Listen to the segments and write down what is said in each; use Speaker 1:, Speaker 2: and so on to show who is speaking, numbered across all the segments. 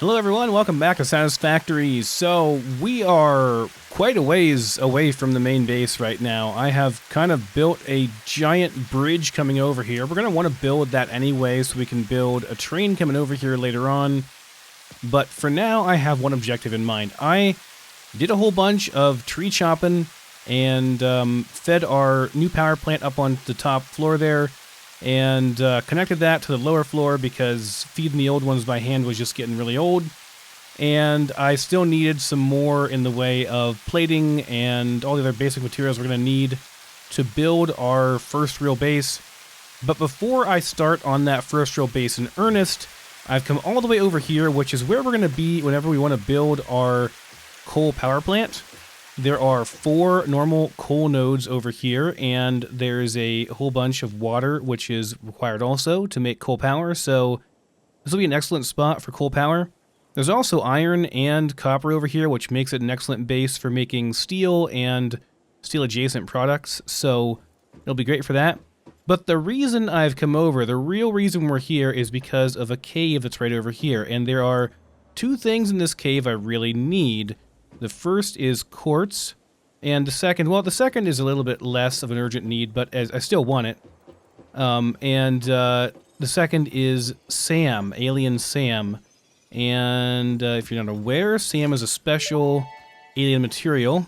Speaker 1: Hello everyone, welcome back to Satisfactory. So we are quite a ways away from the main base right now. I have kind of built a giant bridge coming over here. We're going to want to build that anyway so we can build a train coming over here later on. But for now, I have one objective in mind. I did a whole bunch of tree chopping and fed our new power plant up on the top floor there. And connected that to the lower floor because feeding the old ones by hand was just getting really old. And I still needed some more in the way of plating and all the other basic materials we're going to need to build our first real base. But before I start on that first real base in earnest, I've come all the way over here, which is where we're going to be whenever we want to build our coal power plant. There are 4 normal coal nodes over here, and there's a whole bunch of water, which is required also to make coal power, so this will be an excellent spot for coal power. There's also iron and copper over here, which makes it an excellent base for making steel and steel-adjacent products, so it'll be great for that. But the reason I've come over, the real reason we're here, is because of a cave that's right over here, and there are 2 things in this cave I really need. The first is quartz, and the second is a little bit less of an urgent need, but I still want it. The second is SAM, alien SAM. And if you're not aware, SAM is a special alien material.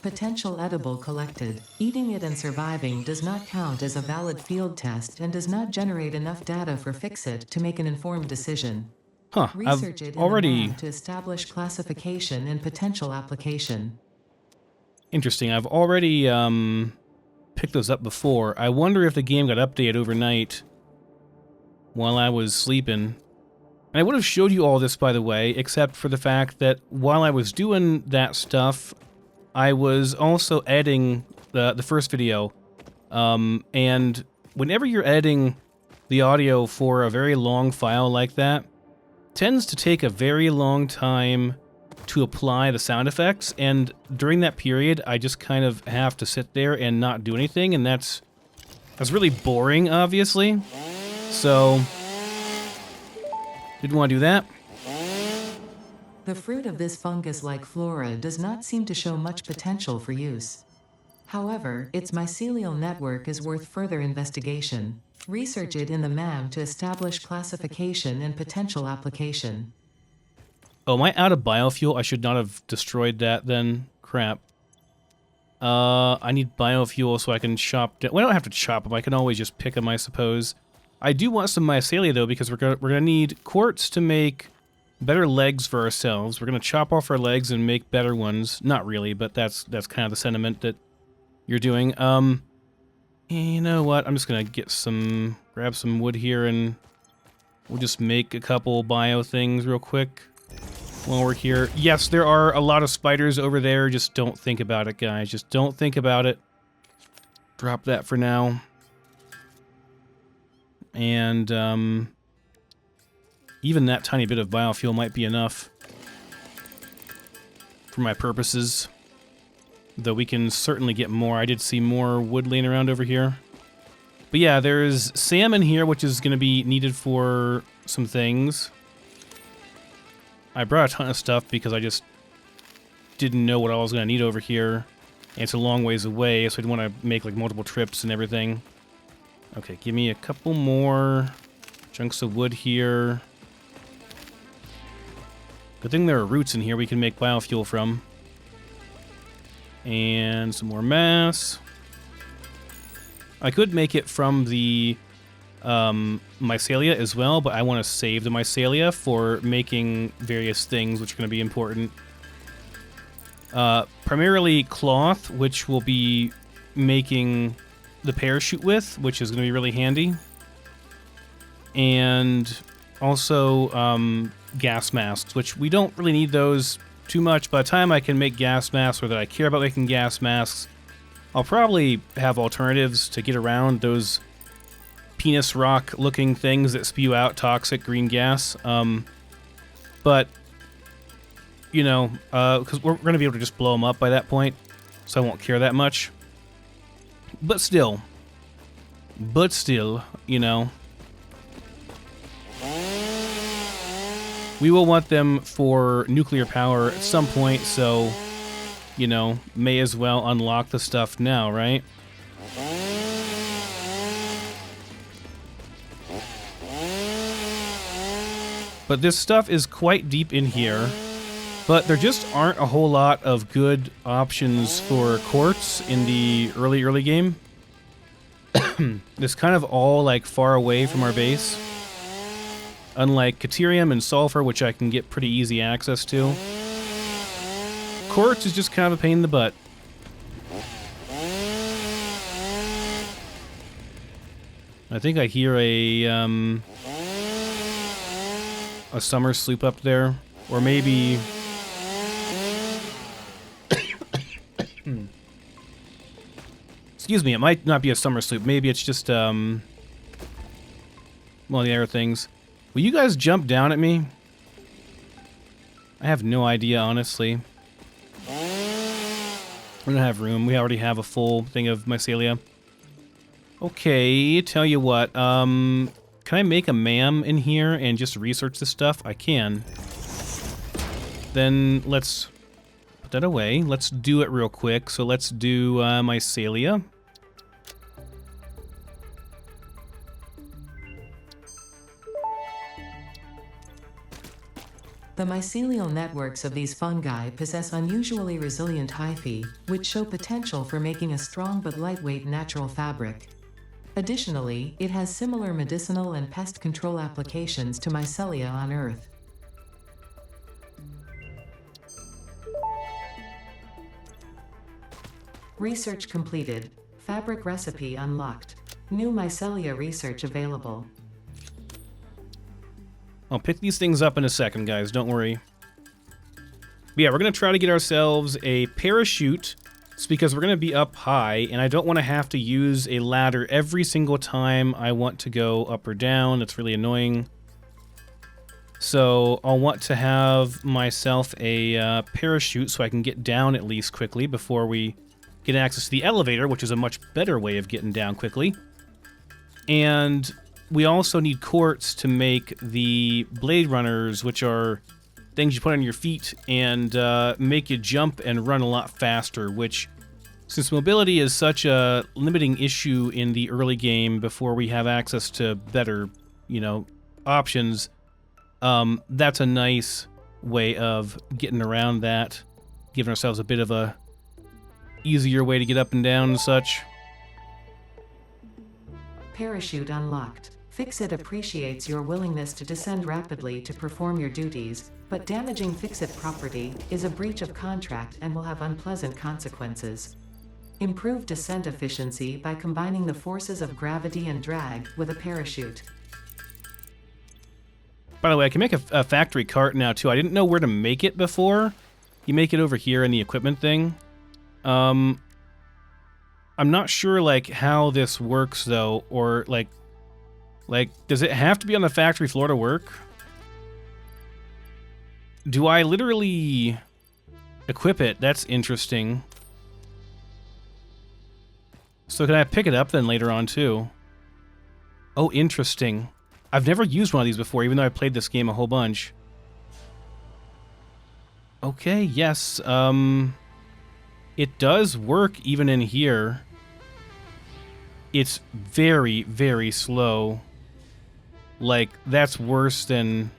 Speaker 2: Potential edible collected. Eating it and surviving does not count as a valid field test and does not generate enough data for Fix-It to make an informed decision.
Speaker 1: Huh,
Speaker 2: Research it
Speaker 1: already...
Speaker 2: in the lab to establish classification and potential application.
Speaker 1: Interesting. I've already picked those up before. I wonder if the game got updated overnight while I was sleeping. And I would have showed you all this, by the way, except for the fact that while I was doing that stuff, I was also editing the first video. And whenever you're editing the audio for a very long file like that, tends to take a very long time to apply the sound effects, and during that period I just kind of have to sit there and not do anything, and that's really boring, obviously. So didn't want to do that.
Speaker 2: The fruit of this fungus-like flora does not seem to show much potential for use. However, its mycelial network is worth further investigation. Research it in the MAM to establish classification and potential application.
Speaker 1: Oh, am I out of biofuel? I should not have destroyed that then. Crap. I need biofuel so I can chop down. Well, I don't have to chop them. I can always just pick them, I suppose. I do want some mycelia, though, because we're gonna need quartz to make better legs for ourselves. We're gonna chop off our legs and make better ones. Not really, but that's kind of the sentiment that you're doing. You know what? I'm just gonna grab some wood here, and we'll just make a couple bio things real quick while we're here. Yes, there are a lot of spiders over there. Just don't think about it, guys. Just don't think about it. Drop that for now. And even that tiny bit of biofuel might be enough for my purposes. Though we can certainly get more. I did see more wood laying around over here. But yeah, there's salmon here, which is going to be needed for some things. I brought a ton of stuff because I just didn't know what I was going to need over here. And it's a long ways away, so I'd want to make like multiple trips and everything. Okay, give me a couple more chunks of wood here. Good thing there are roots in here we can make biofuel from. And some more mass. I could make it from the mycelia as well, but I want to save the mycelia for making various things which are going to be important. Primarily cloth, which we'll be making the parachute with, which is going to be really handy. And also gas masks, which we don't really need those too much. By the time I can make gas masks, or that I care about making gas masks, I'll probably have alternatives to get around those penis rock looking things that spew out toxic green gas. But, you know, because we're going to be able to just blow them up by that point, so I won't care that much. But still, you know. We will want them for nuclear power at some point, so, you know, may as well unlock the stuff now, right? But this stuff is quite deep in here, but there just aren't a whole lot of good options for quartz in the early game. It's kind of all, like, far away from our base. Unlike Caterium and Sulfur, which I can get pretty easy access to. Quartz is just kind of a pain in the butt. I think I hear a summer sloop up there. Or maybe... Excuse me, it might not be a summer sloop. Maybe it's just, one of the other things. Will you guys jump down at me? I have no idea, honestly. We don't have room. We already have a full thing of mycelia. Okay, tell you what. Can I make a MAM in here and just research this stuff? I can. Then let's put that away. Let's do it real quick. So let's do mycelia.
Speaker 2: The mycelial networks of these fungi possess unusually resilient hyphae, which show potential for making a strong but lightweight natural fabric. Additionally, it has similar medicinal and pest control applications to mycelia on Earth. Research completed. Fabric recipe unlocked. New mycelia research available.
Speaker 1: I'll pick these things up in a second, guys. Don't worry. But yeah, we're going to try to get ourselves a parachute. It's because we're going to be up high, and I don't want to have to use a ladder every single time I want to go up or down. It's really annoying. So I'll want to have myself a parachute so I can get down at least quickly before we get access to the elevator, which is a much better way of getting down quickly. And we also need quartz to make the blade runners, which are things you put on your feet and make you jump and run a lot faster, which, since mobility is such a limiting issue in the early game before we have access to better, you know, options, that's a nice way of getting around that, giving ourselves a bit of a easier way to get up and down and such.
Speaker 2: Parachute unlocked. Fix-It appreciates your willingness to descend rapidly to perform your duties, but damaging Fix-It property is a breach of contract and will have unpleasant consequences. Improve descent efficiency by combining the forces of gravity and drag with a parachute.
Speaker 1: By the way, I can make a factory cart now, too. I didn't know where to make it before. You make it over here in the equipment thing. I'm not sure, like, how this works, though, or, like, does it have to be on the factory floor to work? Do I literally equip it? That's interesting. So can I pick it up then later on, too? Oh, interesting. I've never used one of these before, even though I played this game a whole bunch. Okay, yes, it does work even in here. It's very, very slow. Like, that's worse than...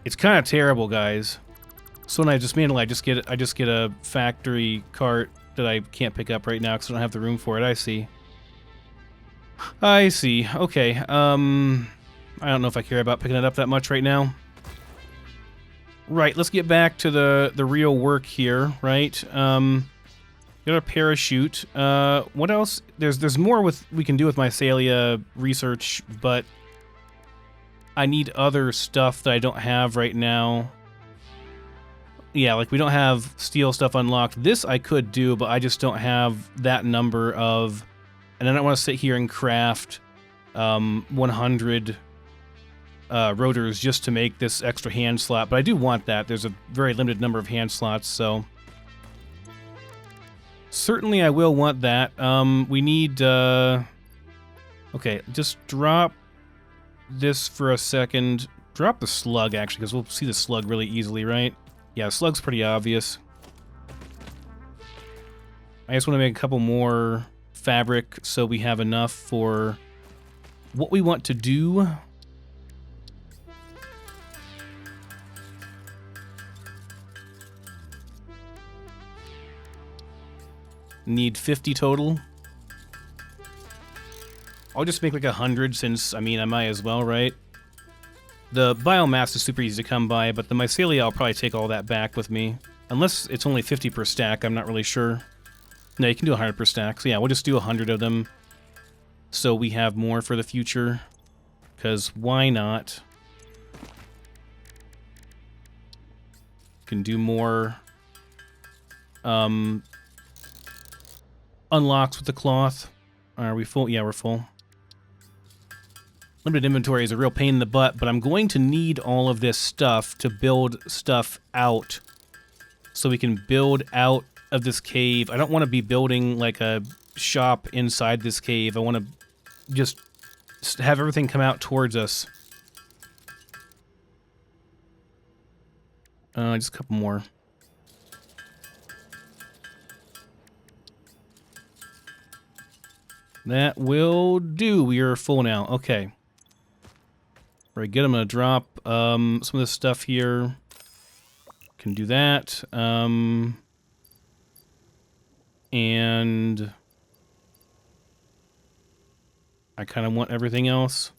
Speaker 1: It's kind of terrible, guys. So when I dismantle, I just get a factory cart that I can't pick up right now because I don't have the room for it. I see. I see. Okay. I don't know if I care about picking it up that much right now. Right, let's get back to the real work here, right? Got a parachute. What else? There's more we can do with mycelia research, but I need other stuff that I don't have right now. Yeah, like we don't have steel stuff unlocked. This I could do, but I just don't have that number of... And I don't want to sit here and craft 100 rotors just to make this extra hand slot, but I do want that. There's a very limited number of hand slots, so... Certainly I will want that. We need... Okay, just drop this for a second. drop the slug, actually, because we'll see the slug really easily, right? Yeah, slug's pretty obvious. I just want to make a couple more fabric so we have enough for what we want to do. Need 50 total. I'll just make like 100 since, I mean, I might as well, right? The biomass is super easy to come by, but the mycelia, I'll probably take all that back with me. Unless it's only 50 per stack, I'm not really sure. No, you can do 100 per stack. So yeah, we'll just do 100 of them so we have more for the future. Because why not? Can do more unlocks with the cloth. Are we full? Yeah, we're full. Limited inventory is a real pain in the butt, but I'm going to need all of this stuff to build stuff out so we can build out of this cave. I don't want to be building like a shop inside this cave. I want to just have everything come out towards us. Just a couple more. That will do. We are full now. Okay. Very good. I'm going to drop some of this stuff here. Can do that. And I kind of want everything else.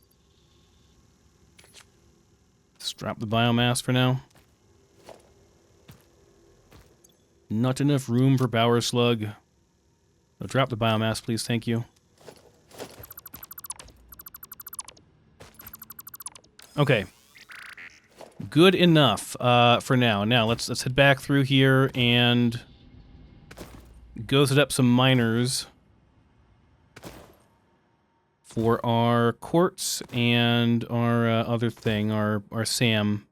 Speaker 1: Let's drop the biomass for now. Not enough room for Bower Slug. So drop the biomass, please. Thank you. Okay. Good enough for now. Now let's head back through here and go set up some miners for our quartz and our other thing, our SAM.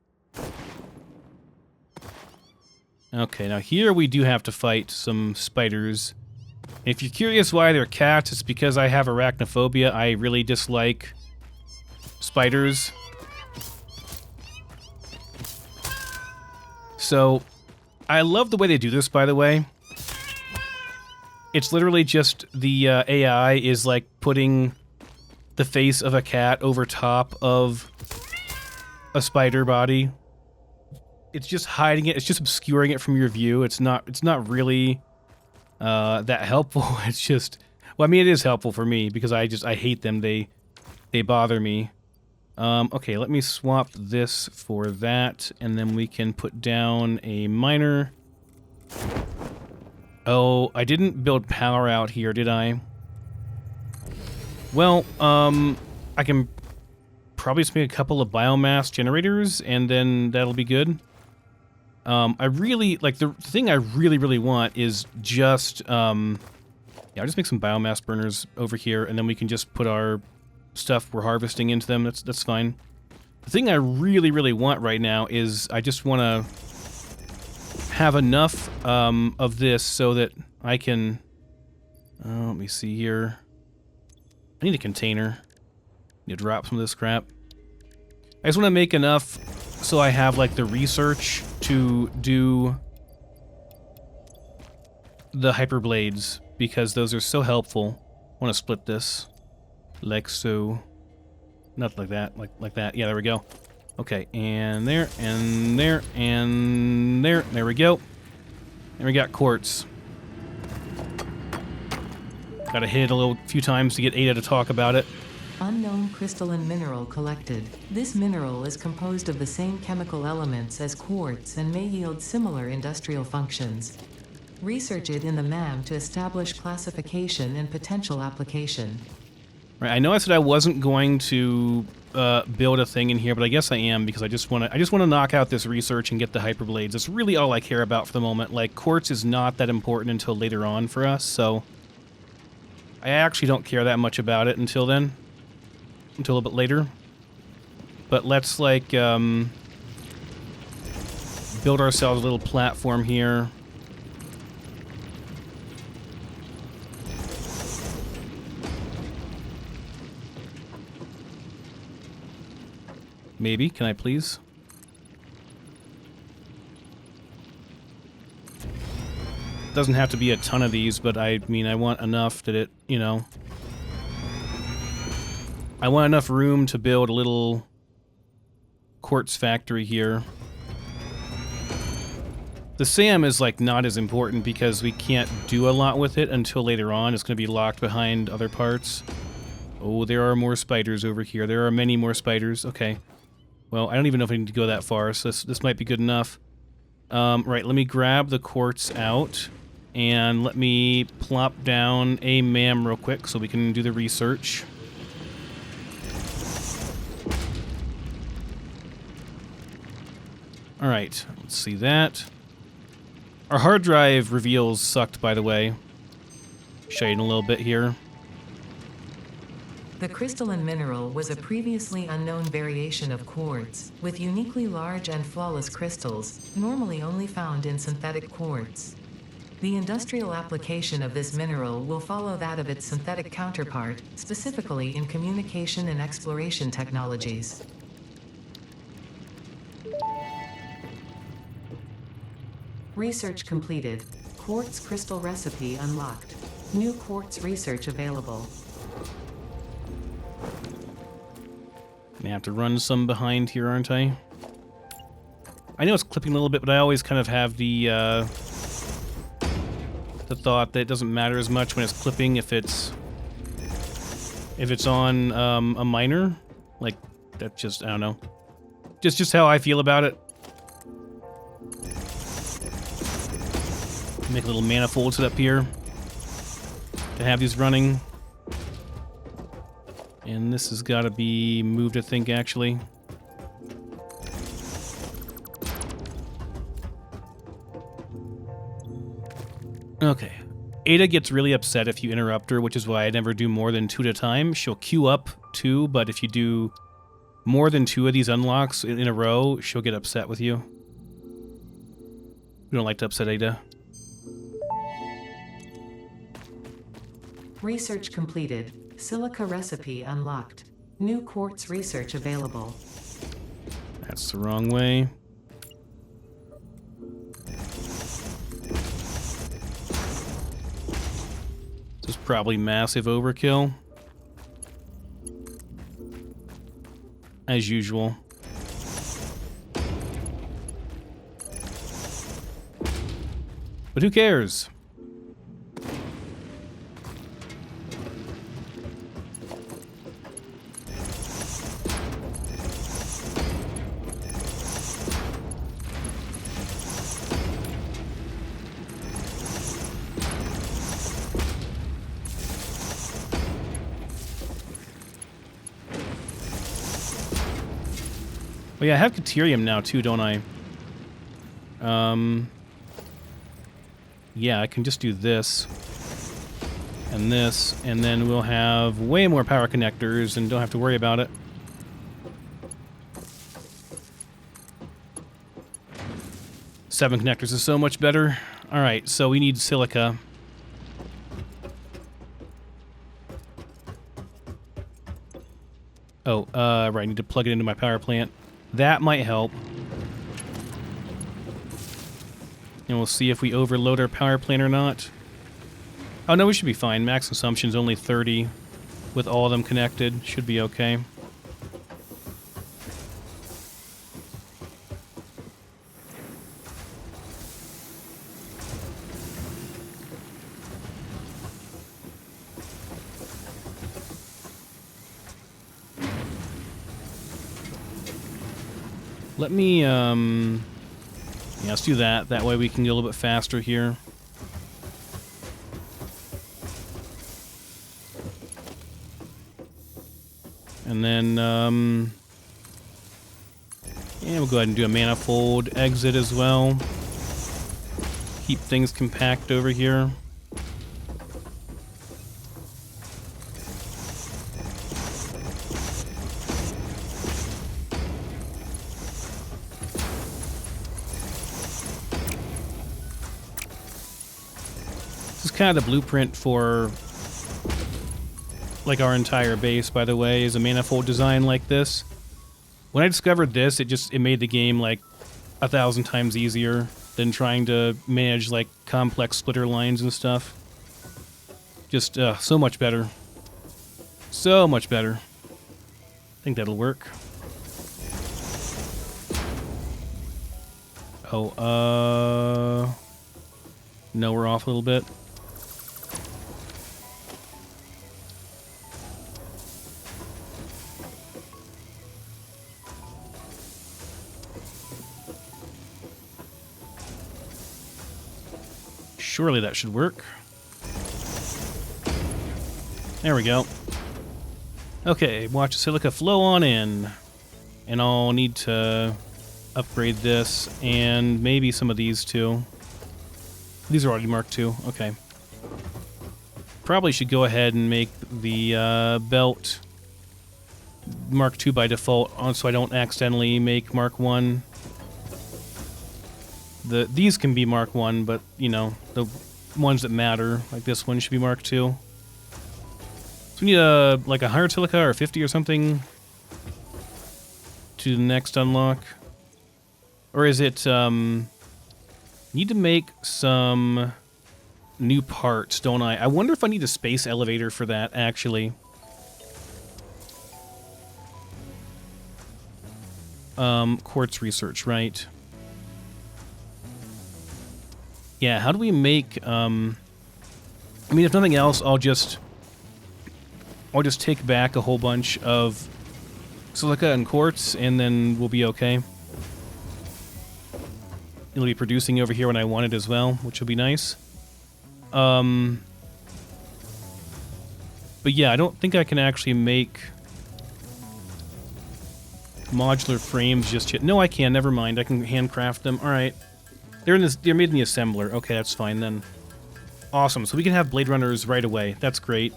Speaker 1: Okay, now here we do have to fight some spiders. If you're curious why they're cats, it's because I have arachnophobia. I really dislike spiders. So, I love the way they do this, by the way. It's literally just the AI is like putting the face of a cat over top of a spider body. It's just hiding it. It's just obscuring it from your view. It's not really that helpful. It's just, well, I mean, it is helpful for me because I hate them. They bother me. Okay, let me swap this for that, and then we can put down a miner. Oh, I didn't build power out here, did I? Well, I can probably just make a couple of biomass generators, and then that'll be good. I really, like, the thing I really want is just, yeah, I'll just make some biomass burners over here, and then we can just put our stuff we're harvesting into them. That's fine. The thing I really want right now is I just want to have enough of this so that I can, let me see here. I need a container. Need to drop some of this crap. I just want to make enough so I have like the research to do the hyper blades because those are so helpful. I want to split this. Like so. Not like that, like that. Yeah, there we go. Okay, and there, and there, and there. There we go. And we got quartz. Gotta hit it a few times to get Ada to talk about it.
Speaker 2: Unknown crystalline mineral collected. This mineral is composed of the same chemical elements as quartz and may yield similar industrial functions. Research it in the MAM to establish classification and potential application.
Speaker 1: Right, I know I said I wasn't going to build a thing in here, but I guess I am because I just want to knock out this research and get the hyperblades. That's really all I care about for the moment. Like, quartz is not that important until later on for us, so I actually don't care that much about it until then, until a bit later. But let's like build ourselves a little platform here. Maybe. Can I please? Doesn't have to be a ton of these, but I mean, I want enough that it, you know... I want enough room to build a little quartz factory here. The SAM is, like, not as important because we can't do a lot with it until later on. It's going to be locked behind other parts. Oh, there are more spiders over here. There are many more spiders. Okay. Well, I don't even know if I need to go that far, so this might be good enough. Right, let me grab the quartz out, and let me plop down a MAM real quick so we can do the research. Alright, let's see that. Our hard drive reveals sucked, by the way. Show you in a little bit here.
Speaker 2: The crystalline mineral was a previously unknown variation of quartz, with uniquely large and flawless crystals, normally only found in synthetic quartz. The industrial application of this mineral will follow that of its synthetic counterpart, specifically in communication and exploration technologies. Research completed. Quartz crystal recipe unlocked. New quartz research available.
Speaker 1: I have to run some behind here, aren't I? I know it's clipping a little bit, but I always kind of have the thought that it doesn't matter as much when it's clipping if it's on a miner. Like, that's just, I don't know. Just how I feel about it. Make a little manifold set up here to have these running. And this has got to be moved, I think, actually. Okay. Ada gets really upset if you interrupt her, which is why I never do more than 2 at a time. She'll queue up 2, but if you do more than 2 of these unlocks in a row, she'll get upset with you. We don't like to upset Ada.
Speaker 2: Research completed. Silica recipe unlocked. New quartz research available.
Speaker 1: That's the wrong way. This is probably massive overkill. As usual. But who cares? Well, yeah, I have Caterium now too, don't I? Yeah, I can just do this. And this, and then we'll have way more power connectors and don't have to worry about it. Seven connectors is so much better. Alright, so we need silica. Oh, right, I need to plug it into my power plant. That might help. And we'll see if we overload our power plant or not. Oh no, we should be fine. Max consumption's only 30 with all of them connected. Should be okay. Let me, yeah, let's do that. That way we can go a little bit faster here. And then, yeah, we'll go ahead and do a manifold exit as well. Keep things compact over here. Kind of the blueprint for like our entire base, by the way, is a manifold design like this. When I discovered this, it made the game like 1,000 times easier than trying to manage like complex splitter lines and stuff. Just so much better. So much better. I think that'll work. Oh, no, we're off a little bit. Surely that should work. There we go. Okay, watch the silica flow on in. And I'll need to upgrade this and maybe some of these too. These are already marked II. Okay. Probably should go ahead and make the belt Mark II by default so I don't accidentally make Mark I. These can be Mark I, but, you know, the ones that matter, like this one, should be Mark II. So we need like 100 silica or 50 or something to the next unlock. Or is it, need to make some new parts, don't I? I wonder if I need a space elevator for that, actually. Quartz research, right. Yeah, how do we make, I mean, if nothing else, I'll just take back a whole bunch of silica and quartz, and then we'll be okay. It'll be producing over here when I want it as well, which will be nice. But yeah, I don't think I can actually make modular frames just yet. No, I can. Never mind. I can handcraft them. All right. They're made in the assembler. Okay, that's fine then. Awesome. So we can have Blade Runners right away. That's great.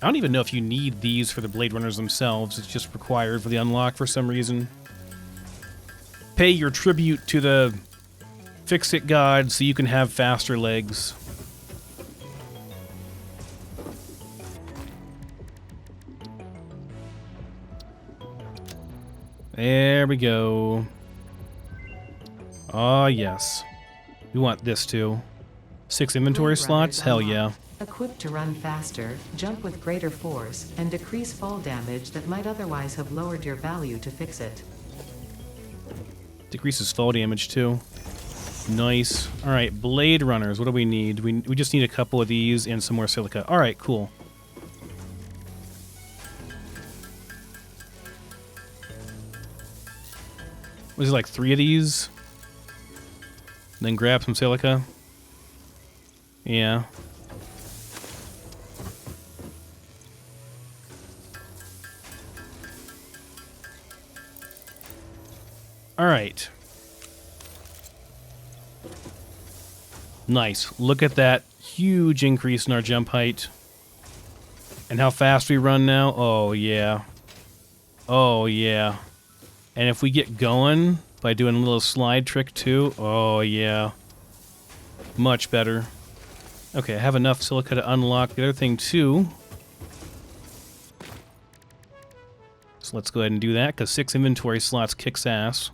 Speaker 1: I don't even know if you need these for the Blade Runners themselves. It's just required for the unlock for some reason. Pay your tribute to the Fix-It God so you can have faster legs. There we go. Oh, yes. We want this too. 6 inventory slots? Hell yeah.
Speaker 2: Equipped to run faster, jump with greater force, and decrease fall damage that might otherwise have lowered your value to fix it.
Speaker 1: Decreases fall damage too. Nice. Alright, Blade Runners. What do we need? We just need a couple of these and some more silica. Alright, cool. Was it like 3 of these? And then grab some silica? Yeah. Alright. Nice. Look at that huge increase in our jump height. And how fast we run now. Oh, yeah. Oh, yeah. And if we get going by doing a little slide trick, too. Oh, yeah. Much better. Okay, I have enough silica to unlock the other thing, too. So let's go ahead and do that, because 6 inventory slots kicks ass.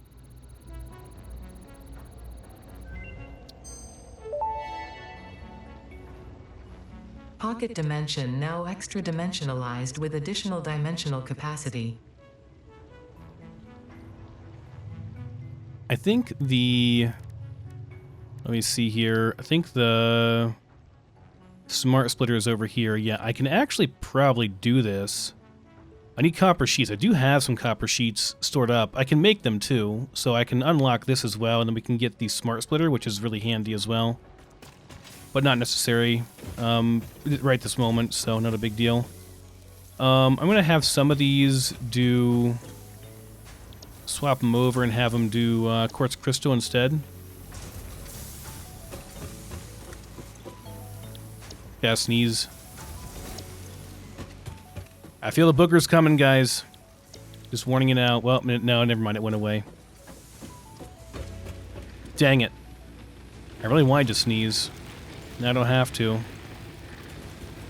Speaker 2: Pocket dimension now extra dimensionalized with additional dimensional capacity.
Speaker 1: I think the... Let me see here. I think the smart splitter is over here. Yeah, I can actually probably do this. I need copper sheets. I do have some copper sheets stored up. I can make them too, so I can unlock this as well, and then we can get the smart splitter, which is really handy as well. But not necessary right this moment, so not a big deal. I'm going to have some of these do... Swap them over and have them do quartz crystal instead. Yeah, sneeze. I feel the boogers coming, guys. Just warning it out. Well, no, never mind. It went away. Dang it. I really wanted to sneeze. Now I don't have to.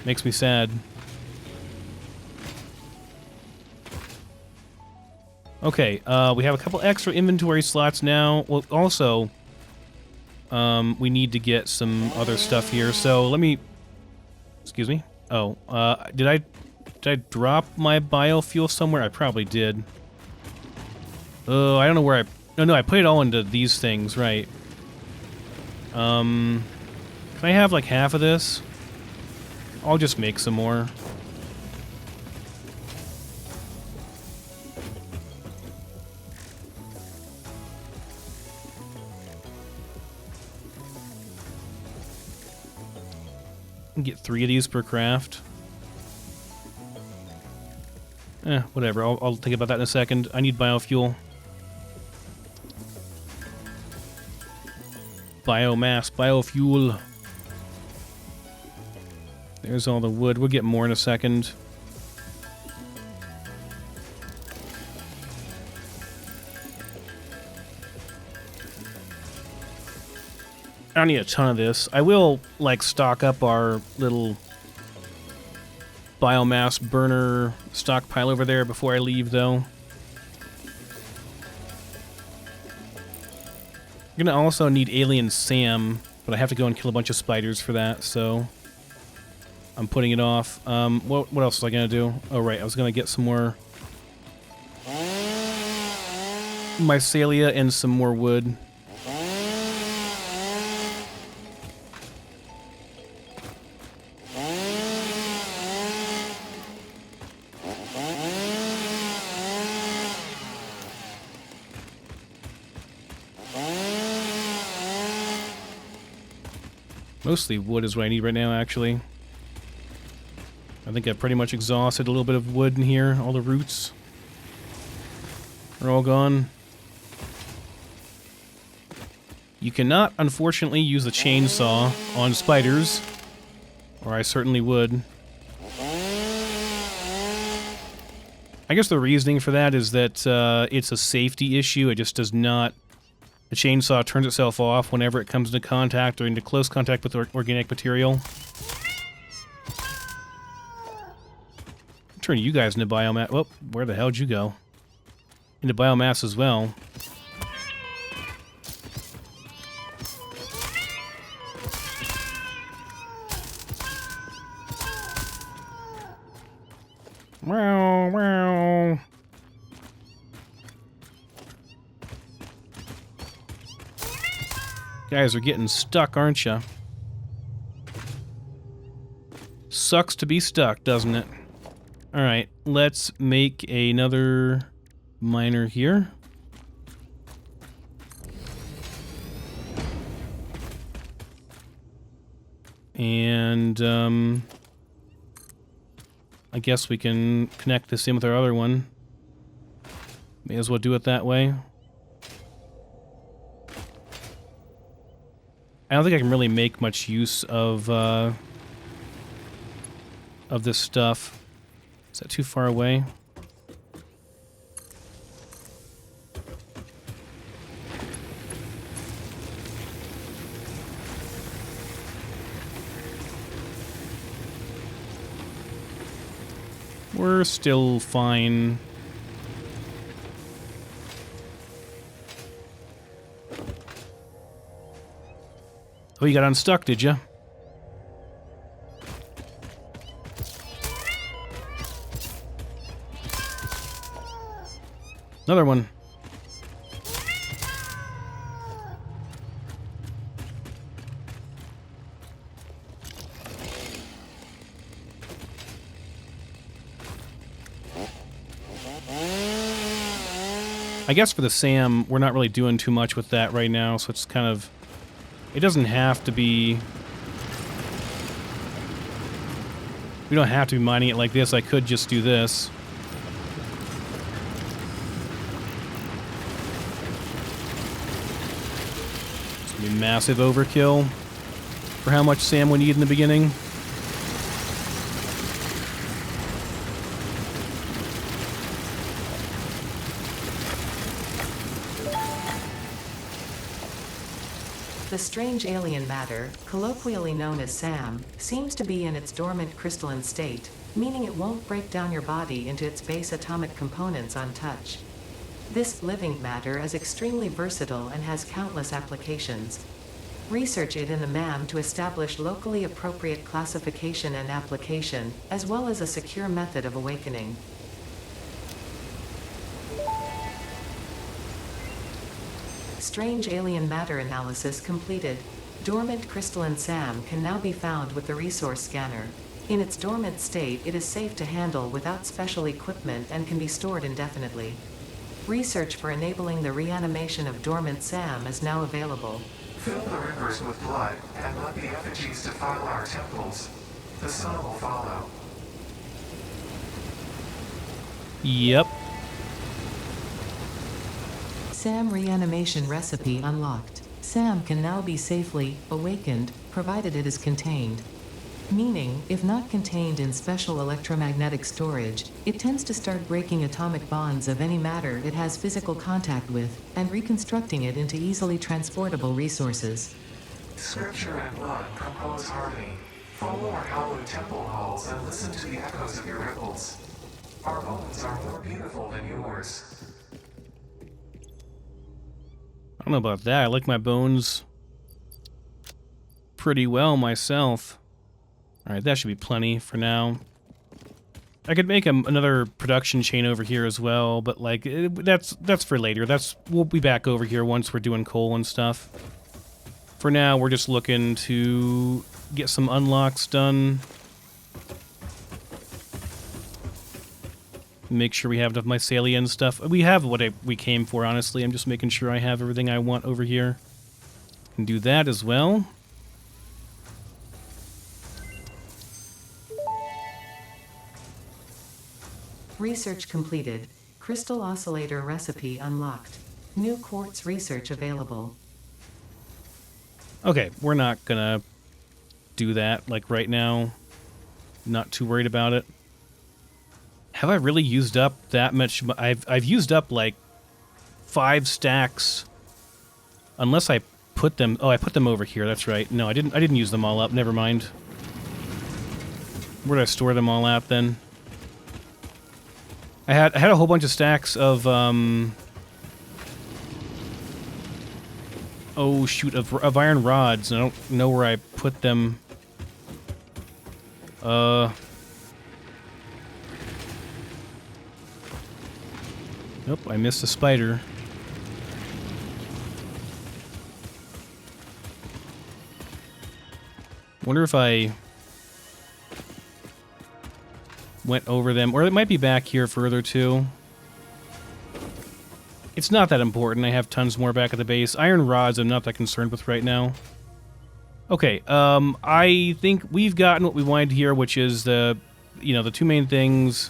Speaker 1: Makes me sad. Okay, we have a couple extra inventory slots now. Well, also, we need to get some other stuff here. So let me... Excuse me? Oh, did I drop my biofuel somewhere? I probably did. Oh, I don't know where I... No, I put it all into these things, right. Can I have, like, half of this? I'll just make some more. Get 3 of these per craft. Whatever. I'll think about that in a second. I need biofuel. Biomass, biofuel. There's all the wood. We'll get more in a second. I don't need a ton of this. I will, like, stock up our little biomass burner stockpile over there before I leave, though. I'm gonna also need Alien Sam, but I have to go and kill a bunch of spiders for that, so I'm putting it off. What else was I gonna do? Oh, right, I was gonna get some more mycelia and some more wood. Mostly wood is what I need right now, actually. I think I pretty much exhausted a little bit of wood in here. All the roots are all gone. You cannot, unfortunately, use the chainsaw on spiders, or I certainly would. I guess the reasoning for that is that it's a safety issue. It just does not... The chainsaw turns itself off whenever it comes into contact or into close contact with organic material. Turn you guys into biomass. Whoop, where the hell did you go? Into biomass as well. Wow, wow. Guys are getting stuck, aren't ya? Sucks to be stuck, doesn't it? Alright, let's make another miner here. And, I guess we can connect this in with our other one. May as well do it that way. I don't think I can really make much use of this stuff. Is that too far away? We're still fine. Oh, you got unstuck, did you? Another one. I guess for the SAM, we're not really doing too much with that right now, so it's kind of... It doesn't have to be... We don't have to be mining it like this. I could just do this. It's gonna be massive overkill for how much SAM we need in the beginning.
Speaker 2: The strange alien matter, colloquially known as SAM, seems to be in its dormant crystalline state, meaning it won't break down your body into its base atomic components on touch. This living matter is extremely versatile and has countless applications. Research it in a MAM to establish locally appropriate classification and application, as well as a secure method of awakening. Strange alien matter analysis completed. Dormant crystalline SAM can now be found with the resource scanner. In its dormant state, it is safe to handle without special equipment and can be stored indefinitely. Research for enabling the reanimation of dormant SAM is now available.
Speaker 3: Fill the rivers with blood and let the effigies defile our temples. The sun will follow.
Speaker 1: Yep.
Speaker 2: SAM reanimation recipe unlocked. SAM can now be safely awakened, provided it is contained. Meaning, if not contained in special electromagnetic storage, it tends to start breaking atomic bonds of any matter it has physical contact with, and reconstructing it into easily transportable resources.
Speaker 3: Scripture and blood compose harmony. Follow our hallowed temple halls and listen to the echoes of your ripples. Our bones are more beautiful than yours.
Speaker 1: I don't know about that. I like my bones pretty well myself. Alright, that should be plenty for now. I could make another production chain over here as well, but like that's for later. We'll be back over here once we're doing coal and stuff. For now, we're just looking to get some unlocks done. Make sure we have enough mycelia and stuff. We have what we came for, honestly. I'm just making sure I have everything I want over here. Can do that as well.
Speaker 2: Research completed. Crystal oscillator recipe unlocked. New quartz research available.
Speaker 1: Okay, we're not gonna do that, like, right now. Not too worried about it. Have I really used up that much? I've used up, like, 5 stacks. Unless I put them... Oh, I put them over here, that's right. No, I didn't use them all up, never mind. Where did I store them all at, then? I had a whole bunch of stacks of, oh, shoot, of iron rods, and I don't know where I put them. Nope, I missed a spider. Wonder if I went over them, or it might be back here further too. It's not that important. I have tons more back at the base. Iron rods I'm not that concerned with right now. Okay, I think we've gotten what we wanted here, which is the two main things.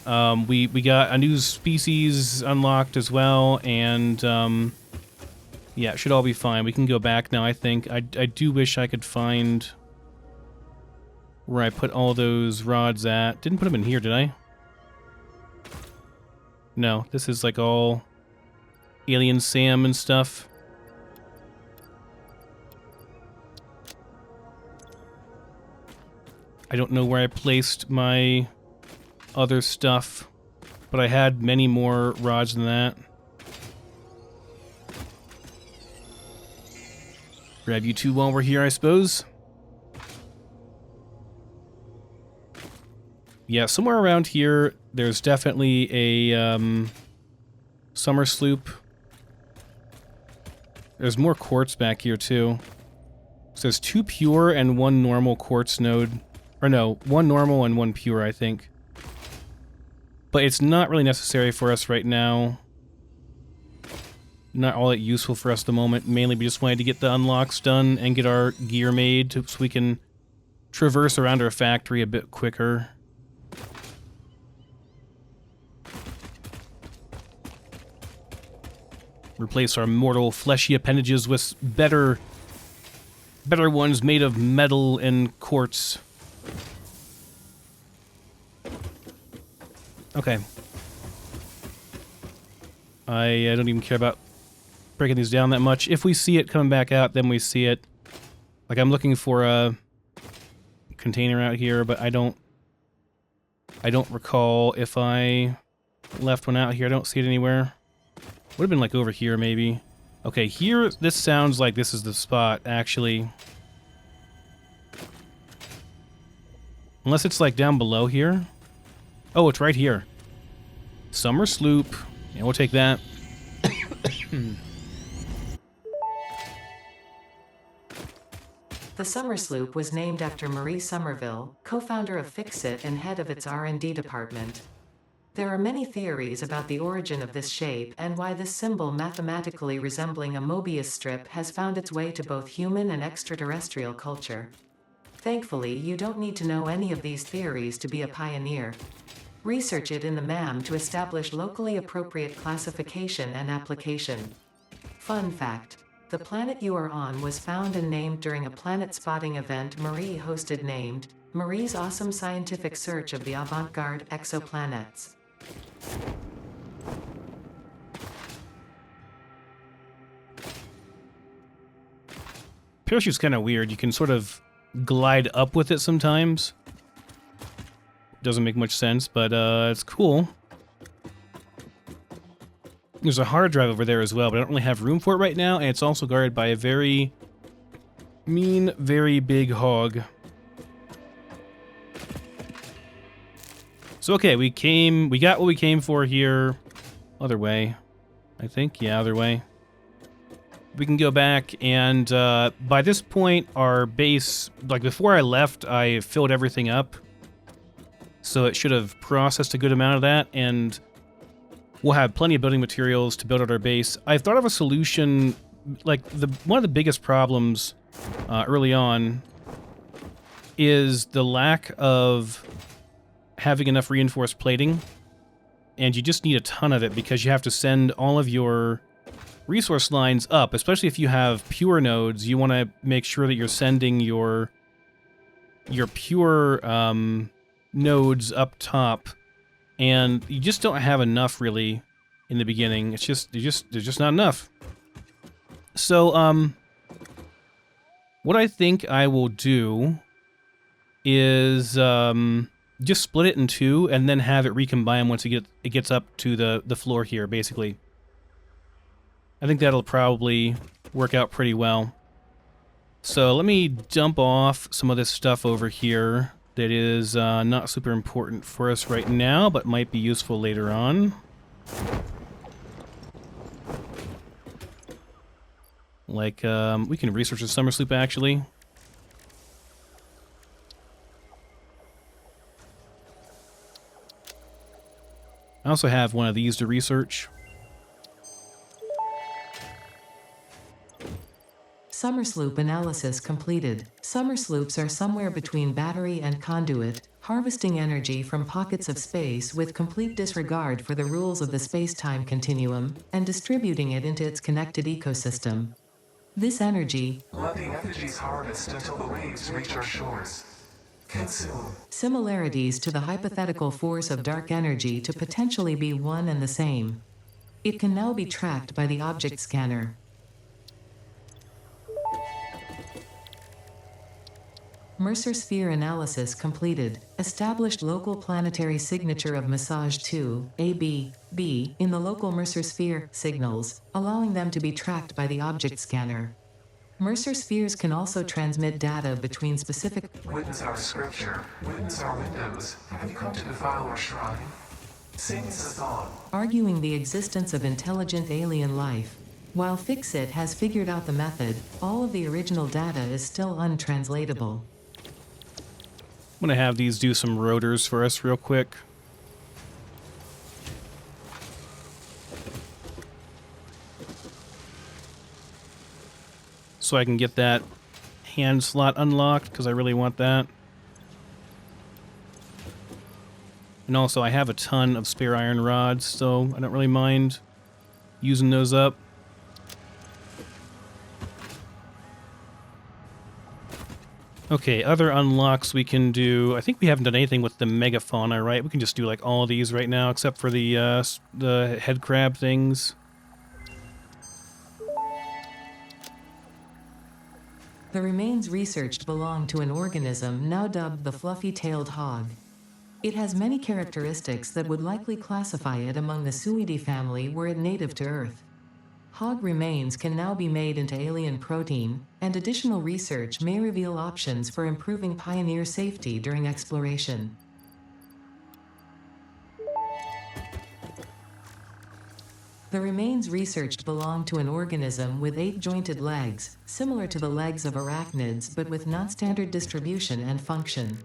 Speaker 1: We got a new species unlocked as well, and yeah, it should all be fine. We can go back now, I think. I do wish I could find where I put all those rods at. Didn't put them in here, did I? No, this is like all alien Sam and stuff. I don't know where I placed my other stuff, but I had many more rods than that. Grab you two while we're here, I suppose. Yeah, somewhere around here, there's definitely a summer sloop. There's more quartz back here, too. So there's 2 pure and 1 normal quartz node. Or no, 1 normal and 1 pure, I think. But it's not really necessary for us right now. Not all that useful for us at the moment. Mainly we just wanted to get the unlocks done and get our gear made so we can traverse around our factory a bit quicker. Replace our mortal fleshy appendages with better ones made of metal and quartz. Okay. I don't even care about breaking these down that much. If we see it coming back out, then we see it. Like, I'm looking for a container out here, but I don't recall if I left one out here. I don't see it anywhere. Would have been like over here, maybe. Okay, here, this sounds like this is the spot, actually. Unless it's like down below here. Oh, it's right here. Summer sloop. Yeah, we'll take that.
Speaker 2: The Summer Sloop was named after Marie Somerville, co-founder of Fixit and head of its R&D department. There are many theories about the origin of this shape and why this symbol mathematically resembling a Mobius strip has found its way to both human and extraterrestrial culture. Thankfully, you don't need to know any of these theories to be a pioneer. Research it in the MAM to establish locally appropriate classification and application. Fun fact: the planet you are on was found and named during a planet spotting event Marie hosted named Marie's Awesome Scientific Search of the Avant-Garde Exoplanets.
Speaker 1: Parachute's kind of weird. You can sort of glide up with it sometimes. Doesn't make much sense, but it's cool. There's a hard drive over there as well, but I don't really have room for it right now, and it's also guarded by a very mean, very big hog. So okay, we got what we came for here. Other way, I think. Yeah, other way. We can go back, and by this point, our base, like before I left, I filled everything up. So it should have processed a good amount of that, and we'll have plenty of building materials to build out our base. I thought of a solution, like one of the biggest problems early on is the lack of having enough reinforced plating, and you just need a ton of it because you have to send all of your resource lines up, especially if you have pure nodes. You want to make sure that you're sending your pure nodes up top, and you just don't have enough really in the beginning. It's just there's just not enough. So what I think I will do is just split it in two and then have it recombine once it gets up to the floor here, basically. I think that'll probably work out pretty well. So let me dump off some of this stuff over here that is not super important for us right now, but might be useful later on. Like, we can research the summer sloop, actually. I also have one of these to research.
Speaker 2: Summer sloop analysis completed. Summer sloops are somewhere between battery and conduit, harvesting energy from pockets of space with complete disregard for the rules of the space-time continuum, and distributing it into its connected ecosystem. This energy,
Speaker 3: Let the effigies harvest until the waves reach our shores. Consume.
Speaker 2: similarities to the hypothetical force of dark energy to potentially be one and the same. It can now be tracked by the object scanner. Mercer sphere analysis completed. Established local planetary signature of massage 2, AB, B, in the local Mercer sphere signals, allowing them to be tracked by the object scanner. Mercer spheres can also transmit data between specific.
Speaker 3: Witness our scripture. Witness our windows. Have you come to defile our shrine? Sing us a song.
Speaker 2: Arguing the existence of intelligent alien life. While Fixit has figured out the method, all of the original data is still untranslatable.
Speaker 1: I'm going to have these do some rotors for us real quick. So I can get that hand slot unlocked, because I really want that. And also, I have a ton of spare iron rods, so I don't really mind using those up. Okay, other unlocks we can do. I think we haven't done anything with the megafauna, right? We can just do like all of these right now, except for the head crab things.
Speaker 2: The remains researched belong to an organism now dubbed the fluffy-tailed hog. It has many characteristics that would likely classify it among the Suidae family were it native to Earth. Hog remains can now be made into alien protein, and additional research may reveal options for improving pioneer safety during exploration. The remains researched belong to an organism with 8 jointed legs, similar to the legs of arachnids but with non-standard distribution and function.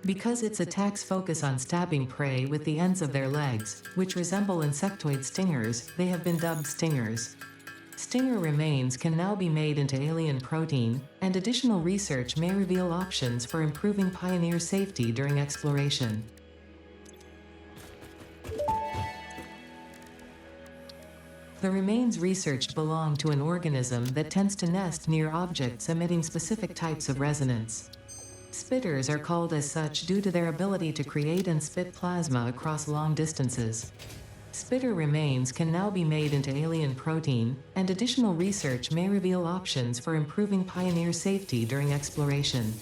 Speaker 2: Because its attacks focus on stabbing prey with the ends of their legs, which resemble insectoid stingers, they have been dubbed stingers. Stinger remains can now be made into alien protein, and additional research may reveal options for improving pioneer safety during exploration. The remains researched belong to an organism that tends to nest near objects emitting specific types of resonance. Spitters are called as such due to their ability to create and spit plasma across long distances. Spitter remains can now be made into alien protein, and additional research may reveal options for improving pioneer safety during exploration.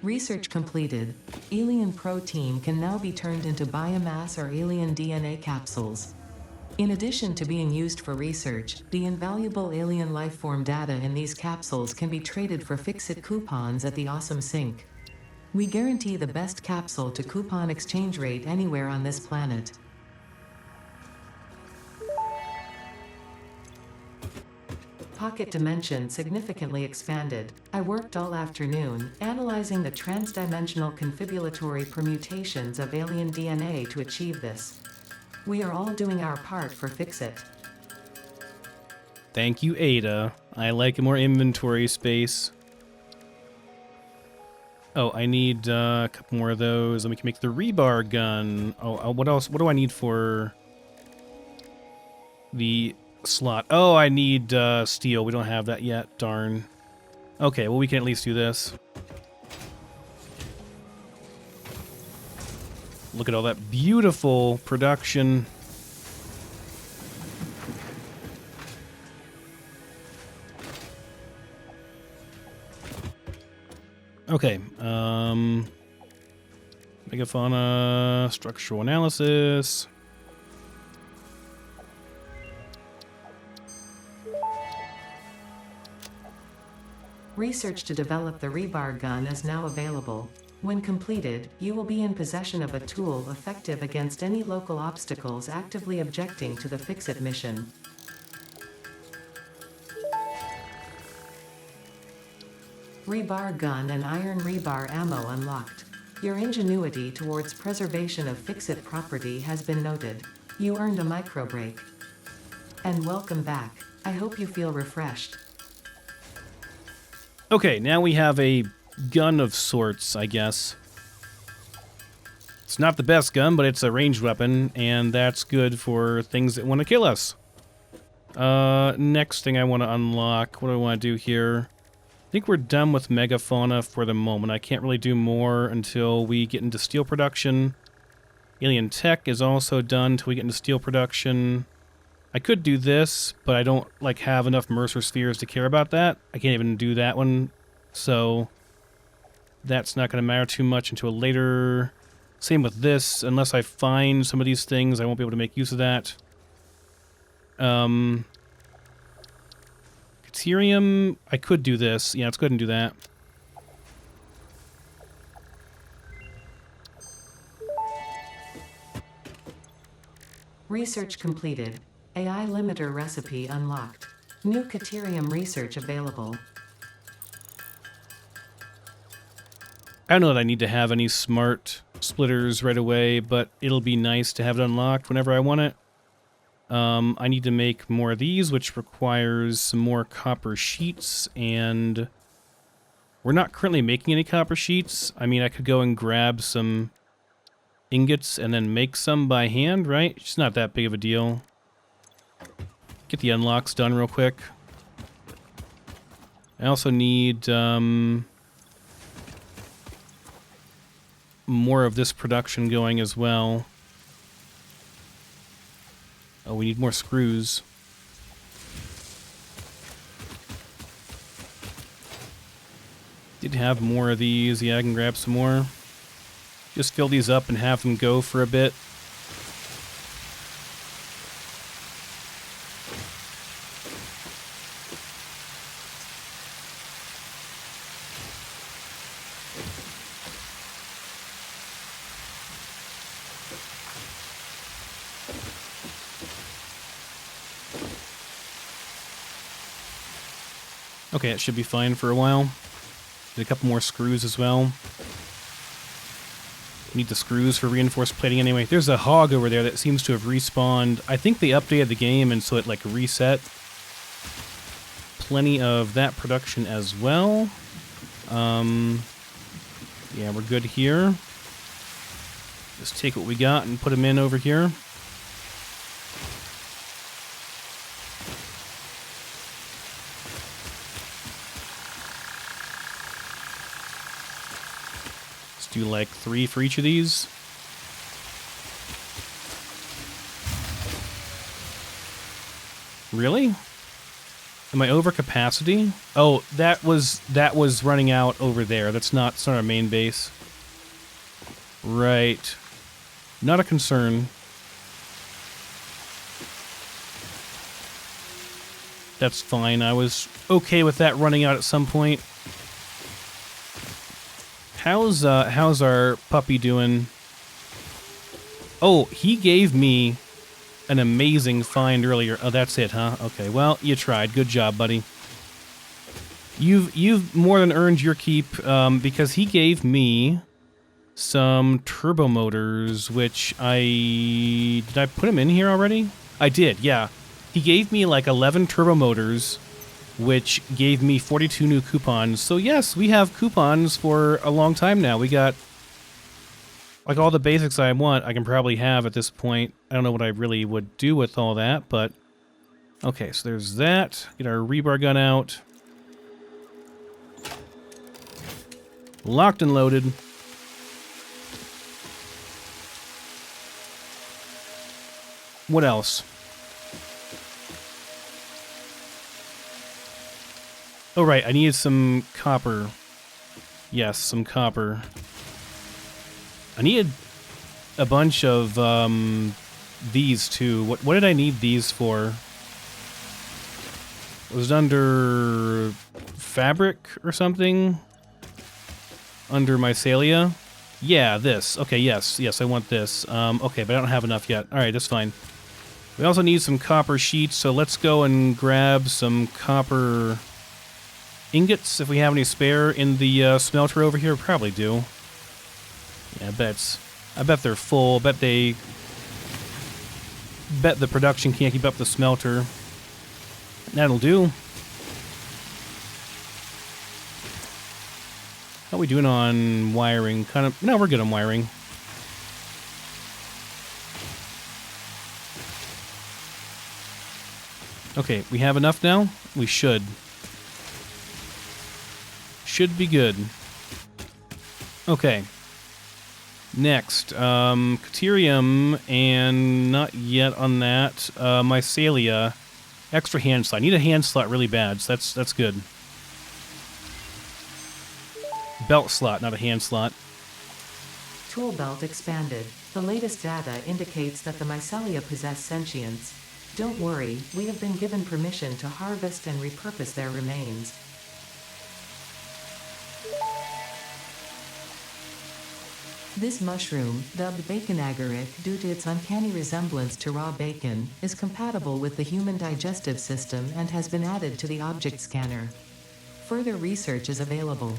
Speaker 2: Research completed. Alien protein can now be turned into biomass or alien DNA capsules. In addition to being used for research, the invaluable alien lifeform data in these capsules can be traded for fix-it coupons at the Awesome Sink. We guarantee the best capsule to coupon exchange rate anywhere on this planet. Pocket dimension significantly expanded. I worked all afternoon, analyzing the transdimensional confibulatory permutations of alien DNA to achieve this. We are all doing our part for Fix-It.
Speaker 1: Thank you, Ada. I like more inventory space. Oh, I need a couple more of those. Then we can make the rebar gun. Oh, what else? What do I need for the slot? Oh, I need steel. We don't have that yet. Darn. Okay, well, we can at least do this. Look at all that beautiful production. Okay, megafauna, structural analysis.
Speaker 2: Research to develop the rebar gun is now available. When completed, you will be in possession of a tool effective against any local obstacles actively objecting to the Fix-It mission. Rebar gun and iron rebar ammo unlocked. Your ingenuity towards preservation of Fix-It property has been noted. You earned a micro break. And welcome back. I hope you feel refreshed.
Speaker 1: Okay, now we have a gun of sorts, I guess. It's not the best gun, but it's a ranged weapon, and that's good for things that want to kill us. Next thing I want to unlock. What do I want to do here? I think we're done with megafauna for the moment. I can't really do more until we get into steel production. Alien tech is also done until we get into steel production. I could do this, but I don't have enough Mercer spheres to care about that. I can't even do that one, so that's not going to matter too much until later. Same with this. Unless I find some of these things, I won't be able to make use of that. Deuterium, I could do this. Yeah, let's go ahead and do that.
Speaker 2: Research completed. AI limiter recipe unlocked. New Deuterium research available.
Speaker 1: I don't know that I need to have any smart splitters right away, but it'll be nice to have it unlocked whenever I want it. I need to make more of these, which requires some more copper sheets, and we're not currently making any copper sheets. I mean, I could go and grab some ingots and then make some by hand, right? It's not that big of a deal. Get the unlocks done real quick. I also need more of this production going as well. Oh, we need more screws. Did have more of these. Yeah, I can grab some more. Just fill these up and have them go for a bit. Okay, it should be fine for a while. Did a couple more screws as well. Need the screws for reinforced plating anyway. There's a hog over there that seems to have respawned. I think they updated the game and so it like reset. Plenty of that production as well. Yeah, we're good here. Just take what we got and put them in over here. Do like 3 for each of these. Really? Am I over capacity? Oh, that was running out over there. It's not our main base. Right. Not a concern. That's fine. I was okay with that running out at some point. How's our puppy doing? Oh, he gave me an amazing find earlier. Oh, that's it, huh? Okay, well, you tried. Good job, buddy. You've more than earned your keep, because he gave me some turbo motors, which did I put him in here already? I did, yeah. He gave me like 11 turbo motors, which gave me 42 new coupons. So yes, we have coupons for a long time now. We got like all the basics I want, I can probably have at this point. I don't know what I really would do with all that, but okay, so there's that. Get our rebar gun out. Locked and loaded. What else? Oh, right, I needed some copper. Yes, some copper. I needed a bunch of these, too. What did I need these for? Was it under fabric or something? Under mycelia? Yeah, this. Okay, yes, I want this. Okay, but I don't have enough yet. Alright, that's fine. We also need some copper sheets, so let's go and grab some copper ingots, if we have any spare in the smelter over here. Probably do. Yeah, I bet they're full. Bet the production can't keep up the smelter. That'll do. How are we doing on wiring? No, we're good on wiring. Okay, we have enough now? We should. Should be good. Okay. Next, Caterium, and not yet on that. Mycelia, extra hand slot. I need a hand slot really bad, so that's good. Belt slot, not a hand slot.
Speaker 2: Tool belt expanded. The latest data indicates that the mycelia possess sentience. Don't worry, we have been given permission to harvest and repurpose their remains. This mushroom, dubbed bacon agaric due to its uncanny resemblance to raw bacon, is compatible with the human digestive system and has been added to the object scanner. Further research is available.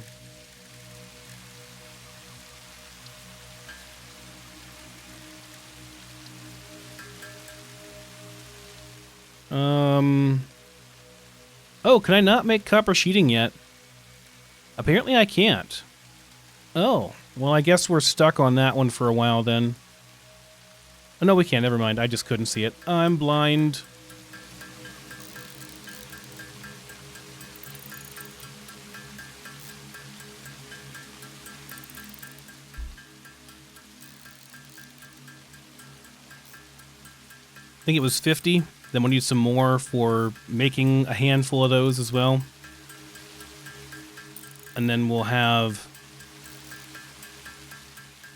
Speaker 1: Oh, can I not make copper sheeting yet? Apparently I can't. Oh, well, I guess we're stuck on that one for a while then. Oh, no, we can't. Never mind. I just couldn't see it. I'm blind. I think it was 50. Then we'll need some more for making a handful of those as well. And then we'll have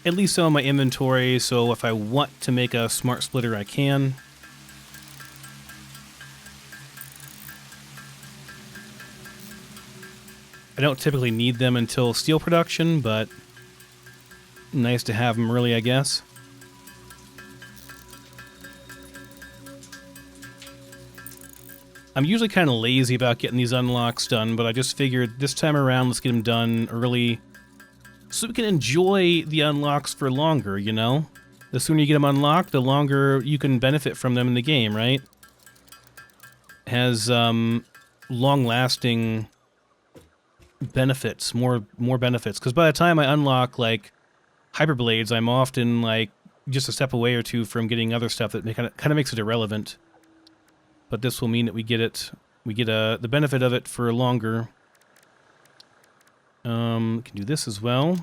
Speaker 1: at least some of my inventory, so if I want to make a smart splitter, I can. I don't typically need them until steel production, but nice to have them early, I guess. I'm usually kind of lazy about getting these unlocks done, but I just figured this time around, let's get them done early so we can enjoy the unlocks for longer, you know? The sooner you get them unlocked, the longer you can benefit from them in the game, right? It has long-lasting benefits, more benefits, because by the time I unlock, like, Hyperblades, I'm often, like, just a step away or two from getting other stuff that kind of makes it irrelevant. But this will mean that we get the benefit of it for longer. Can do this as well.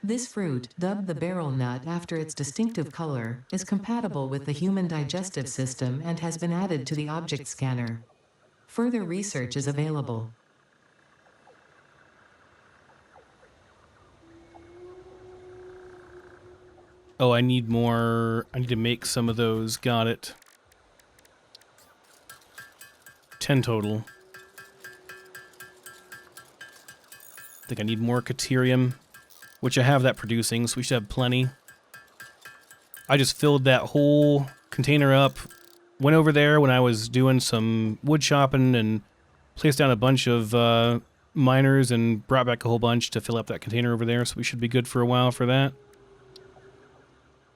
Speaker 2: This fruit, dubbed the barrel nut after its distinctive color, is compatible with the human digestive system and has been added to the object scanner. Further research is available.
Speaker 1: Oh, I need more. I need to make some of those. Got it. 10 total. I think I need more Caterium, which I have that producing, so we should have plenty. I just filled that whole container up, went over there when I was doing some wood chopping and placed down a bunch of miners and brought back a whole bunch to fill up that container over there, so we should be good for a while for that.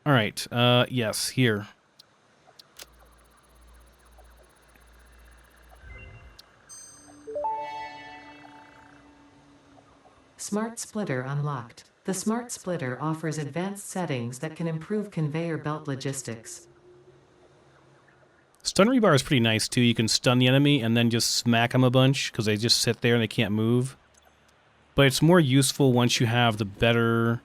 Speaker 1: Alright, yes, here.
Speaker 2: Smart Splitter unlocked. The Smart Splitter offers advanced settings that can improve conveyor belt logistics.
Speaker 1: Stun rebar is pretty nice too. You can stun the enemy and then just smack them a bunch because they just sit there and they can't move. But it's more useful once you have the better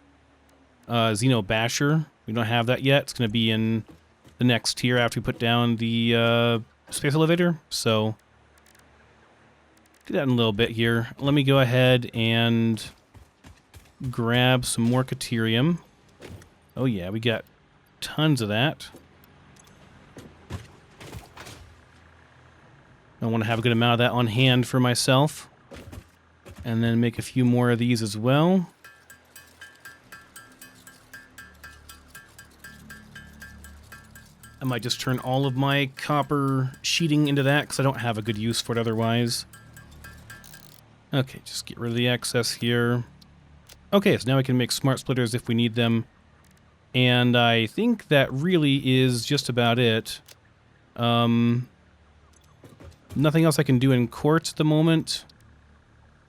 Speaker 1: Xeno Basher. We don't have that yet. It's going to be in the next tier after we put down the space elevator. So do that in a little bit here. Let me go ahead and grab some more Caterium. Oh yeah, we got tons of that. I want to have a good amount of that on hand for myself. And then make a few more of these as well. I might just turn all of my copper sheeting into that because I don't have a good use for it otherwise. Okay, just get rid of the excess here. Okay, so now we can make smart splitters if we need them. And I think that really is just about it. Nothing else I can do in quartz at the moment.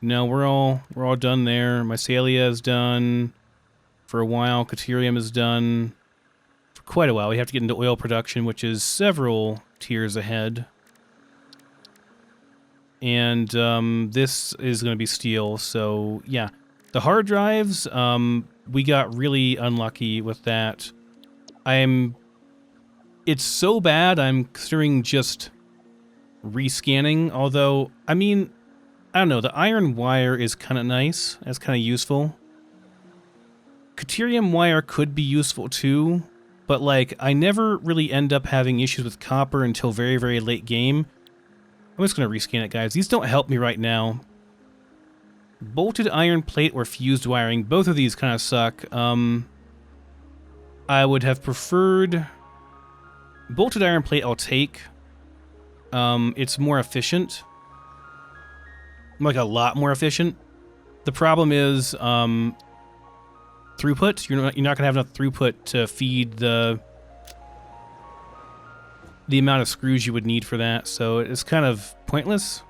Speaker 1: No, we're all done there. Mycelia is done for a while. Caterium is done for quite a while. We have to get into oil production, which is several tiers ahead. And this is going to be steel, so yeah. The hard drives, we got really unlucky with that. It's so bad, I'm considering just rescanning, although, I mean, I don't know, the iron wire is kind of nice. That's kind of useful. Caterium wire could be useful too, but like, I never really end up having issues with copper until very, very late game. I'm just going to rescan it, guys. These don't help me right now. Bolted iron plate or fused wiring, both of these kind of suck. I would have preferred... Bolted iron plate I'll take. It's more efficient. Like a lot more efficient. The problem is throughput. You're not going to have enough throughput to feed the amount of screws you would need for that, so it's kind of pointless.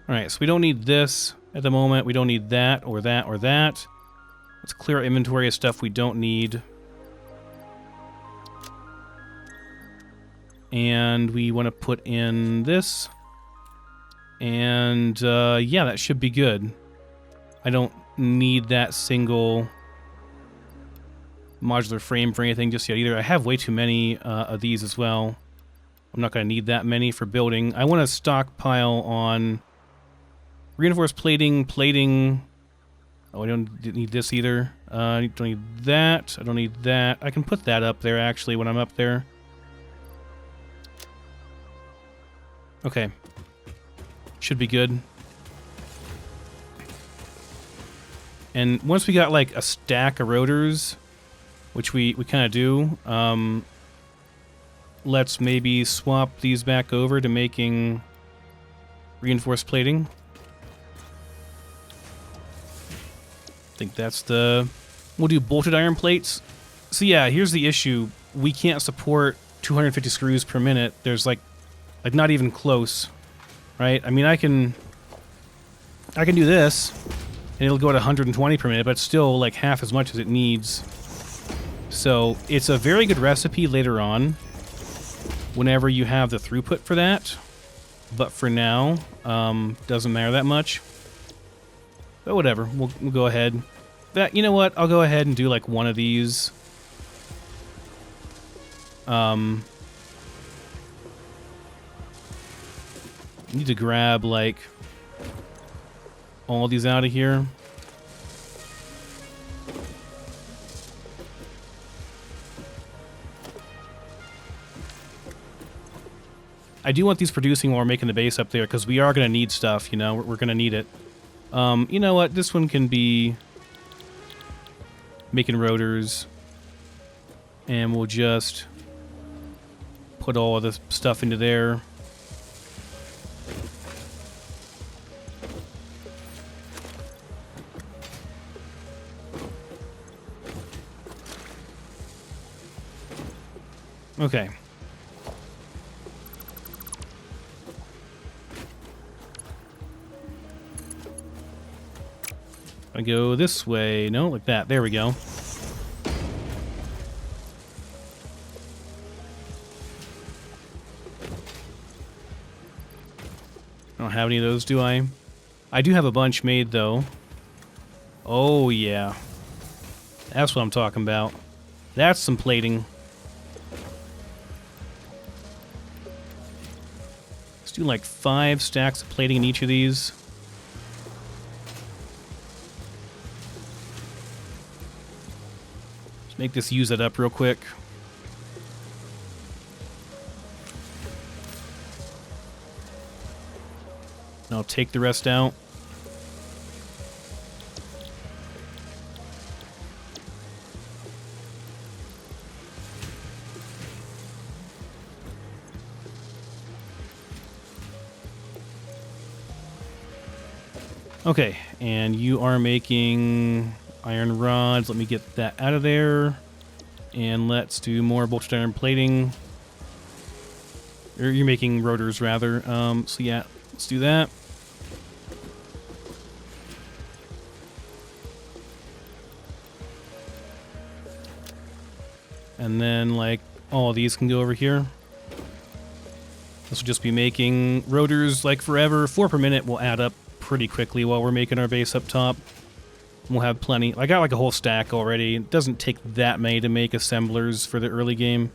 Speaker 1: Alright, so we don't need this at the moment. We don't need that or that or that. Let's clear our inventory of stuff we don't need. And we want to put in this. And yeah, that should be good. I don't need that single modular frame for anything just yet either. I have way too many of these as well. I'm not going to need that many for building. I want to stockpile on reinforced plating. Oh, I don't need this either. I don't need that. I don't need that. I can put that up there, actually, when I'm up there. Okay. Should be good. And once we got, like, a stack of rotors, which we kind of do, let's maybe swap these back over to making reinforced plating. I think that's the... We'll do bolted iron plates. So yeah, here's the issue. We can't support 250 screws per minute. There's like not even close, right? I mean, I can do this, and it'll go at 120 per minute, but it's still like half as much as it needs. So it's a very good recipe later on, whenever you have the throughput for that. But for now, doesn't matter that much. But whatever, we'll go ahead. You know what? I'll go ahead and do like one of these. Need to grab like all these out of here. I do want these producing while we're making the base up there, because we are going to need stuff, you know? We're going to need it. You know what? This one can be making rotors. And we'll just put all of the stuff into there. Okay. I go this way. No, like that. There we go. I don't have any of those, do I? I do have a bunch made, though. Oh, yeah. That's what I'm talking about. That's some plating. Let's do like 5 stacks of plating in each of these. Let's make this use it up real quick. And I'll take the rest out. Okay, and you are making iron rods. Let me get that out of there. And let's do more bolted iron plating. Or you're making rotors, rather. So yeah, let's do that. And then, like, all of these can go over here. This will just be making rotors, like, forever. 4 per minute will add up pretty quickly while we're making our base up top. We'll have plenty. I got, like, a whole stack already. It doesn't take that many to make assemblers for the early game.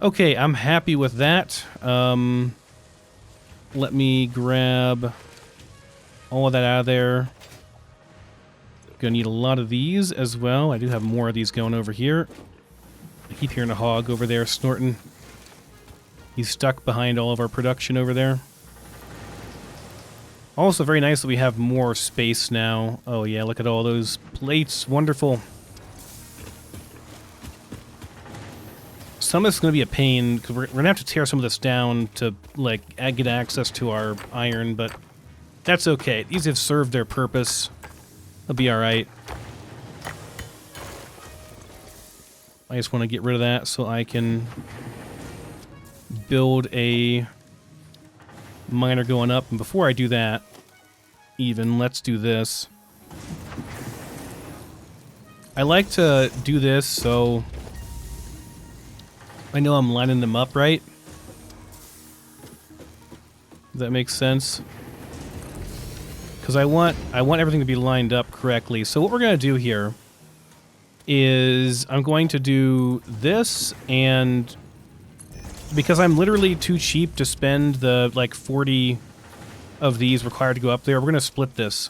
Speaker 1: Okay, I'm happy with that. Let me grab all of that out of there. Gonna need a lot of these as well. I do have more of these going over here. I keep hearing a hog over there snorting. He's stuck behind all of our production over there. Also very nice that we have more space now. Oh yeah, look at all those plates. Wonderful. Some of this is going to be a pain, because we're going to have to tear some of this down to, like, get access to our iron, but that's okay. These have served their purpose. They'll be alright. I just want to get rid of that so I can build a miner going up. And before I do that, even, let's do this. I like to do this so I know I'm lining them up right. Does that make sense? Because I want everything to be lined up correctly. So what we're going to do here is I'm going to do this, and because I'm literally too cheap to spend the, like, 40 of these required to go up there, we're going to split this.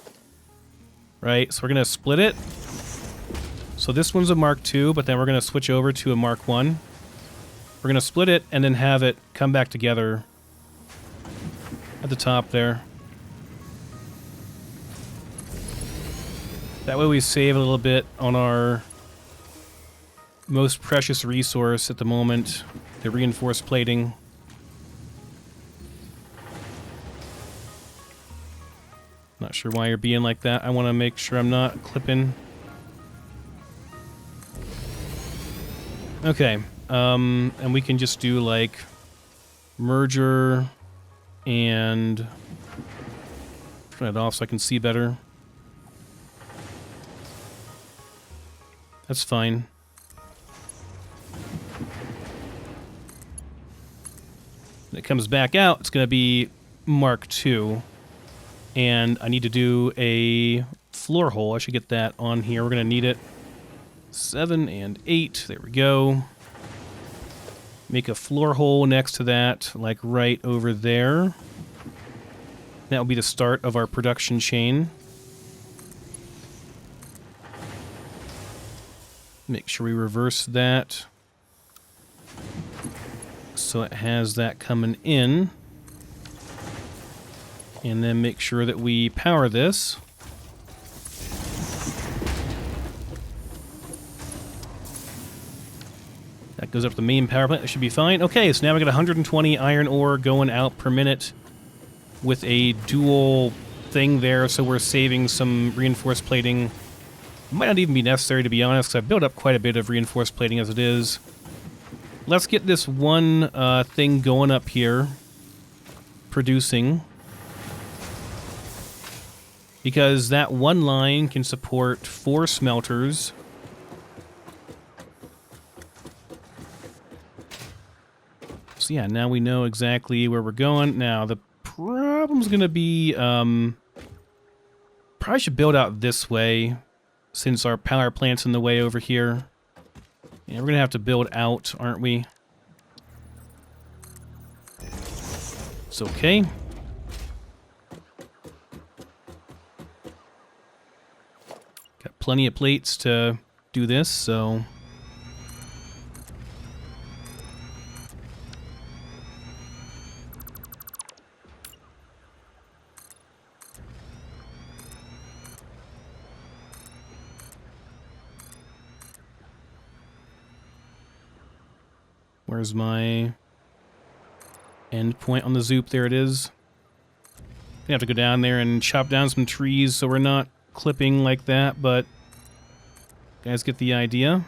Speaker 1: Right? So we're going to split it. So this one's a Mark II, but then we're going to switch over to a Mark I. We're going to split it and then have it come back together at the top there. That way we save a little bit on our most precious resource at the moment, the reinforced plating. Not sure why you're being like that. I want to make sure I'm not clipping. Okay, and we can just do like merger and turn it off so I can see better. That's fine. When it comes back out, it's going to be Mark II. And I need to do a floor hole. I should get that on here. We're going to need it. 7 and 8. There we go. Make a floor hole next to that, like right over there. That will be the start of our production chain. Make sure we reverse that so it has that coming in. And then make sure that we power this. That goes up to the main power plant. That should be fine. Okay, so now we got 120 iron ore going out per minute with a dual thing there, so we're saving some reinforced plating. Might not even be necessary, to be honest, because I've built up quite a bit of reinforced plating as it is. Let's get this one thing going up here, producing. Because that one line can support 4 smelters. So yeah, now we know exactly where we're going. Now, the problem's going to be... probably should build out this way, since our power plant's in the way over here. Yeah, we're going to have to build out, aren't we? It's okay. Got plenty of plates to do this, so... Where's my end point on the zoop? There it is. I have to go down there and chop down some trees so we're not clipping like that, but you guys get the idea.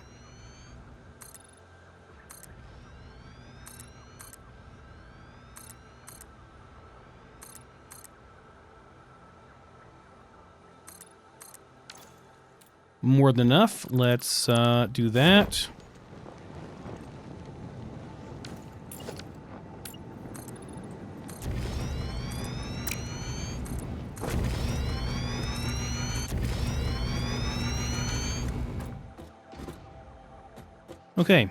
Speaker 1: More than enough. Let's do that. Okay,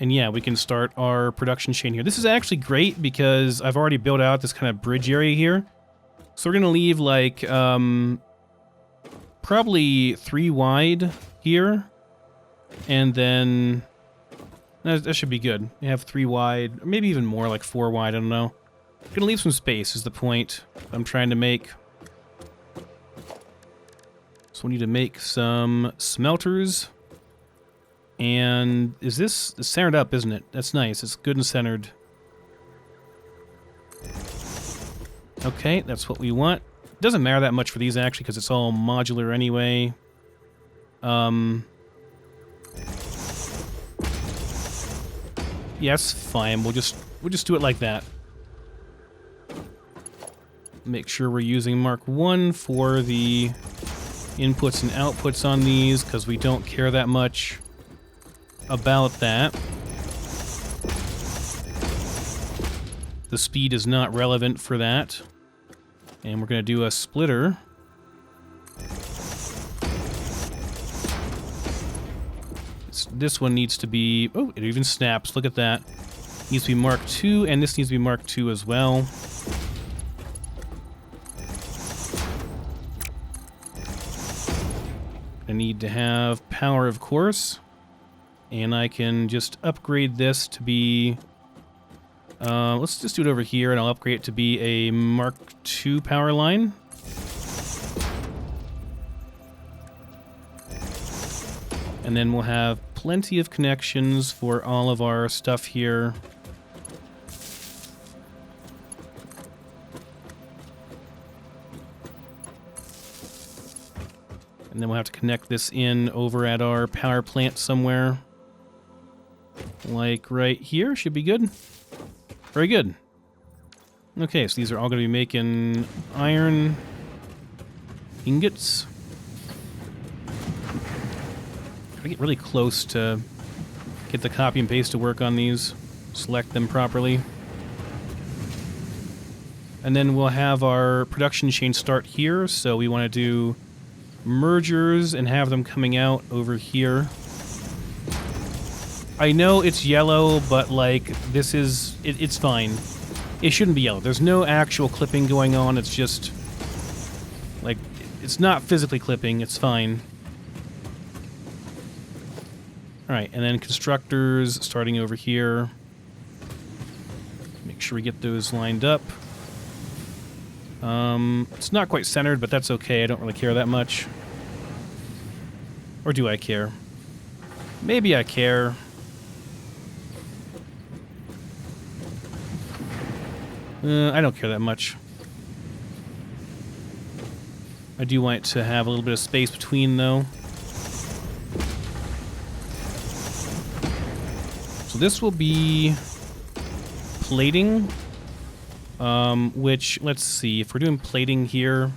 Speaker 1: and yeah, we can start our production chain here. This is actually great because I've already built out this kind of bridge area here. So we're going to leave like probably 3 wide here, and then that should be good. You have 3 wide, or maybe even more, like 4 wide, I don't know. Going to leave some space is the point I'm trying to make. So we need to make some smelters. And is this centered up, isn't it? That's nice. It's good and centered. Okay, that's what we want. Doesn't matter that much for these, actually, because it's all modular anyway. Yeah, it's fine. We'll just do it like that. Make sure we're using Mark I for the inputs and outputs on these, because we don't care that much about that. The speed is not relevant for that. And we're going to do a splitter. This one needs to be... Oh, it even snaps. Look at that. Needs to be Mark II, and this needs to be Mark II as well. I need to have power, of course. And I can just upgrade this to be... let's just do it over here, and I'll upgrade it to be a Mark II power line. And then we'll have plenty of connections for all of our stuff here. And then we'll have to connect this in over at our power plant somewhere. Like right here, should be good. Very good. Okay, so these are all going to be making iron ingots. Gotta get really close to get the copy and paste to work on these. Select them properly. And then we'll have our production chain start here, so we want to do mergers and have them coming out over here. I know it's yellow, but like this is it's fine. It shouldn't be yellow. There's no actual clipping going on. It's just like it's not physically clipping. It's fine. All right, and then constructors starting over here. Make sure we get those lined up. It's not quite centered, but that's okay. I don't really care that much. Or do I care? Maybe I care. I don't care that much. I do want it to have a little bit of space between, though. So this will be plating, which, let's see, if we're doing plating here,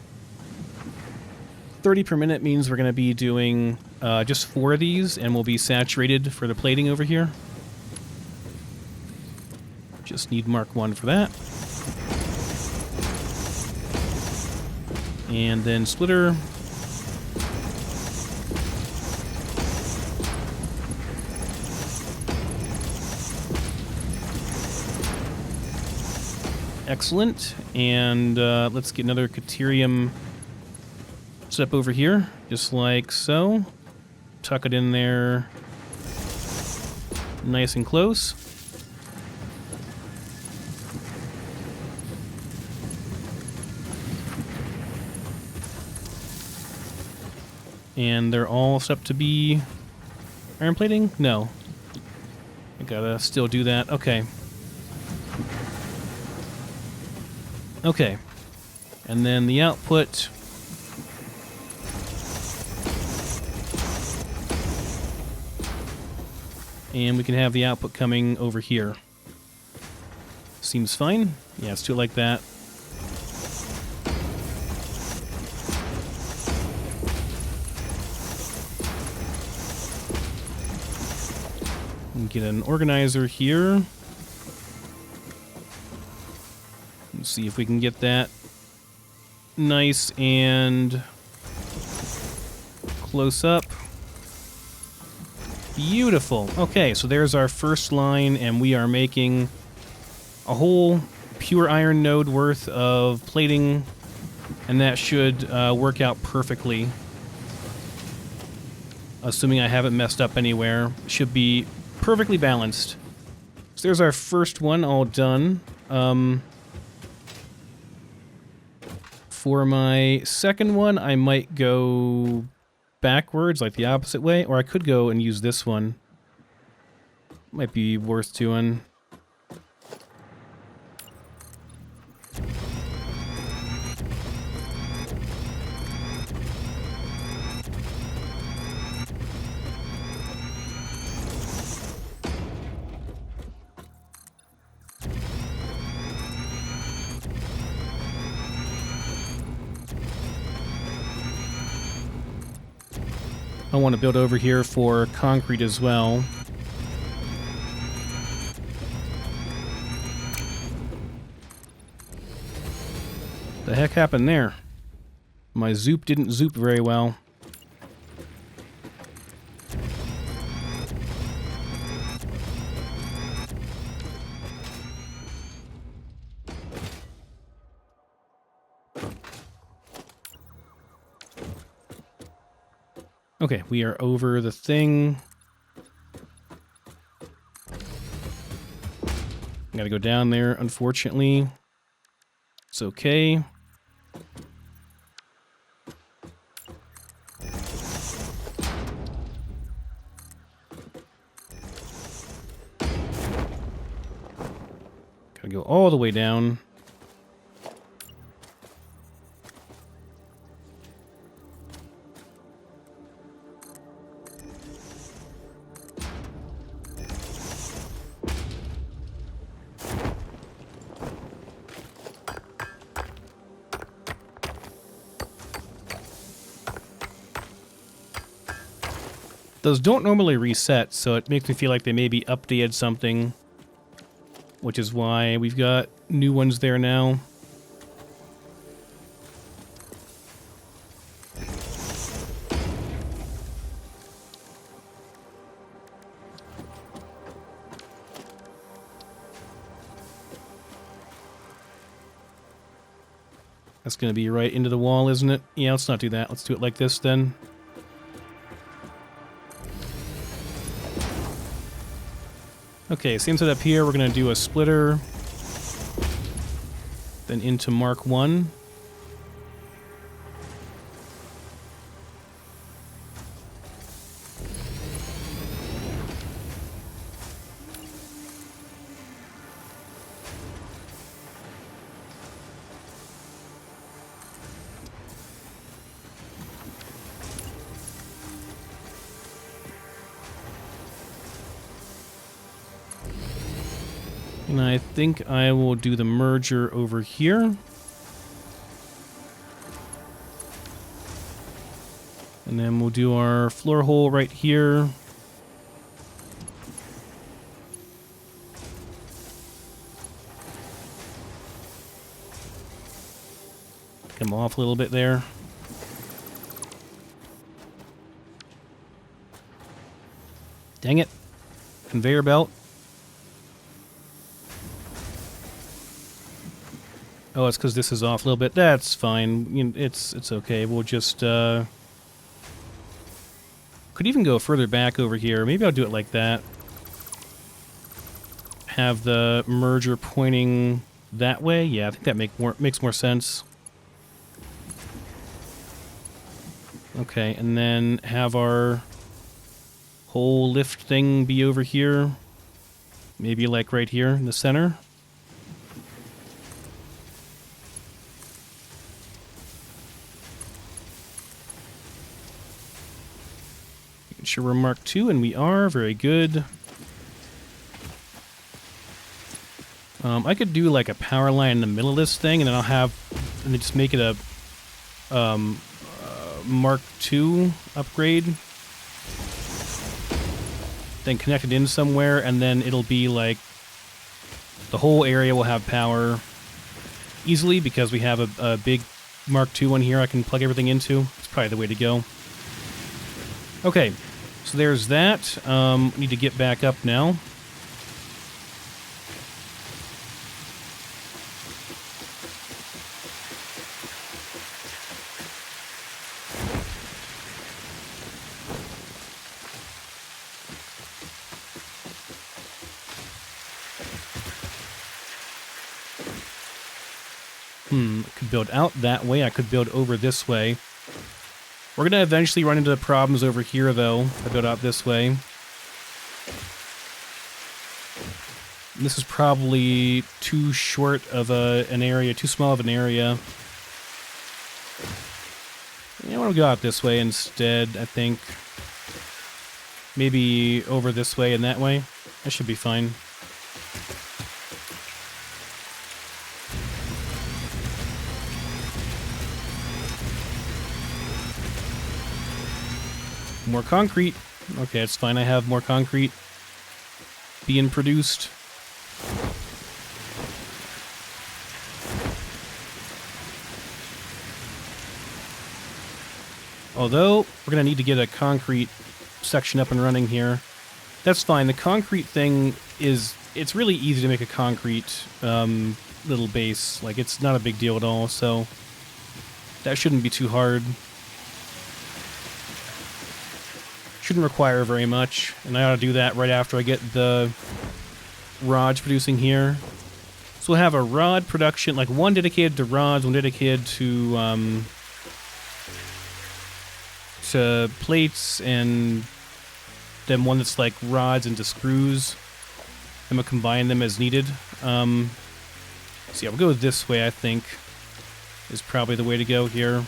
Speaker 1: 30 per minute means we're going to be doing just 4 of these, and we'll be saturated for the plating over here. Just need Mark 1 for that. And then splitter. Excellent. And let's get another Caterium set up over here, just like so. Tuck it in there nice and close. And they're all set up to be iron plating? No. I gotta still do that. Okay. Okay. And then the output. And we can have the output coming over here. Seems fine. Yeah, let's do it like that. Get an organizer here. Let's see if we can get that nice and close up. Beautiful. Okay, so there's our first line, and we are making a whole pure iron node worth of plating, and that should work out perfectly. Assuming I haven't messed up anywhere. Should be perfectly balanced. So there's our first one all done. For my second one, I might go backwards, like the opposite way, or I could go and use this one. Might be worth doing. I want to build over here for concrete as well. The heck happened there? My zoop didn't zoop very well. Okay, we are over the thing. Gotta go down there, unfortunately. It's okay. Gotta go all the way down. Those don't normally reset, so it makes me feel like they maybe updated something, which is why we've got new ones there now. That's going to be right into the wall, isn't it? Yeah, let's not do that. Let's do it like this then. Okay, same set up here. We're going to do a splitter. Then into Mark 1. And I think I will do the merger over here. And then we'll do our floor hole right here. Come off a little bit there. Dang it. Conveyor belt. Oh, it's because this is off a little bit. That's fine. You know, it's okay. We'll just could even go further back over here. Maybe I'll do it like that. Have the merger pointing that way. Yeah, I think that makes more sense. Okay, and then have our whole lift thing be over here. Maybe like right here in the center. Sure we're Mark 2, and we are. Very good. I could do like a power line in the middle of this thing, and then and then just make it a Mark 2 upgrade. Then connect it in somewhere, and then it'll be like the whole area will have power easily because we have a big Mark 2 one here I can plug everything into. It's probably the way to go. Okay. So there's that. Need to get back up now. I could build out that way. I could build over this way. We're going to eventually run into problems over here, though, if I build out this way. This is probably too short of an area, too small of an area. Yeah, I want to go out this way instead, I think. Maybe over this way and that way. That should be fine. More concrete. Okay, it's fine. I have more concrete being produced. Although, we're going to need to get a concrete section up and running here. That's fine. The concrete thing it's really easy to make a concrete little base. Like, it's not a big deal at all, so that shouldn't be too hard. Shouldn't require very much, and I ought to do that right after I get the rods producing here. So we'll have a rod production, like one dedicated to rods, one dedicated to plates, and then one that's like rods into screws. I'm gonna combine them as needed. So yeah, we'll go this way, I think, is probably the way to go here.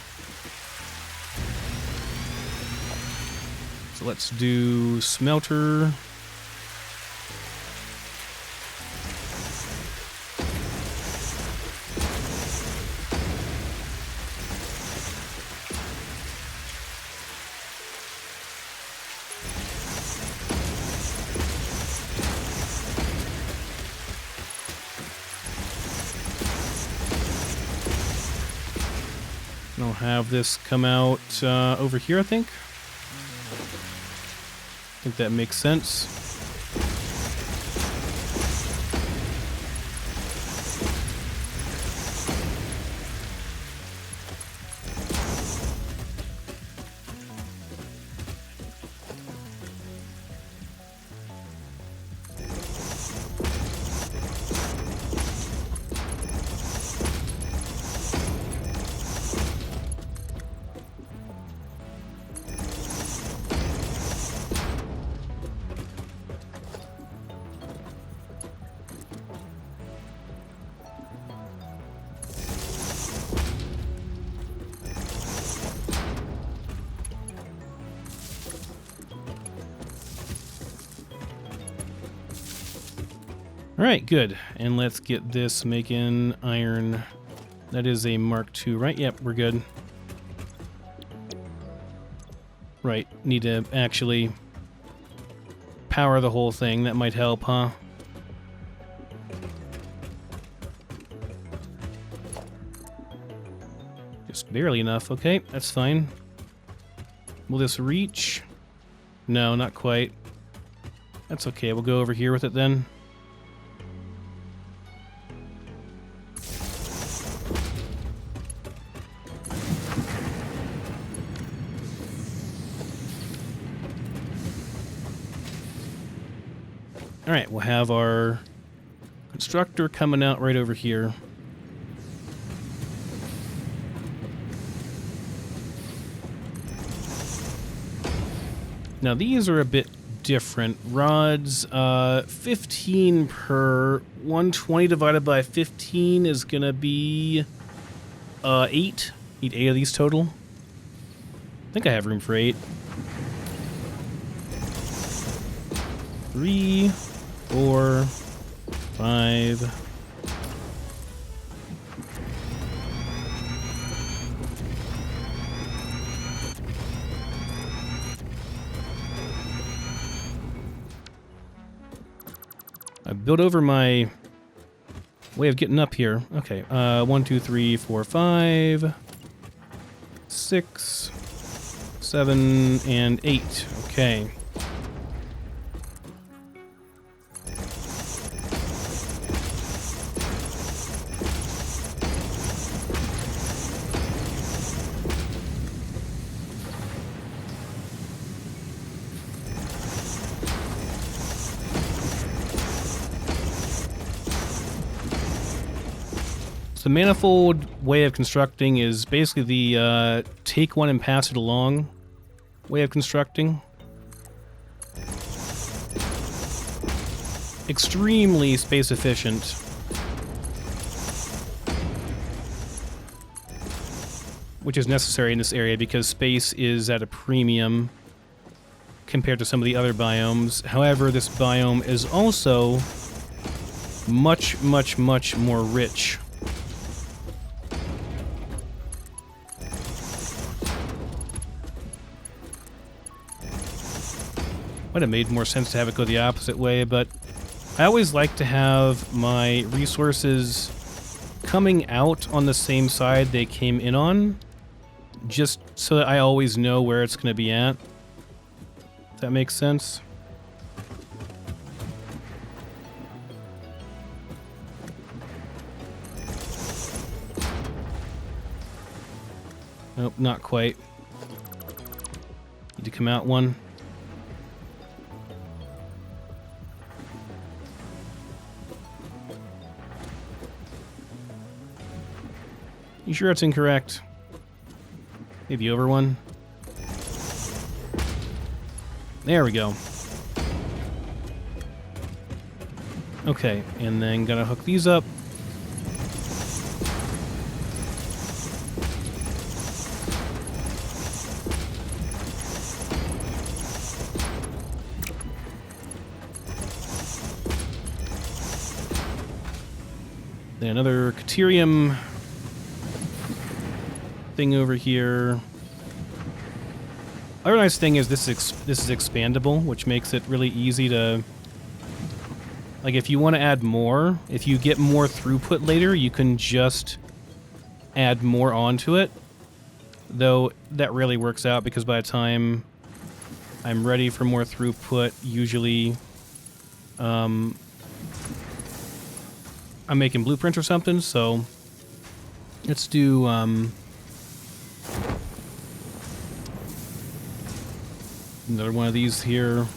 Speaker 1: So let's do smelter. And I'll have this come out over here, I think. I think that makes sense. Alright, good. And let's get this making iron. That is a Mark II, right? Yep, we're good. Right, need to actually power the whole thing. That might help, huh? Just barely enough. Okay, that's fine. Will this reach? No, not quite. That's okay, we'll go over here with it then. Alright, we'll have our constructor coming out right over here. Now these are a bit different. Rods, 15 per. 120 divided by 15 is going to be 8. Need 8 of these total. I think I have room for 8. 3, 4, 5. I built over my way of getting up here. Okay, 1, 2, 3, 4, 5, 6, 7, and 8. Okay. So the manifold way of constructing is basically the take one and pass it along way of constructing. Extremely space efficient. Which is necessary in this area because space is at a premium compared to some of the other biomes. However, this biome is also much, much, much more rich. Might have made more sense to have it go the opposite way, but I always like to have my resources coming out on the same side they came in on, just so that I always know where it's going to be at. If that makes sense. Nope, not quite. Need to come out one. You sure it's incorrect? Maybe over one? There we go. Okay, and then gotta hook these up. Then another Caterium thing over here. Other nice thing is this is expandable, which makes it really easy to... Like, if you want to add more, if you get more throughput later, you can just add more onto it. Though, that really works out, because by the time I'm ready for more throughput, usually... I'm making blueprints or something, so... Let's do, another one of these here.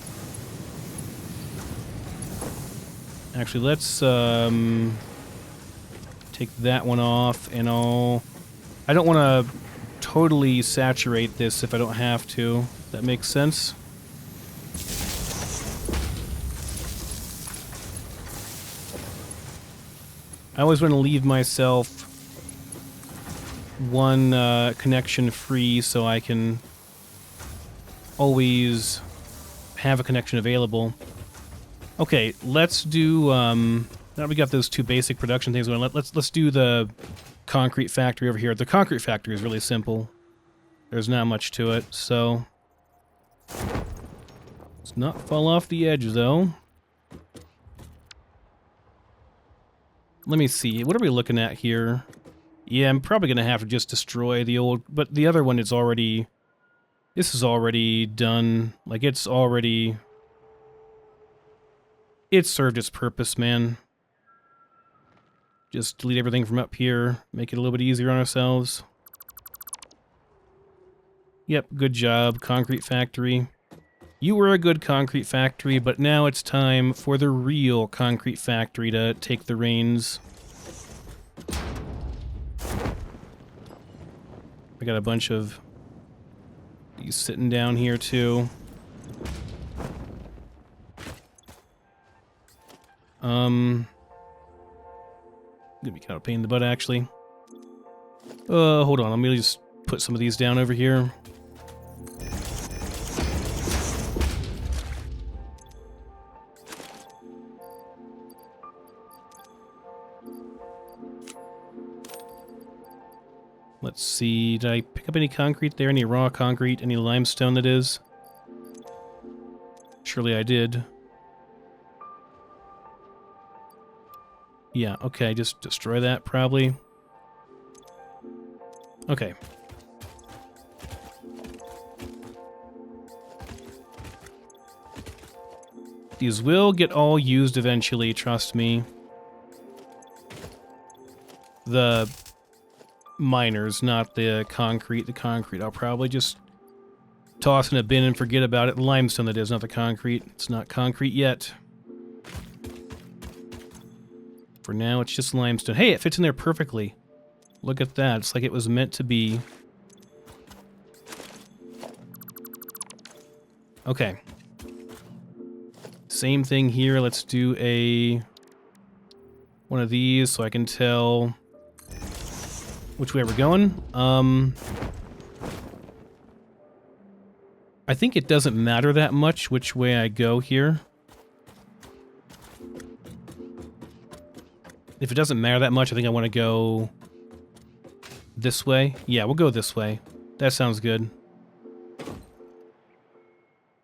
Speaker 1: Actually, let's take that one off, and I don't want to totally saturate this if I don't have to. That makes sense. I always want to leave myself one connection free so I can always have a connection available. Okay, let's do, now we got those two basic production things going. Let's do the concrete factory over here. The concrete factory is really simple. There's not much to it, so... Let's not fall off the edge, though. Let me see, what are we looking at here? Yeah, I'm probably going to have to just destroy the old... But the other one is already... This is already done. Like, it's already... It served its purpose, man. Just delete everything from up here. Make it a little bit easier on ourselves. Yep, good job, concrete factory. You were a good concrete factory, but now it's time for the real concrete factory to take the reins. I got a bunch of these sitting down here, too. Gonna be kind of a pain in the butt, actually. Hold on, let me just put some of these down over here. Let's see, did I pick up any concrete there? Any raw concrete? Any limestone, that is? Surely I did. Yeah, okay, just destroy that, probably. Okay. These will get all used eventually, trust me. The miners, not the concrete. The concrete, I'll probably just toss in a bin and forget about it. The limestone, that is, not the concrete. It's not concrete yet. For now, it's just limestone. Hey, it fits in there perfectly. Look at that. It's like it was meant to be. Okay. Same thing here. Let's do one of these so I can tell which way we're going. I think it doesn't matter that much which way I go here. If it doesn't matter that much, I think I want to go this way. Yeah, we'll go this way. That sounds good.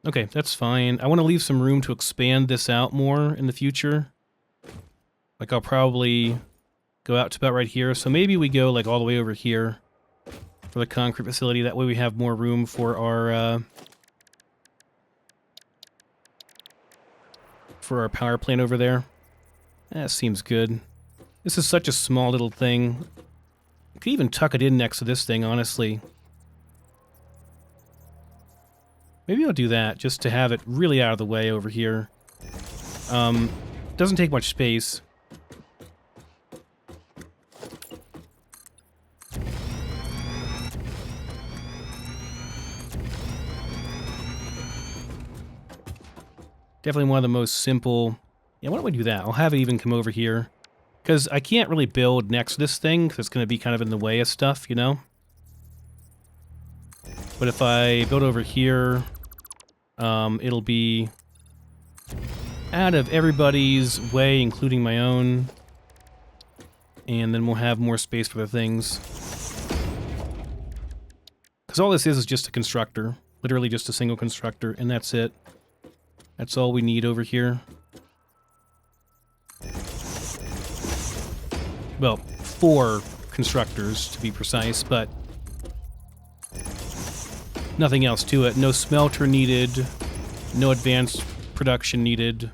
Speaker 1: Okay, that's fine. I want to leave some room to expand this out more in the future. Like, I'll probably go out to about right here. So maybe we go, like, all the way over here for the concrete facility. That way we have more room for our power plant over there. That seems good. This is such a small little thing. I could even tuck it in next to this thing, honestly. Maybe I'll do that, just to have it really out of the way over here. Doesn't take much space. Definitely one of the most simple... Yeah, why don't we do that? I'll have it even come over here. Because I can't really build next to this thing, because it's going to be kind of in the way of stuff, you know? But if I build over here, it'll be out of everybody's way, including my own. And then we'll have more space for the things. Because all this is just a constructor. Literally just a single constructor, and that's it. That's all we need over here. Well, 4 constructors, to be precise, but nothing else to it. No smelter needed. No advanced production needed.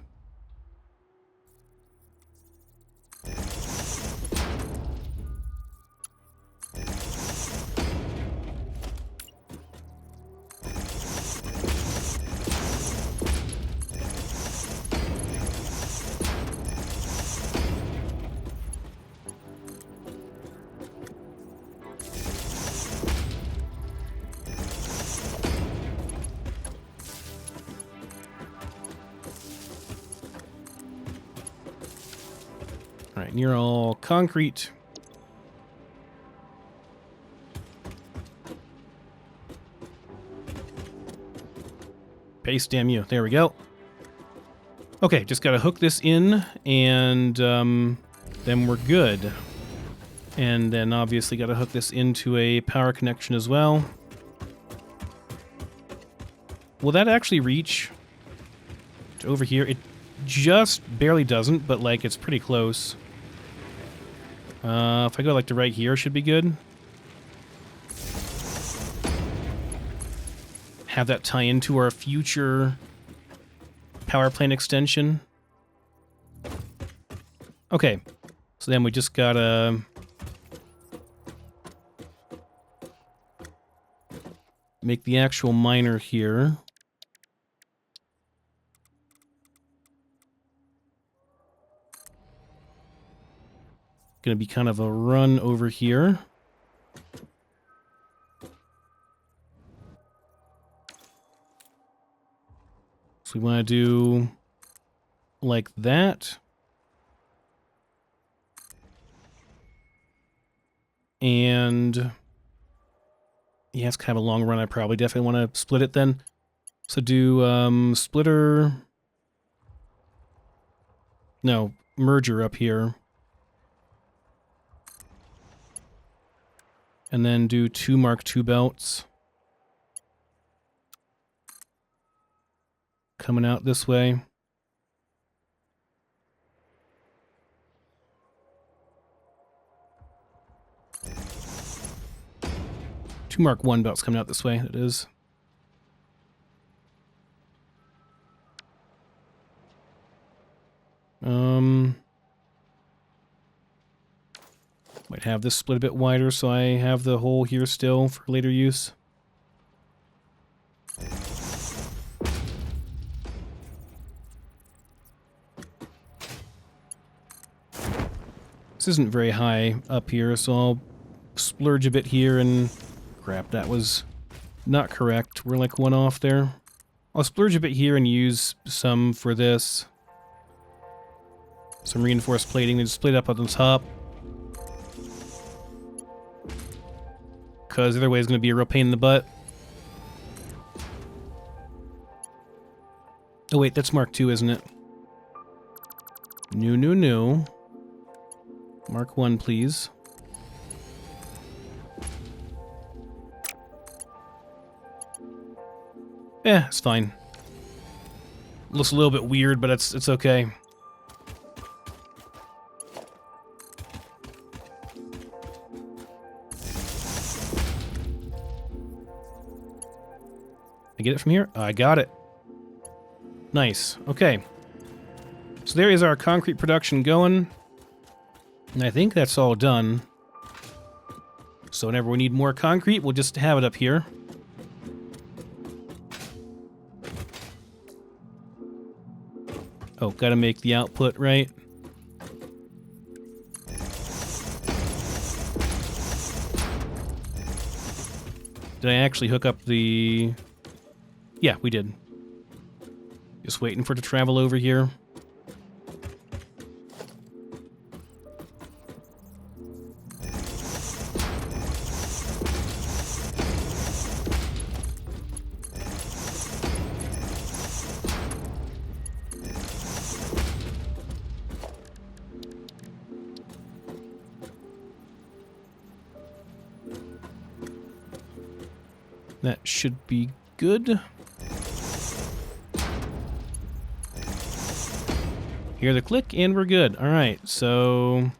Speaker 1: Alright, and you're all concrete. Paste, damn you. There we go. Okay, just gotta hook this in, and then we're good. And then obviously gotta hook this into a power connection as well. Will that actually reach to over here? It just barely doesn't, but like it's pretty close. If I go like to right here, should be good. Have that tie into our future power plant extension. Okay, so then we just gotta make the actual miner here. Gonna be kind of a run over here. So we want to do like that. And yeah, it's kind of a long run. I probably definitely want to split it then. So do splitter. No, merger up here. And then do 2 Mark II belts. Coming out this way. Two Mark I belts coming out this way, it is. Might have this split a bit wider so I have the hole here still for later use. This isn't very high up here, so I'll splurge a bit here and... Crap, that was not correct. We're like 1 off there. I'll splurge a bit here and use some for this. Some reinforced plating, then split up on the top. Because either way is going to be a real pain in the butt. Oh wait, that's Mark II, isn't it? No. Mark I, please. It's fine. Looks a little bit weird, but it's okay. I get it from here? I got it. Nice. Okay. So there is our concrete production going. And I think that's all done. So whenever we need more concrete, we'll just have it up here. Oh, gotta make the output right. Did I actually hook up the... Yeah, we did. Just waiting for it to travel over here. That should be good. Hear the click, and we're good. All right, so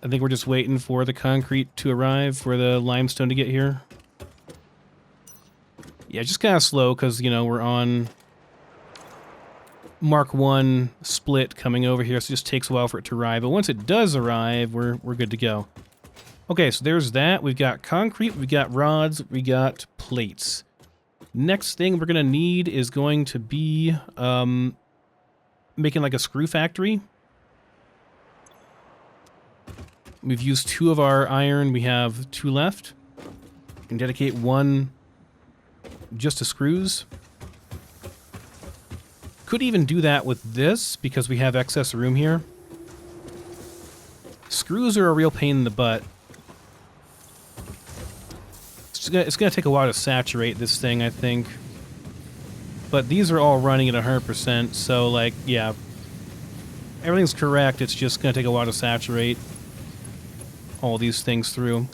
Speaker 1: I think we're just waiting for the concrete to arrive, for the limestone to get here. Yeah, just kind of slow because, you know, we're on Mark 1 split coming over here, so it just takes a while for it to arrive. But once it does arrive, we're good to go. Okay, so there's that. We've got concrete, we got rods, we got plates. Next thing we're going to need is going to be making like a screw factory. We've used 2 of our iron. We have 2 left. We can dedicate 1 just to screws. Could even do that with this because we have excess room here. Screws are a real pain in the butt. It's gonna take a while to saturate this thing, I think. But these are all running at 100%, so, like, yeah. Everything's correct, it's just gonna take a while to saturate all these things through.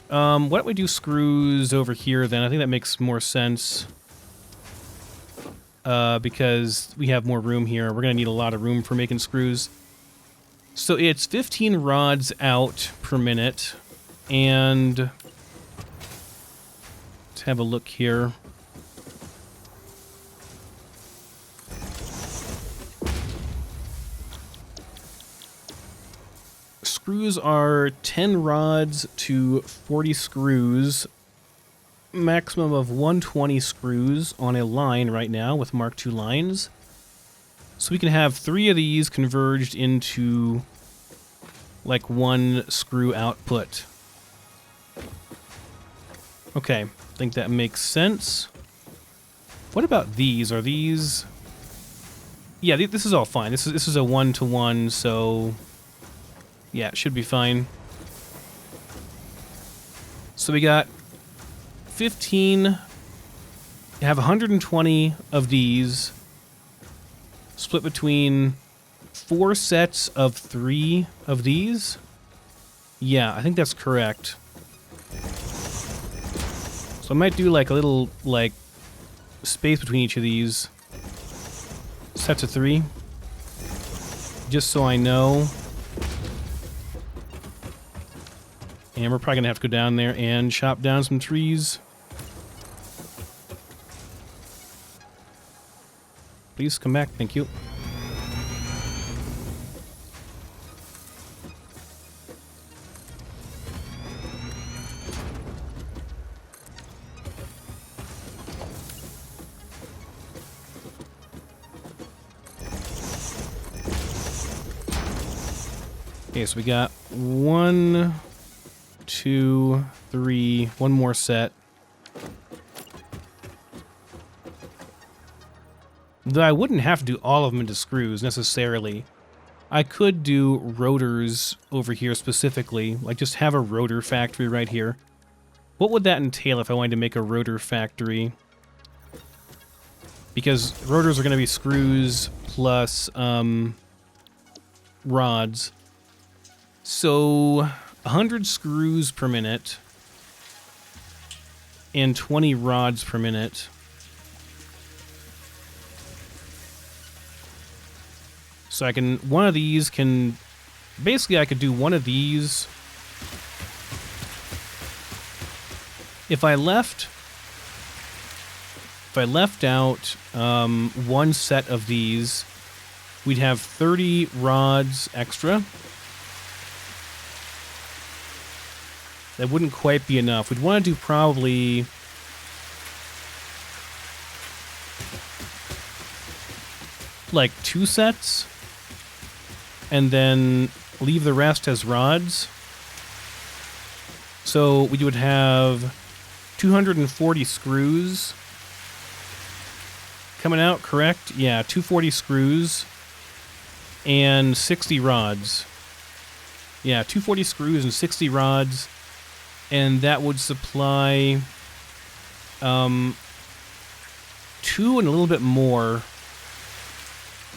Speaker 1: Why don't we do screws over here, then? I think that makes more sense. Because we have more room here. We're gonna need a lot of room for making screws. So it's 15 rods out per minute, and... let's have a look here. Screws are 10 rods to 40 screws. Maximum of 120 screws on a line right now with Mark II lines. So we can have 3 of these converged into like 1 screw output. Okay, I think that makes sense. What about these? Are these... yeah, this is all fine. This is a 1-to-1, so... yeah, it should be fine. So we got 15... have 120 of these, split between 4 sets of 3 of these. Yeah, I think that's correct. So I might do like a little, like, space between each of these sets of 3, just so I know. And we're probably gonna have to go down there and chop down some trees. Please come back, thank you. Okay, so we got 1, 2, 3, 1 more set. Though I wouldn't have to do all of them into screws, necessarily. I could do rotors over here specifically, like just have a rotor factory right here. What would that entail if I wanted to make a rotor factory? Because rotors are going to be screws plus rods. So 100 screws per minute and 20 rods per minute. So I can, one of these can, basically I could do one of these. If I left out 1 set of these, we'd have 30 rods extra. That wouldn't quite be enough. We'd want to do probably... like 2 sets. And then leave the rest as rods. So we would have 240 screws. coming out, correct? Yeah, 240 screws and 60 rods. Yeah, 240 screws and 60 rods, and that would supply 2 and a little bit more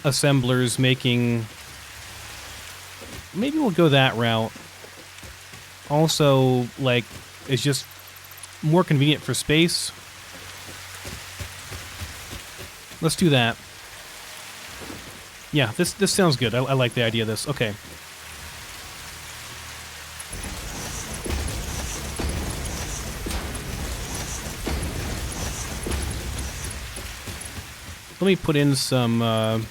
Speaker 1: assemblers making... Maybe we'll go that route. Also, like, it's just more convenient for space. Let's do that. Yeah, this sounds good. I like the idea of this. Okay. Let me put in some... let's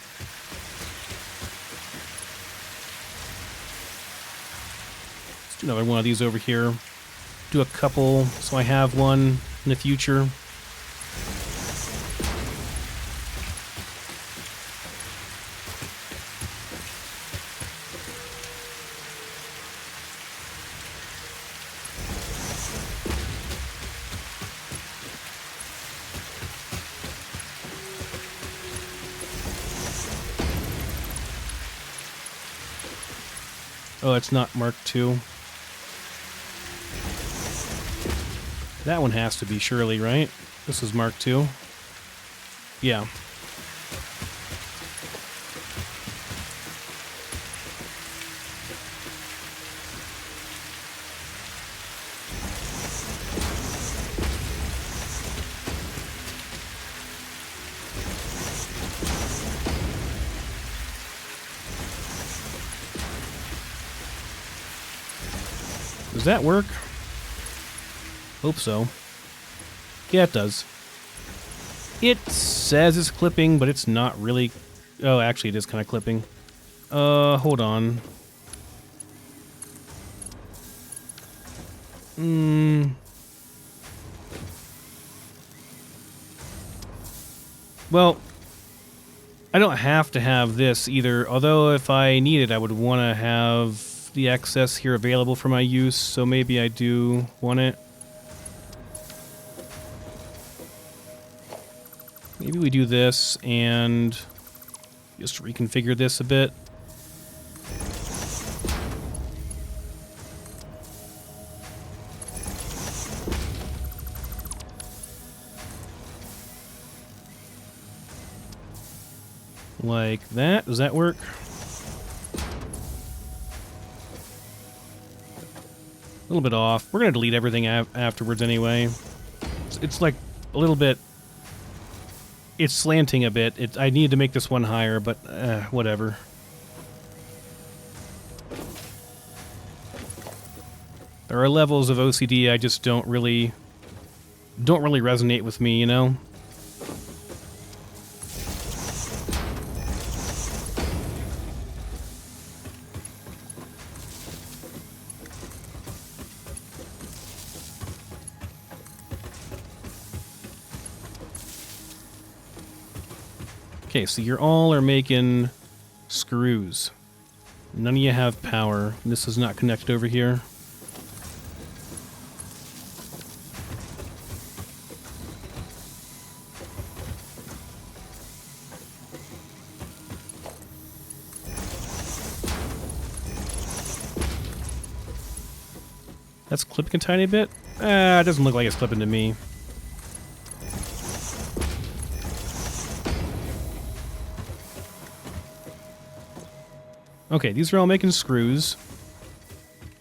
Speaker 1: do another one of these over here. Do a couple so I have one in the future. Oh, it's not Mark II. That one has to be, surely, right? This is Mark II. Yeah. Does that work? Hope so. Yeah, it does. It says it's clipping, but it's not really... Oh, actually, it is kind of clipping. Hold on. Well, I don't have to have this either, although if I need it, I would want to have the excess here available for my use, so maybe I do want it. Maybe we do this and just reconfigure this a bit. Like that. Does that work? A little bit off. We're going to delete everything afterwards anyway. It's like a little bit... It's slanting a bit. I need to make this one higher, but whatever. There are levels of OCD I just don't really resonate with me, you know? Okay, so you all are making screws. None of you have power. This is not connected over here. That's clipping a tiny bit? It doesn't look like it's clipping to me. Okay, these are all making screws.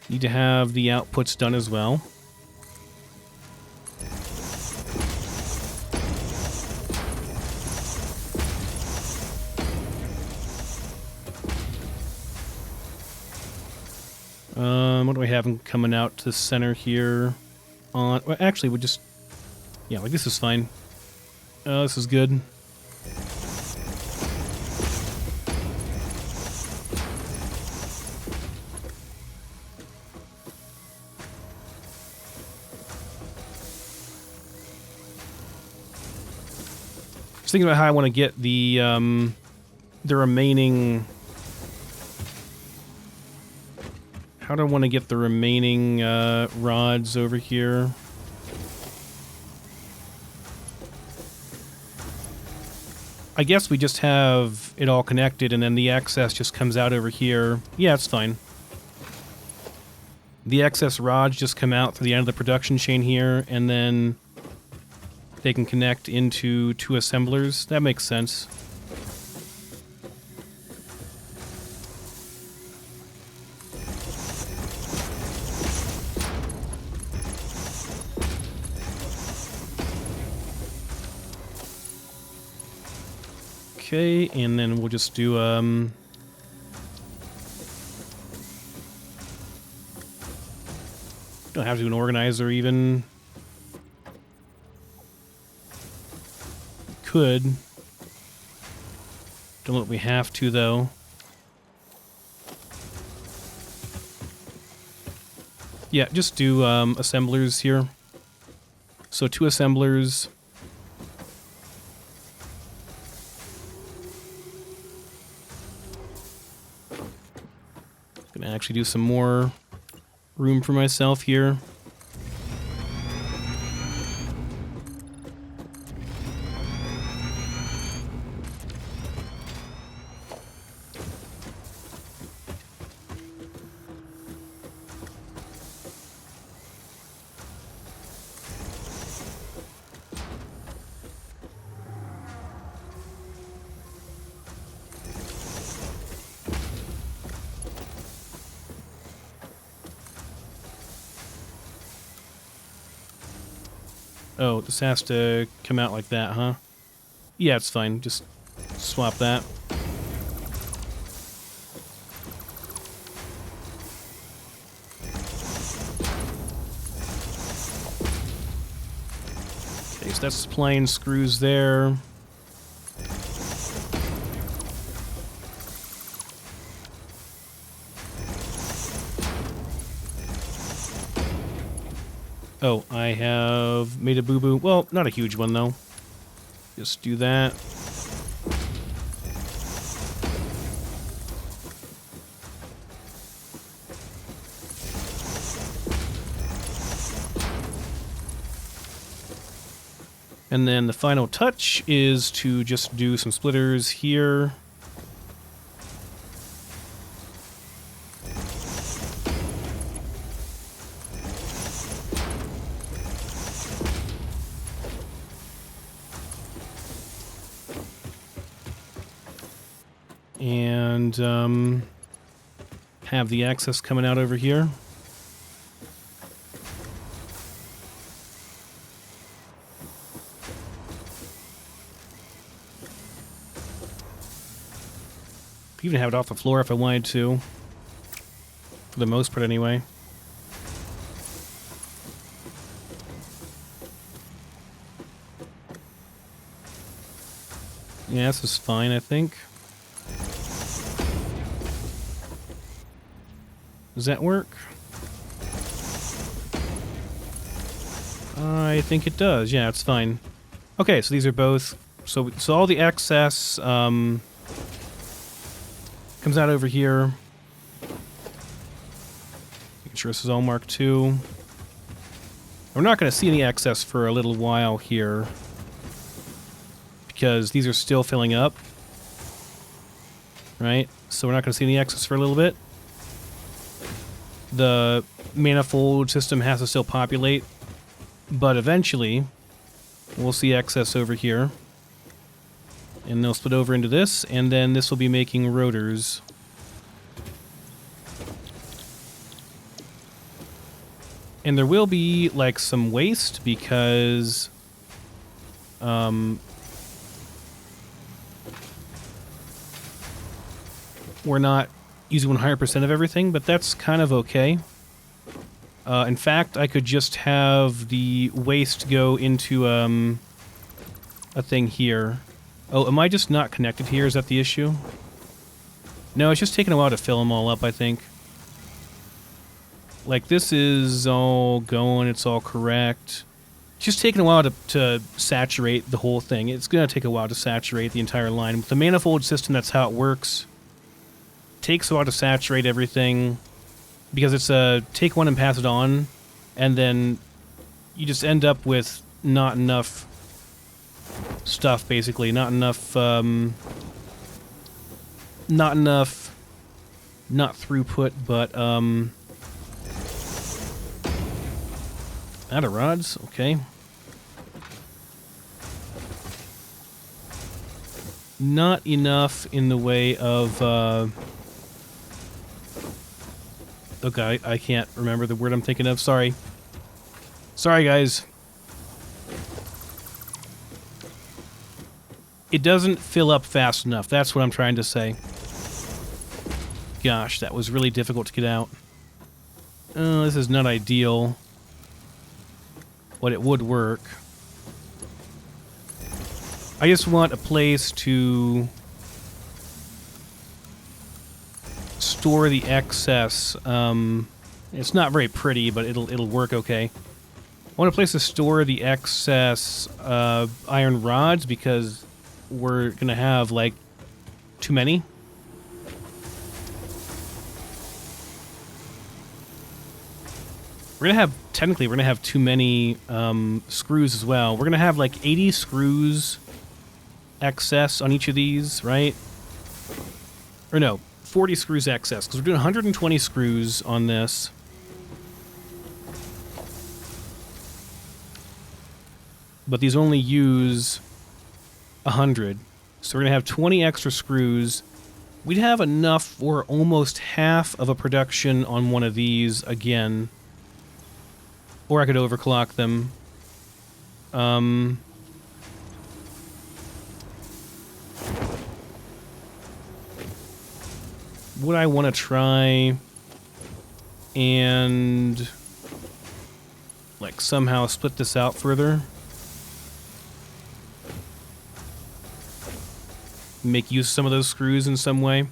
Speaker 1: Need to have the outputs done as well. What do we have coming out to the center here? Well, actually, we just... Yeah, like this is fine. This is good. Just thinking about how I want to get the remaining... How do I want to get the remaining rods over here? I guess we just have it all connected and then the excess just comes out over here. Yeah, it's fine. The excess rods just come out to the end of the production chain here, and then they can connect into 2 assemblers. That makes sense. Okay, and then we'll just do, don't have to do an organizer even. Could. Don't know if we have to, though. Yeah, just do, assemblers here. So 2 assemblers. Gonna actually do some more room for myself here. Oh, this has to come out like that, huh? Yeah, it's fine. Just swap that. Okay, so that's plain screws there. Oh, I have made a boo-boo. Well, not a huge one, though. Just do that. And then the final touch is to just do some splitters here. And have the access coming out over here. Even have it off the floor if I wanted to. For the most part, anyway. Yeah, this is fine, I think. Does that work? I think it does. Yeah, it's fine. Okay, so these are both... So all the excess comes out over here. Making sure this is all marked II. We're not going to see any excess for a little while here, because these are still filling up. Right? So we're not going to see any excess for a little bit. The manifold system has to still populate, but eventually we'll see excess over here. And they'll split over into this, and then this will be making rotors. And there will be, like, some waste because... we're not using 100% of everything, but that's kind of okay. In fact, I could just have the waste go into a thing here. Oh, am I just not connected here? Is that the issue? No, it's just taking a while to fill them all up, I think. Like, this is all going, it's all correct. It's just taking a while to saturate the whole thing. It's going to take a while to saturate the entire line. With the manifold system, that's how it works. Takes a while to saturate everything because it's a take one and pass it on, and then you just end up with not enough stuff, basically. Not enough, not throughput, but, out of rods, okay. Not enough in the way of, okay, I can't remember the word I'm thinking of, sorry. Sorry, guys. It doesn't fill up fast enough, that's what I'm trying to say. Gosh, that was really difficult to get out. Oh, this is not ideal. But it would work. I just want a place to store the excess. It's not very pretty, but it'll work okay. I want a place to store the excess iron rods because we're gonna have like too many. Technically, we're gonna have too many screws as well. We're gonna have like 80 screws excess on each of these, right? Or no, 40 screws excess, because we're doing 120 screws on this. But these only use 100. So we're gonna have 20 extra screws. We'd have enough for almost half of a production on one of these again. Or I could overclock them. Would I want to try and like somehow split this out further? Make use of some of those screws in some way?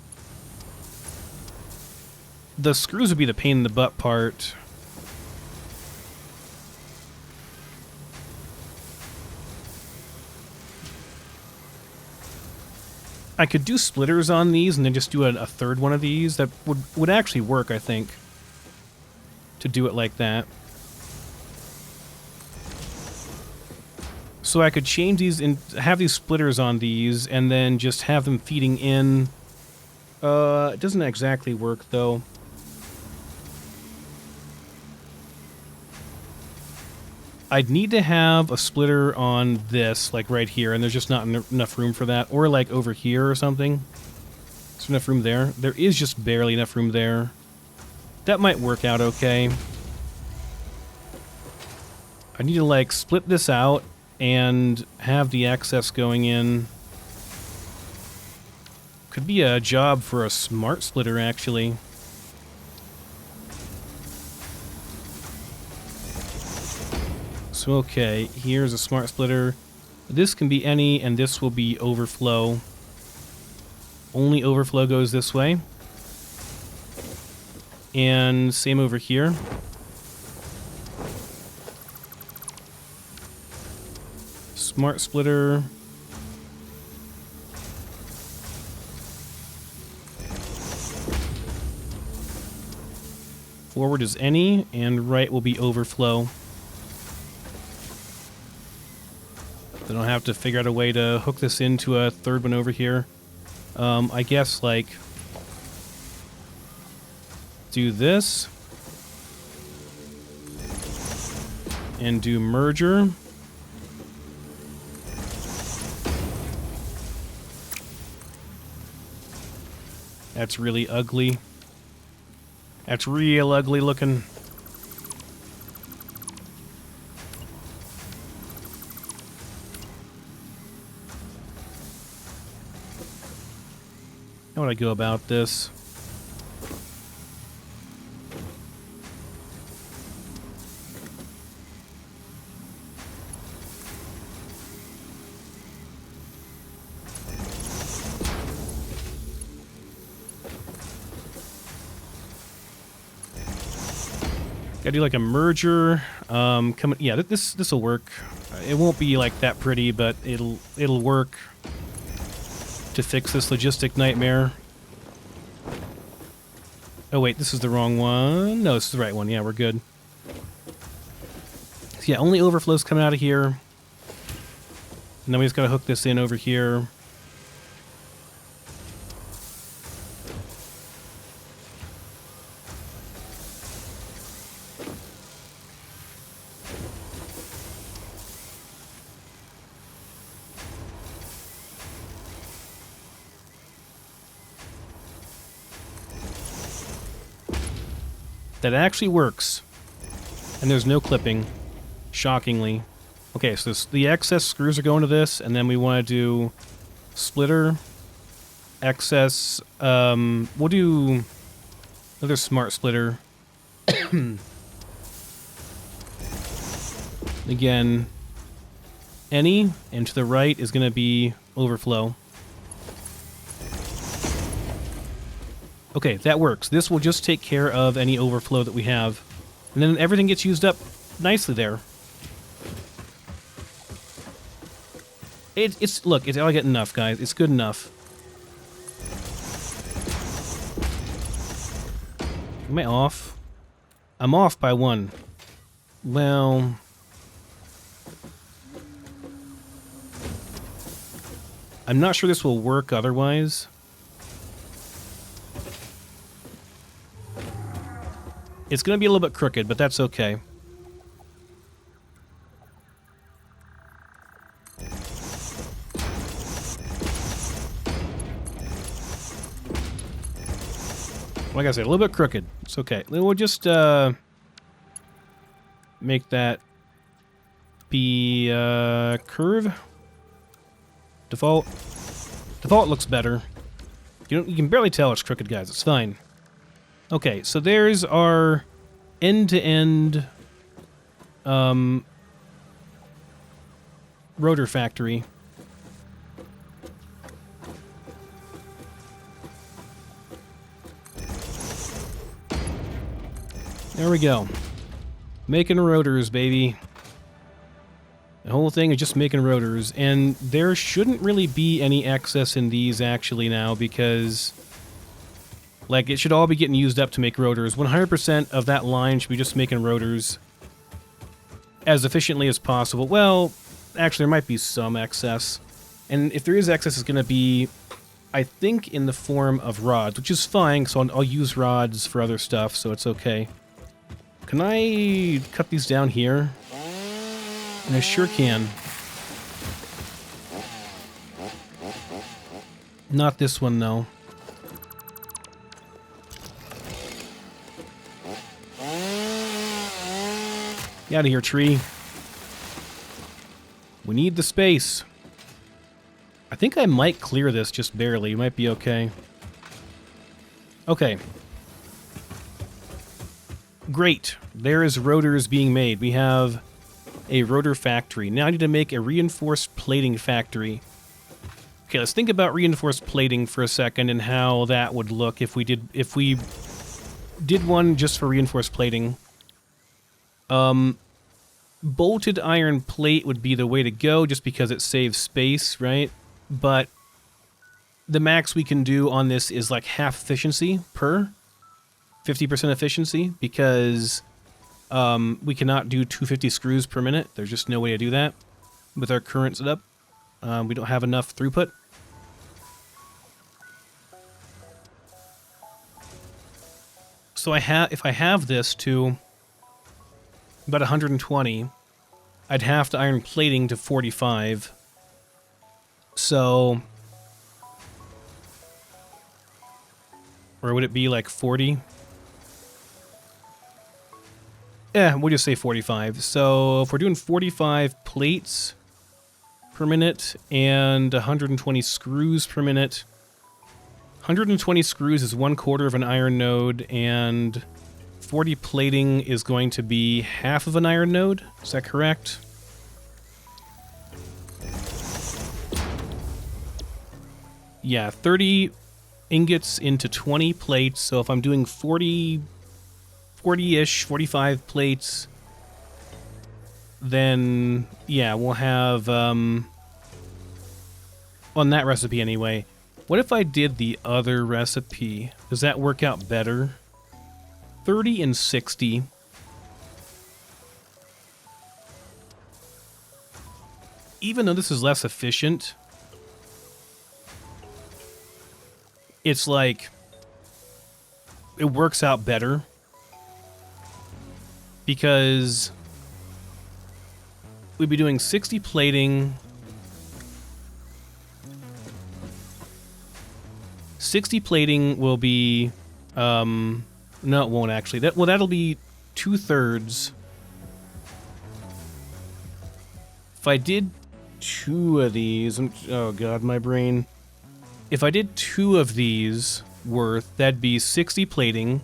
Speaker 1: The screws would be the pain in the butt part. I could do splitters on these and then just do a third one of these. That would actually work, I think, to do it like that. So I could change these and have these splitters on these and then just have them feeding in. It doesn't exactly work, though. I'd need to have a splitter on this, like right here, and there's just not enough room for that. Or like over here or something. Is there enough room there? There is just barely enough room there. That might work out okay. I need to like split this out and have the excess going in. Could be a job for a smart splitter, actually. So, okay, here's a smart splitter. This can be any, and this will be overflow. Only overflow goes this way. And same over here. Smart splitter. Forward is any, and right will be overflow. I don't have to figure out a way to hook this into a third one over here. I guess, like, do this. And do merger. That's really ugly. That's real ugly looking. How would I go about this? Gotta do like a merger. Yeah, this will work. It won't be like that pretty, but it'll work to fix this logistic nightmare. Oh wait, this is the wrong one. No, this is the right one. Yeah, we're good. So yeah, only overflows coming out of here. And then we just gotta hook this in over here. That actually works. And there's no clipping. Shockingly. Okay, so the excess screws are going to this, and then we want to do splitter, excess, we'll do another smart splitter. Again, any, and to the right is going to be overflow. Okay, that works. This will just take care of any overflow that we have. And then everything gets used up nicely there. Look, it's elegant enough, guys. It's good enough. Am I off? I'm off by 1. Well... I'm not sure this will work otherwise. It's going to be a little bit crooked, but that's okay. Like I said, a little bit crooked. It's okay. We'll just make that be curve. Default. Default looks better. You can barely tell it's crooked, guys. It's fine. Okay, so there's our end-to-end rotor factory. There we go. Making rotors, baby. The whole thing is just making rotors, and there shouldn't really be any excess in these actually now, because like it should all be getting used up to make rotors. 100% of that line should be just making rotors as efficiently as possible. Well, actually there might be some excess, and if there is excess, it's going to be, I think, in the form of rods, which is fine, so I'll use rods for other stuff, so it's okay. Can I cut these down here? And I sure can. Not this one, though. Get out of here, tree. We need the space. I think I might clear this just barely. It might be okay. Okay. Great. There is rotors being made. We have a rotor factory. Now I need to make a reinforced plating factory. Okay, let's think about reinforced plating for a second and how that would look if we did one just for reinforced plating. Bolted iron plate would be the way to go just because it saves space, right? But the max we can do on this is like half efficiency per 50% efficiency, because we cannot do 250 screws per minute. There's just no way to do that with our current setup. We don't have enough throughput. So if I have this to about 120, I'd have to iron plating to 45. So, or would it be like 40? Yeah, we'll just say 45. So if we're doing 45 plates per minute and 120 screws per minute, 120 screws is 1/4 of an iron node, and 40 plating is going to be half of an iron node. Is that correct? Yeah, 30 ingots into 20 plates. So if I'm doing 40-ish, 45 plates, then yeah, we'll have, on that recipe anyway. What if I did the other recipe? Does that work out better? 30 and 60. even though this is less efficient, it's like, it works out better because we'd be doing 60 plating, 60 plating will be, no, it won't actually. That'll be 2/3. If I did 2 of these, oh god, my brain. If I did 2 of these worth, that'd be 60 plating.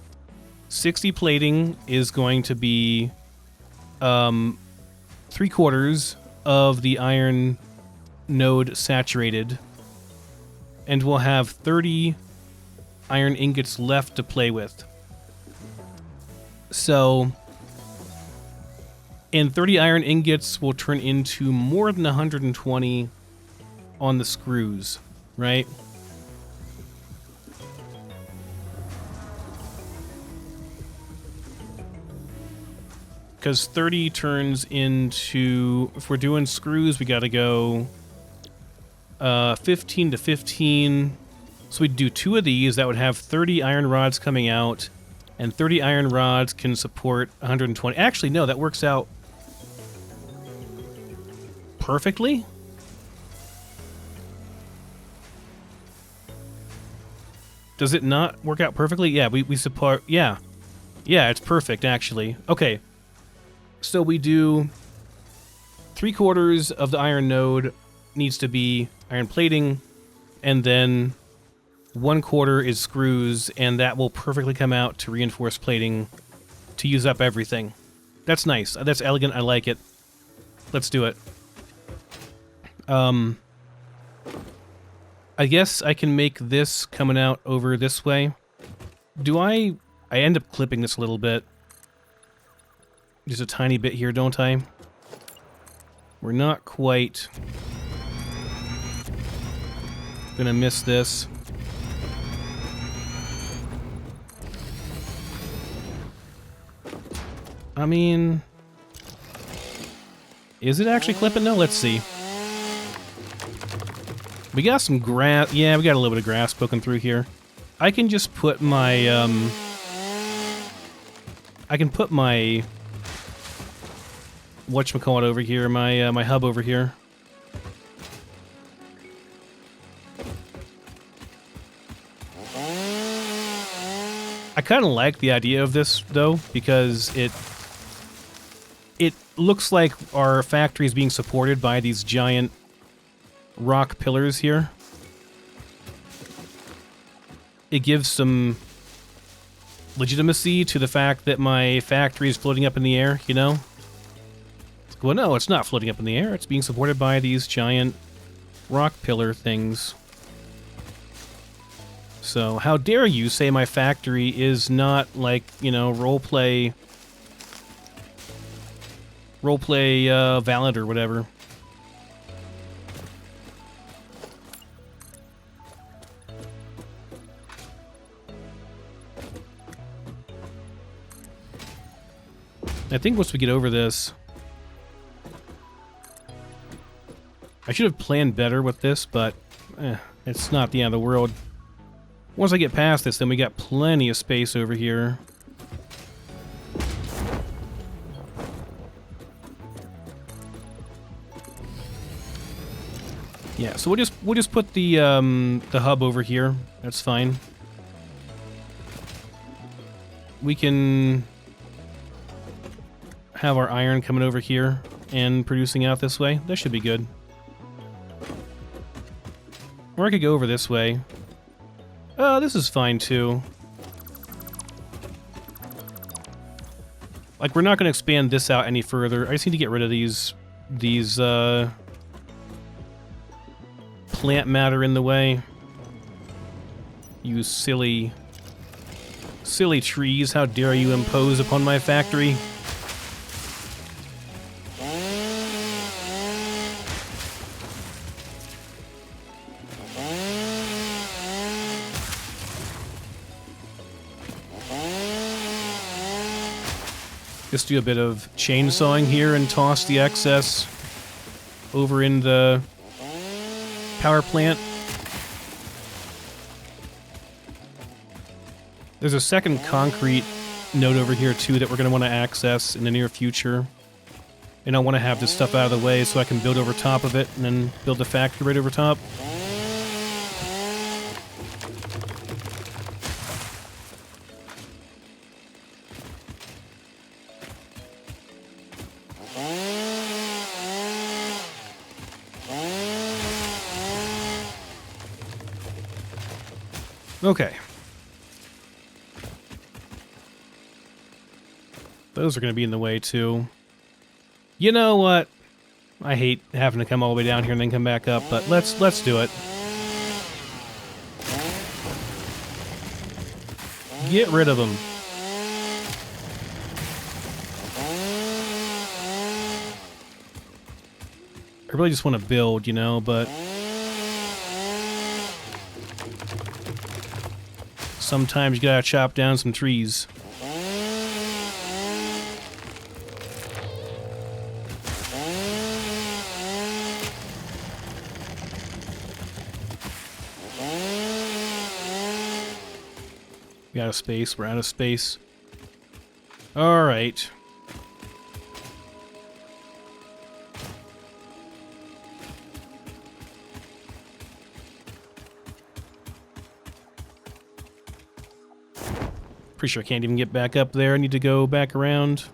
Speaker 1: 60 plating is going to be 3/4 of the iron node saturated. And we'll have 30 iron ingots left to play with. So, and 30 iron ingots will turn into more than 120 on the screws, right? Because 30 turns into, if we're doing screws, we gotta go 15 to 15. So we'd do 2 of these. That would have 30 iron rods coming out. And 30 iron rods can support 120. Actually, no, that works out perfectly. Does it not work out perfectly? Yeah, we support... Yeah. Yeah, it's perfect, actually. Okay. So we do 3/4 of the iron node needs to be iron plating, and then 1/4 is screws, and that will perfectly come out to reinforce plating to use up everything. That's nice. That's elegant. I like it. Let's do it. I guess I can make this coming out over this way. Do I end up clipping this a little bit. Just a tiny bit here, don't I? We're not quite gonna miss this. I mean, is it actually clipping though? Let's see. We got some grass. Yeah, we got a little bit of grass poking through here. I can just put my, I can put my, whatchamacallit over here, my hub over here. I kind of like the idea of this, though, because it looks like our factory is being supported by these giant rock pillars here. It gives some legitimacy to the fact that my factory is floating up in the air, you know? Well, no, it's not floating up in the air. It's being supported by these giant rock pillar things. So, how dare you say my factory is not like, you know, roleplay valid or whatever. I think once we get over this, I should have planned better with this, but it's not the end of the world. Once I get past this, then we got plenty of space over here. Yeah, so we'll just put the hub over here. That's fine. We can have our iron coming over here and producing out this way. That should be good. Or I could go over this way. This is fine too. Like, we're not going to expand this out any further. I just need to get rid of these plant matter in the way. You silly trees, how dare you impose upon my factory? Just do a bit of chainsawing here and toss the excess over in the power plant. There's a second concrete node over here too that we're going to want to access in the near future. And I want to have this stuff out of the way so I can build over top of it and then build the factory right over top. Okay. Those are going to be in the way too. You know what? I hate having to come all the way down here and then come back up, but let's do it. Get rid of them. I really just want to build, you know, but sometimes you gotta chop down some trees. We out of space. We're out of space. All right. Pretty sure I can't even get back up there. I need to go back around.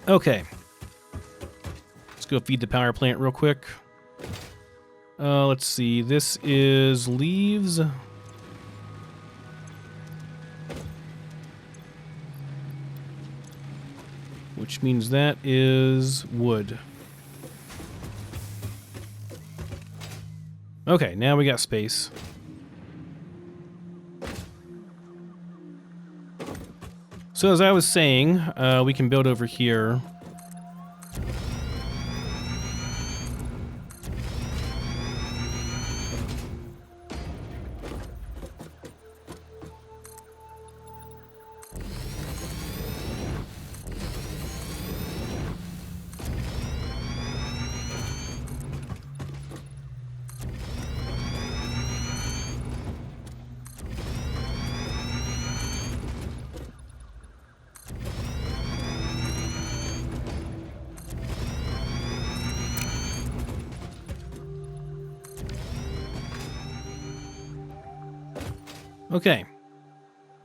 Speaker 1: Okay. Let's go feed the power plant real quick. Let's see. This is leaves. Which means that is wood. Okay, now we got space. So as I was saying, we can build over here. Okay.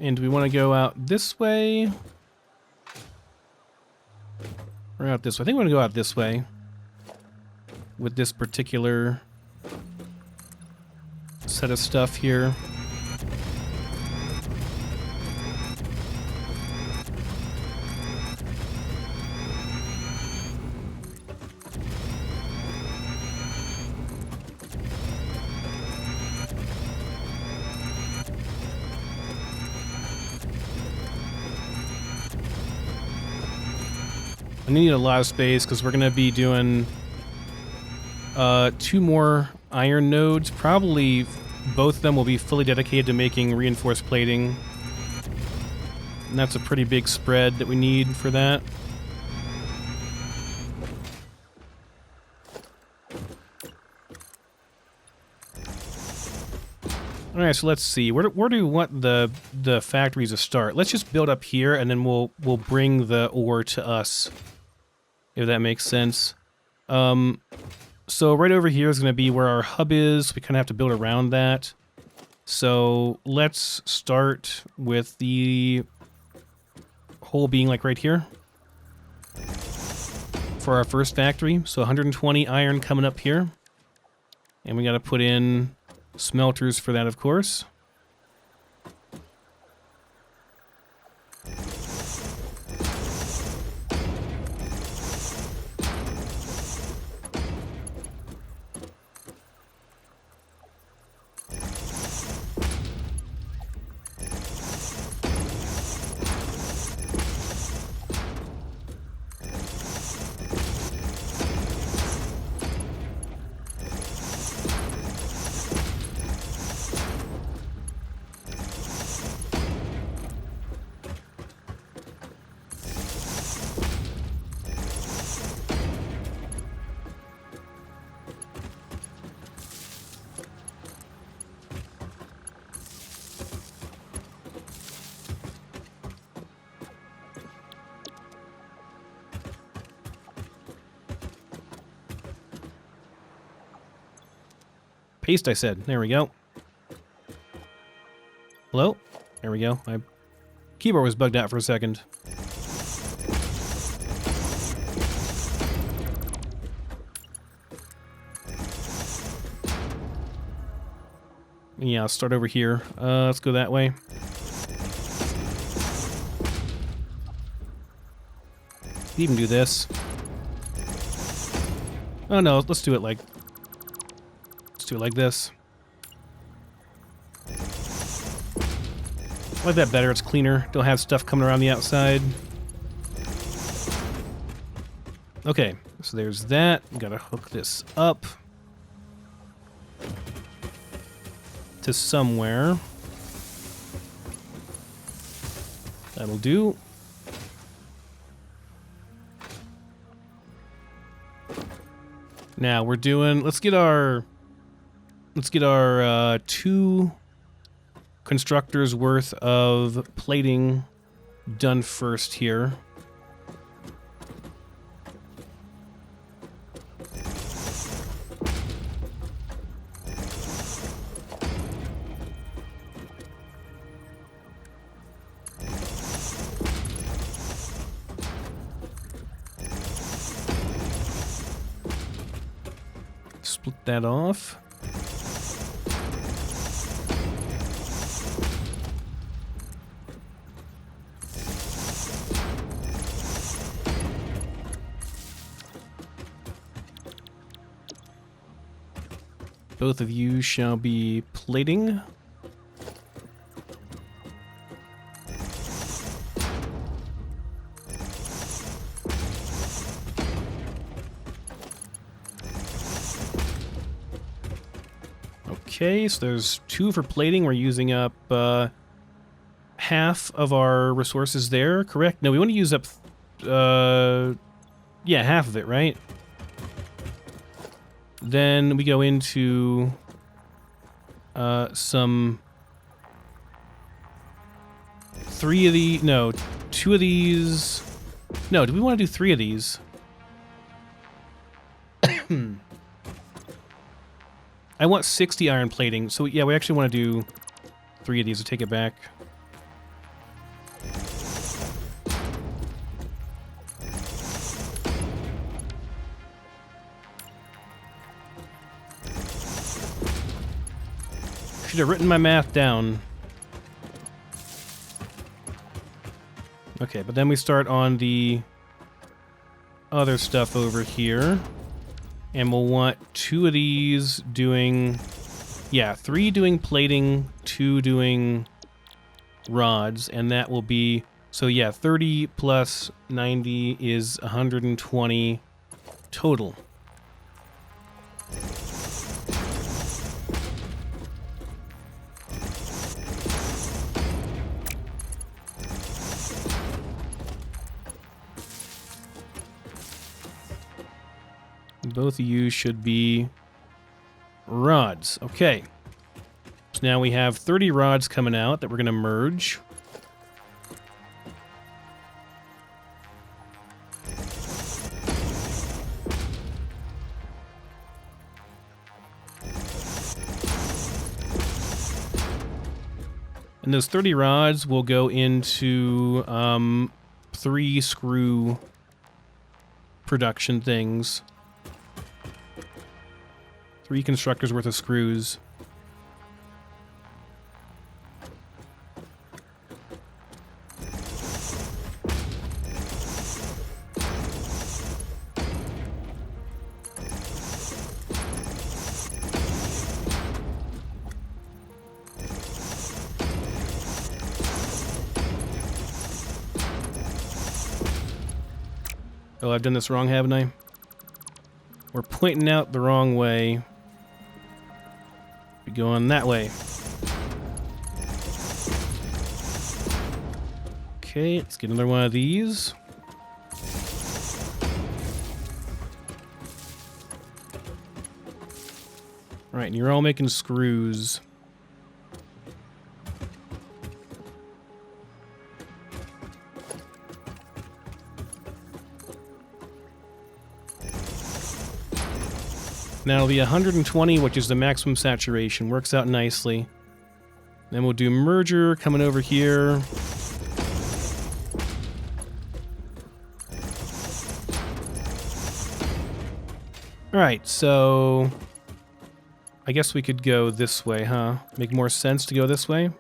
Speaker 1: And do we want to go out this way? Or out this way? I think we want to go out this way. With this particular set of stuff here. I need a lot of space because we're going to be doing 2 more iron nodes. Probably both of them will be fully dedicated to making reinforced plating. And that's a pretty big spread that we need for that. Alright, so let's see. Where do we want the factories to start? Let's just build up here and then we'll bring the ore to us. If that makes sense. So right over here is going to be where our hub is. We kind of have to build around that. So let's start with the hole being like right here. For our first factory. So 120 iron coming up here. And we got to put in smelters for that, of course. Paste, I said. There we go. Hello? There we go. My keyboard was bugged out for a second. Yeah, I'll start over here. Let's go that way. Even do this. Oh no, let's do it like... Let's do it like this. I like that better, it's cleaner. Don't have stuff coming around the outside. Okay, so there's that. Gotta hook this up to somewhere. That'll do. Now we're doing, let's get our 2 constructors worth of plating done first here. Split that off. Both of you shall be plating. Okay, so there's 2 for plating. We're using up half of our resources there, correct? No, we want to use up, yeah, half of it, right? Then we go into some 3 of the, no, 2 of these. No, do we want to do 3 of these? I want 60 iron plating, so yeah, we actually want to do 3 of these. I'll take it back. Should have written my math down. Okay, but then we start on the other stuff over here. And we'll want 2 of these doing... Yeah, 3 doing plating, 2 doing rods, and that will be... So yeah, 30 plus 90 is 120 total. Both of you should be rods. Okay. So now we have 30 rods coming out that we're going to merge. And those 30 rods will go into 3 screw production things. 3 constructors worth of screws. Oh, I've done this wrong, haven't I? We're pointing out the wrong way. Be going that way. Okay, let's get another one of these. Alright, and you're all making screws. Now it'll be 120, which is the maximum saturation. Works out nicely. Then we'll do merger coming over here. Alright, so I guess we could go this way, huh? Make more sense to go this way?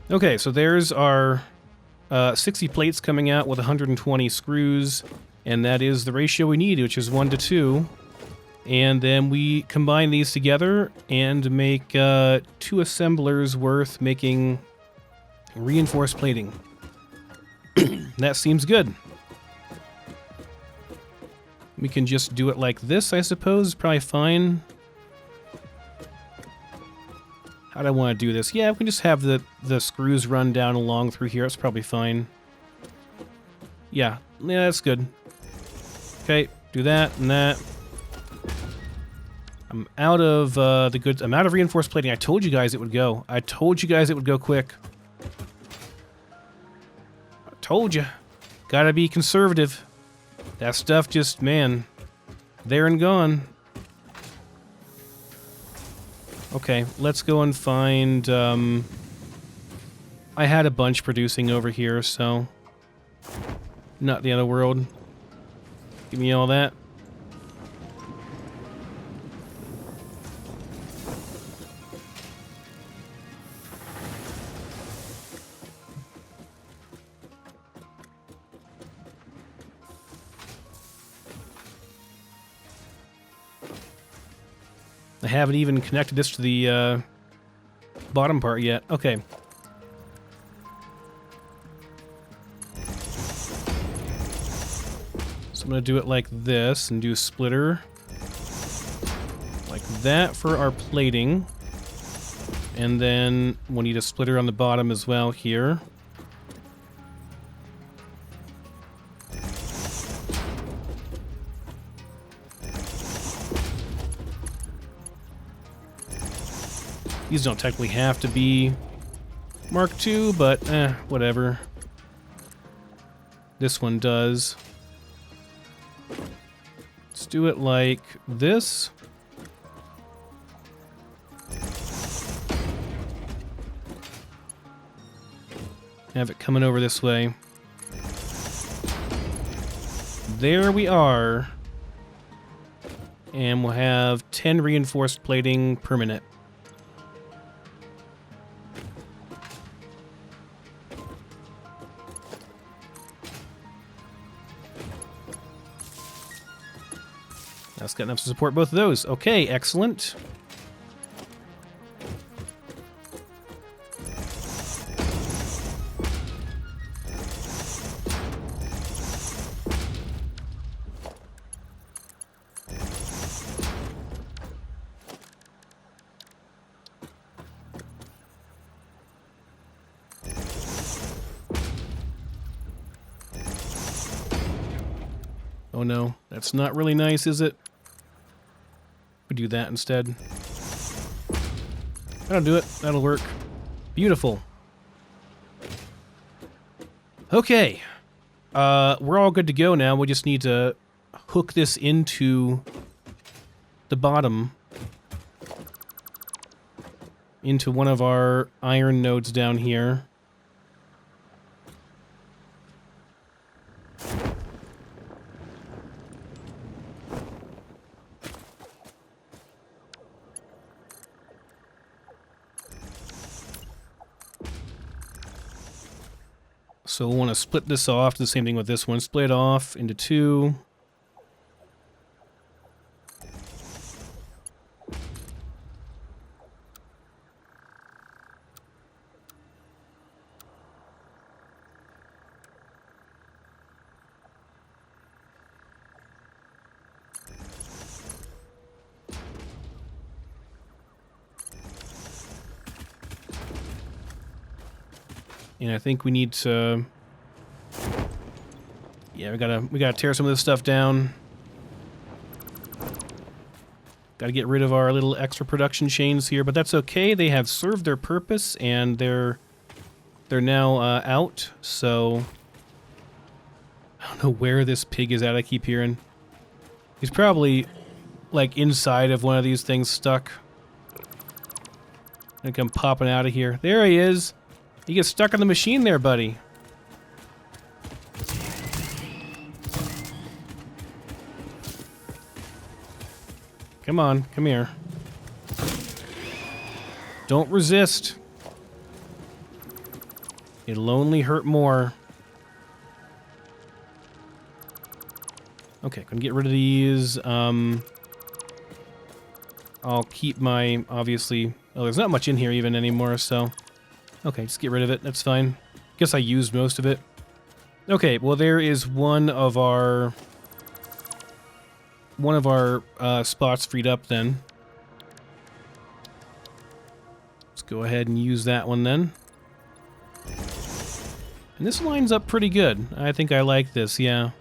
Speaker 1: Okay, so there's our 60 plates coming out with 120 screws, and that is the ratio we need, which is 1 to 2. And then we combine these together and make 2 assemblers worth making reinforced plating. That seems good. We can just do it like this, I suppose. Probably fine. How do I want to do this? Yeah, we can just have the screws run down along through here. It's probably fine. Yeah, that's good. Okay, do that and that. I'm out of the goods. I'm out of reinforced plating. I told you guys it would go. I told you guys it would go quick. I told you. Gotta be conservative. That stuff just, man, there and gone. Okay, let's go and find, I had a bunch producing over here, so not the end of the world. Give me all that. I haven't even connected this to the bottom part yet. Okay. So I'm going to do it like this and do a splitter. Like that for our plating. And then we'll need a splitter on the bottom as well here. These don't technically have to be Mark II, but whatever. This one does. Let's do it like this. Have it coming over this way. There we are. And we'll have 10 reinforced plating per minute. That's got enough to support both of those. Okay, excellent. Oh no, that's not really nice, is it? We do that instead. That'll do it. That'll work. Beautiful. Okay. We're all good to go now. We just need to hook this into the bottom. Into one of our iron nodes down here. So we'll want to split this off. Do the same thing with this one. Split it off into 2. And I think we need to... Yeah, we gotta tear some of this stuff down. Got to get rid of our little extra production chains here, but that's okay. They have served their purpose, and they're now out, so... I don't know where this pig is at, I keep hearing. He's probably, like, inside of one of these things stuck. I come popping out of here. There he is! You get stuck on the machine there, buddy. Come on, come here. Don't resist. It'll only hurt more. Okay, gonna get rid of these. I'll keep my, obviously... Oh, there's not much in here even anymore, so... Okay, just get rid of it, that's fine. Guess I used most of it. Okay, well there is one of our spots freed up then. Let's go ahead and use that one then. And this lines up pretty good. I think I like this, yeah.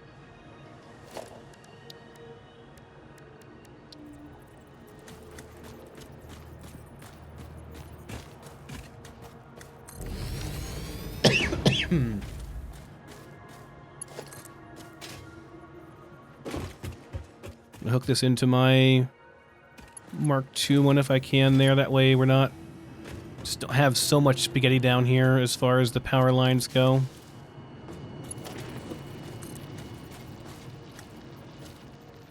Speaker 1: Hook this into my Mark II one if I can there. That way we're not... Just don't have so much spaghetti down here as far as the power lines go.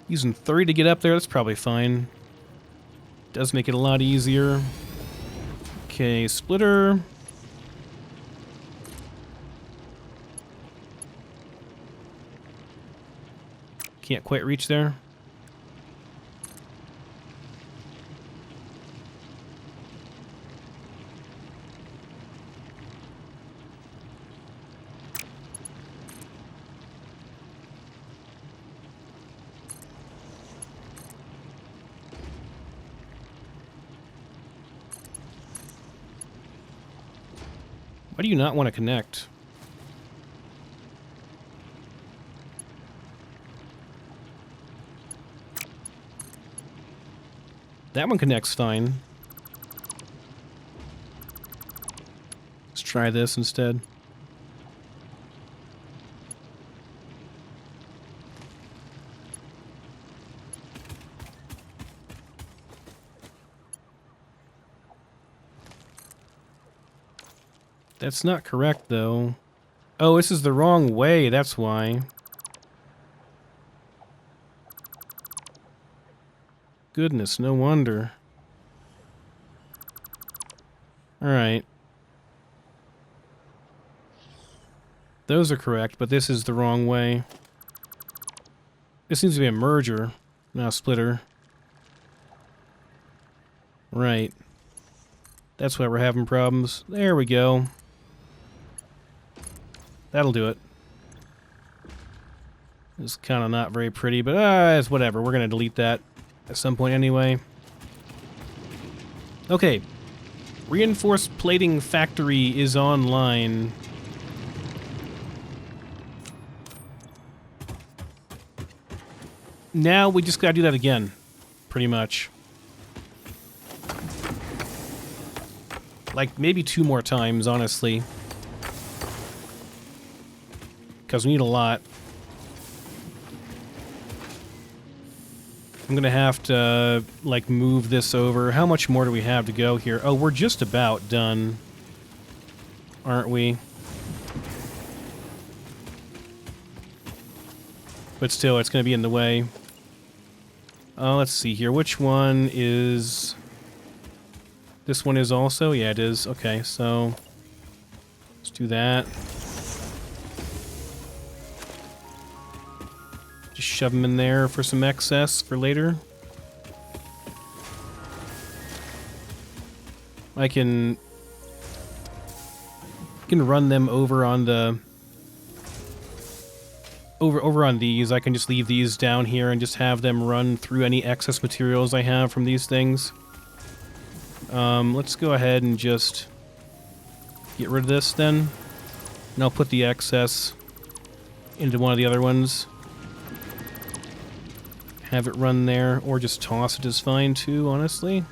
Speaker 1: Using 30 to get up there, that's probably fine. Does make it a lot easier. Okay, splitter. Can't quite reach there. Why do you not want to connect? That one connects fine. Let's try this instead. That's not correct, though. Oh, this is the wrong way, that's why. Goodness, no wonder. Alright. Those are correct, but this is the wrong way. This seems to be a merger, not a splitter. Right. That's why we're having problems. There we go. That'll do it. It's kind of not very pretty, but it's whatever. We're going to delete that at some point anyway. Okay. Reinforced plating factory is online. Now we just got to do that again. Pretty much. Like, maybe 2 more times, honestly. Because we need a lot. I'm gonna have to, like, move this over. How much more do we have to go here? Oh, we're just about done. Aren't we? But still, it's gonna be in the way. Let's see here. Which one is... This one is also? Yeah, it is. Okay, so... Let's do that. Just shove them in there for some excess for later. I can run them over on the over on these. I can just leave these down here and just have them run through any excess materials I have from these things. Let's go ahead and just get rid of this then. And I'll put the excess into one of the other ones. have it run there, or just toss it is fine too, honestly.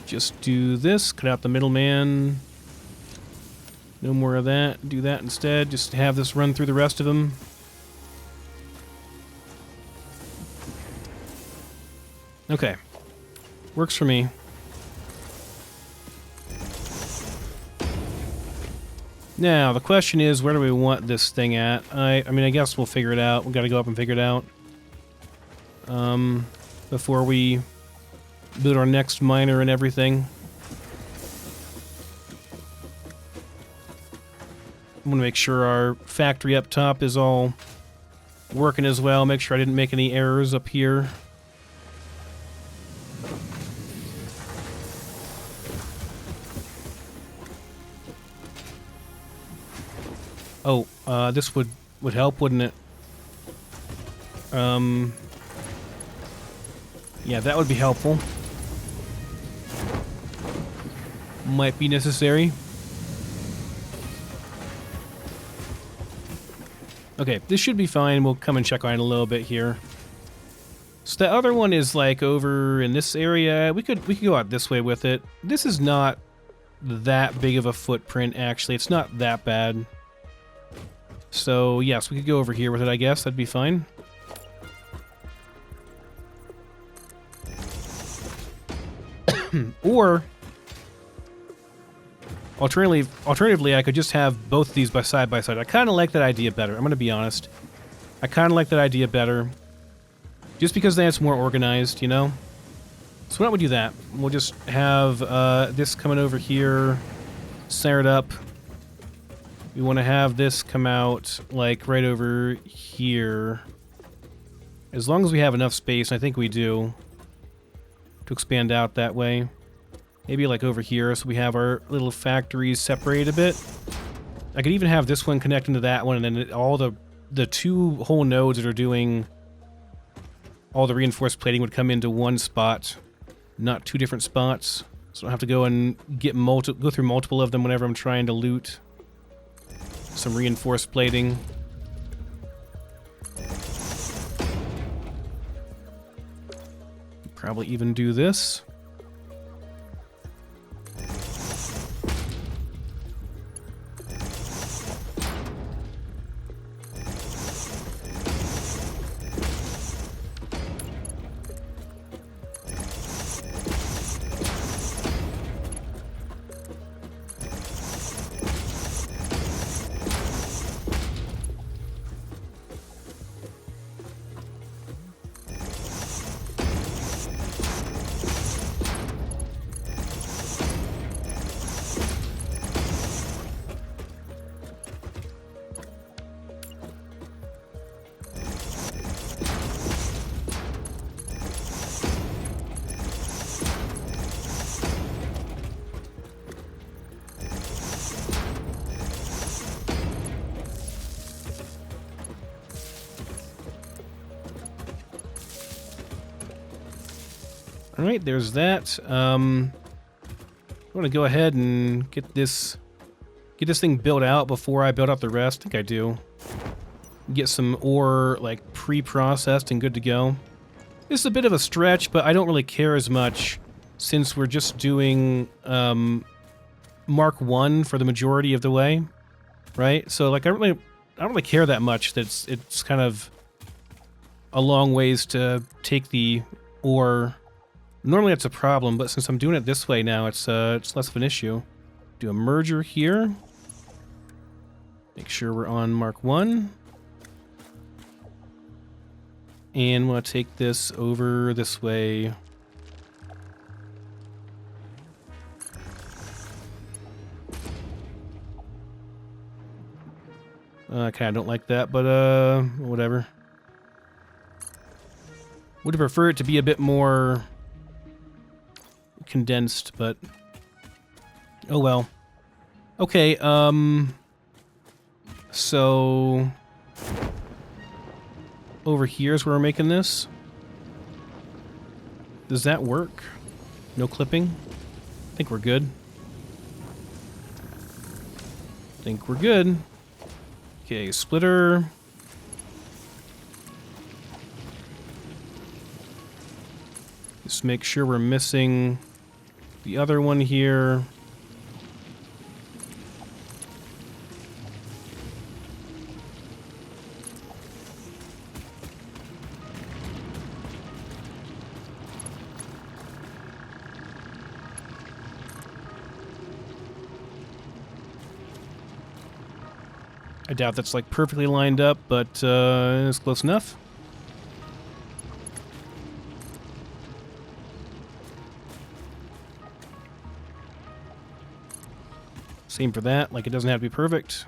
Speaker 1: Just do this, cut out the middleman. No more of that. Do that instead. Just have this run through the rest of them. Okay. Works for me. Now, the question is, where do we want this thing at? I mean, I guess we'll figure it out. We've got to go up and figure it out. Before we build our next miner and everything. I want to make sure our factory up top is all working as well. Make sure I didn't make any errors up here. Oh, this would help, wouldn't it? Yeah, that would be helpful. Might be necessary. Okay, this should be fine. We'll come and check on it a little bit here. So the other one is like over in this area. We could go out this way with it. This is not that big of a footprint, actually. It's not that bad. So, yes, we could go over here with it, I guess. That'd be fine. Or, alternatively, I could just have both of these side by side. I kind of like that idea better. I'm going to be honest. I kind of like that idea better. Just because then it's more organized, you know? So why don't we do that? We'll just have this coming over here, centered up. We want to have this come out, like, right over here. As long as we have enough space, I think we do, to expand out that way. Maybe, like, over here, so we have our little factories separated a bit. I could even have this one connect into that one, and then all the two whole nodes that are doing all the reinforced plating would come into one spot, not two different spots. So I don't have to go and go through multiple of them whenever I'm trying to loot some reinforced plating. Probably even do this. Alright, there's that. I want to go ahead and get this thing built out before I build out the rest. I think I do. Get some ore, like, pre-processed and good to go. This is a bit of a stretch, but I don't really care as much since we're just doing Mark 1 for the majority of the way, right? So, like, I don't really care that much that it's kind of a long ways to take the ore. Normally it's a problem, but since I'm doing it this way now, it's less of an issue. Do a merger here. Make sure we're on Mark 1. And we'll take this over this way. I kind of don't like that, but whatever. Would have preferred it to be a bit more condensed, but oh well. Okay, so over here is where we're making this. Does that work? No clipping? I think we're good. Think we're good. Okay, splitter. Just make sure we're missing the other one here. I doubt that's like perfectly lined up, but it's close enough. Same for that, like it doesn't have to be perfect.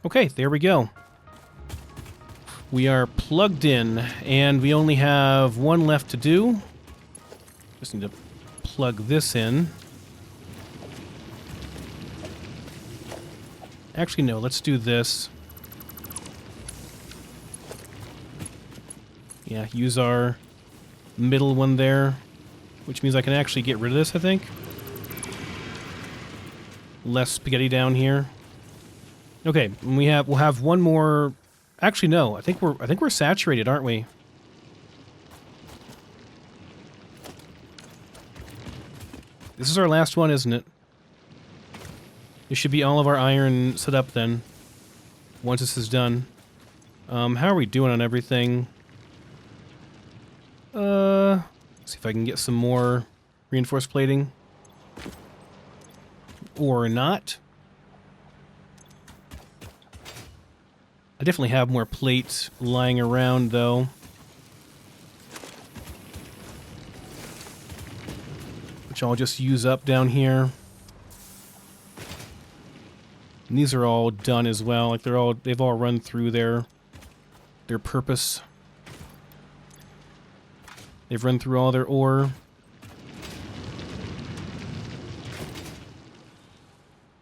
Speaker 1: Okay, there we go. We are plugged in, and we only have one left to do. Just need to plug this in. Actually, no, let's do this. Yeah, use our middle one there, which means I can actually get rid of this, I think. Less spaghetti down here. Okay, and we'll have one more. Actually, no, I think we're saturated, aren't we? This is our last one, isn't it? This should be all of our iron set up then. Once this is done. How are we doing on everything? See if I can get some more reinforced plating. Or not. I definitely have more plate lying around, though. Which I'll just use up down here. And these are all done as well. Like they've all run through their purpose. They've run through all their ore.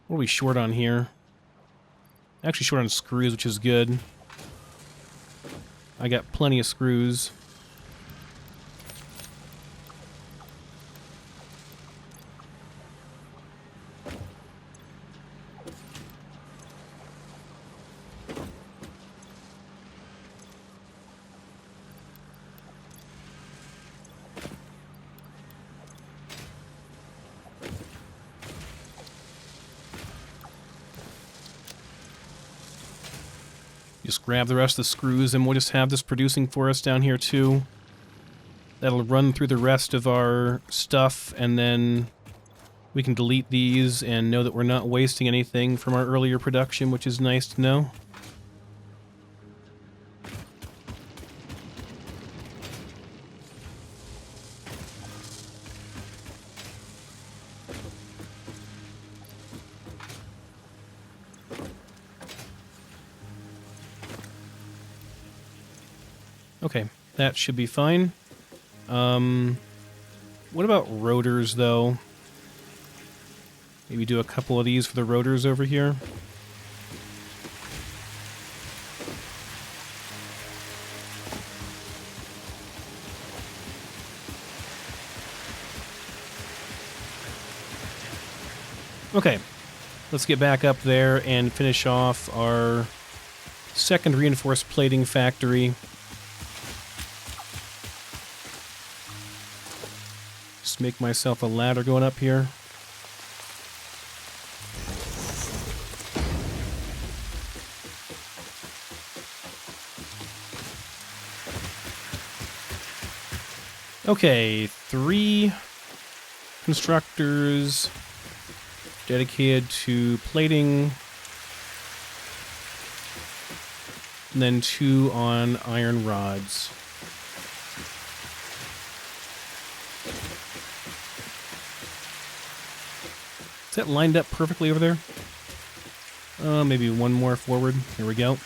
Speaker 1: What are we short on here? Actually short on screws, which is good. I got plenty of screws. Just grab the rest of the screws and we'll just have this producing for us down here too. That'll run through the rest of our stuff, and then we can delete these and know that we're not wasting anything from our earlier production, which is nice to know. Okay, that should be fine. What about rotors, though? Maybe do a couple of these for the rotors over here. Okay, let's get back up there and finish off our second reinforced plating factory. Just make myself a ladder going up here. Okay, 3 constructors dedicated to plating, and then 2 on iron rods. Is that lined up perfectly over there? Maybe one more forward. Here we go.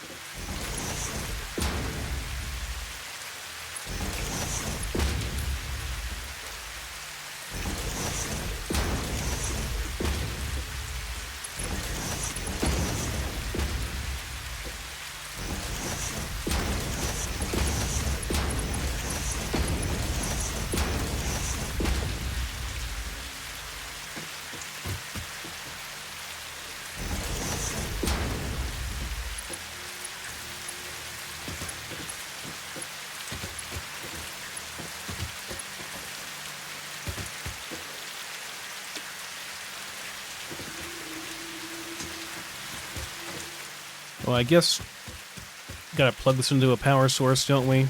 Speaker 1: Well, I guess gotta plug this into a power source, don't we?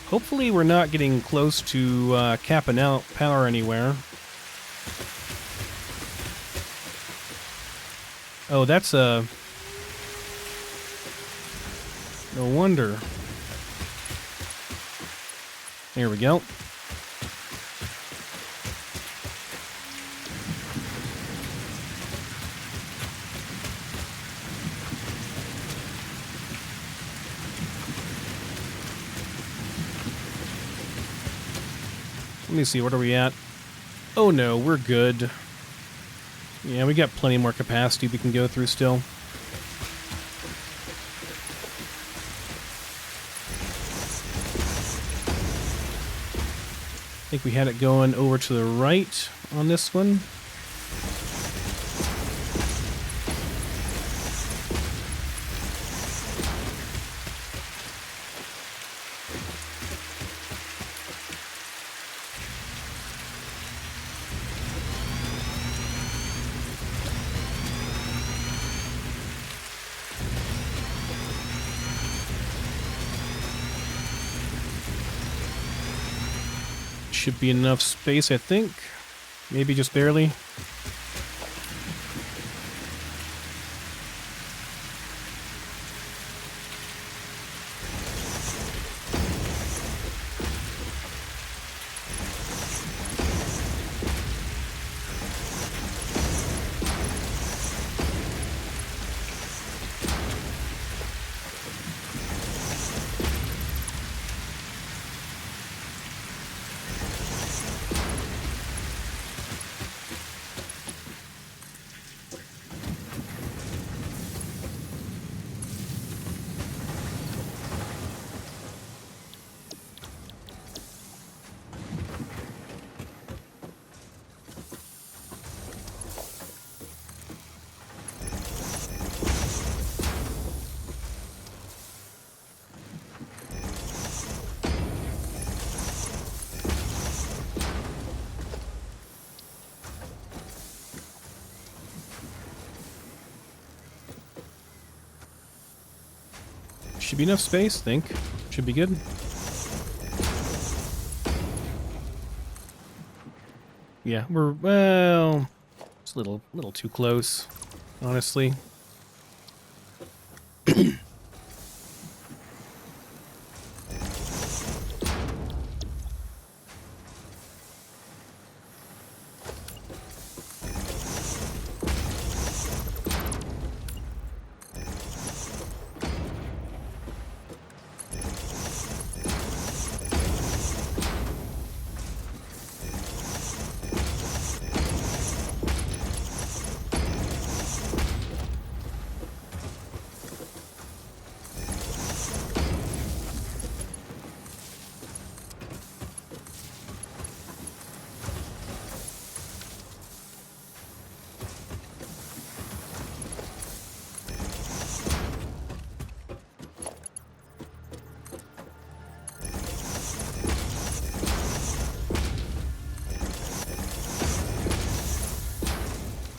Speaker 1: Hopefully we're not getting close to capping out power anywhere. Oh, that's a... No wonder. There we go. Let me see, what are we at? Oh no, we're good. Yeah, we got plenty more capacity we can go through still. I think we had it going over to the right on this one. Should be enough space, I think. Maybe just barely. Should be enough space, I think. Should be good. Yeah, we're, well, it's a little too close, honestly.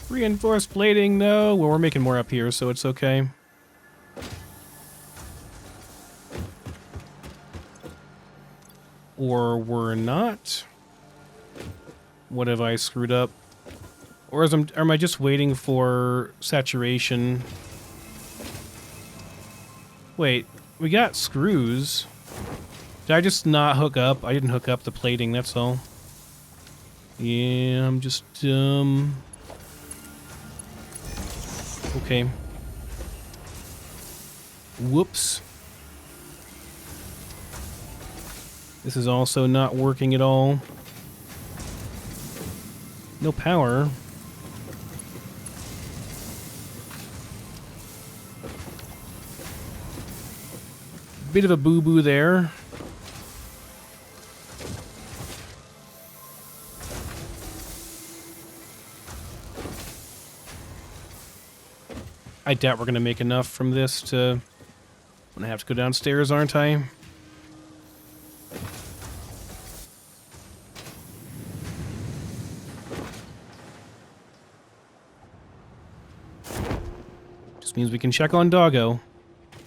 Speaker 1: Reinforced plating, no. Well, we're making more up here, so it's okay. Or we're not. What have I screwed up? Or am I just waiting for saturation? Wait, we got screws. Did I just not hook up? I didn't hook up the plating, that's all. Yeah, I'm just, okay. Whoops. This is also not working at all. No power. Bit of a boo-boo there. I doubt we're going to make enough from this to... I'm going to have to go downstairs, aren't I? means we can check on Doggo.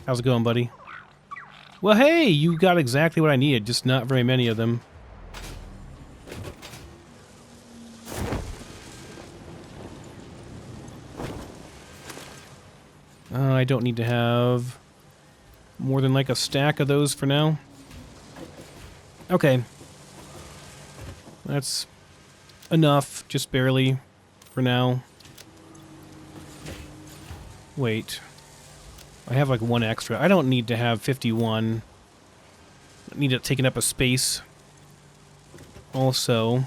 Speaker 1: How's it going, buddy? Well, hey, you got exactly what I needed, just not very many of them. I don't need to have more than like a stack of those for now. Okay. That's enough, just barely, for now. Wait. I have like one extra. I don't need to have 51. I need it taking up a space. Also,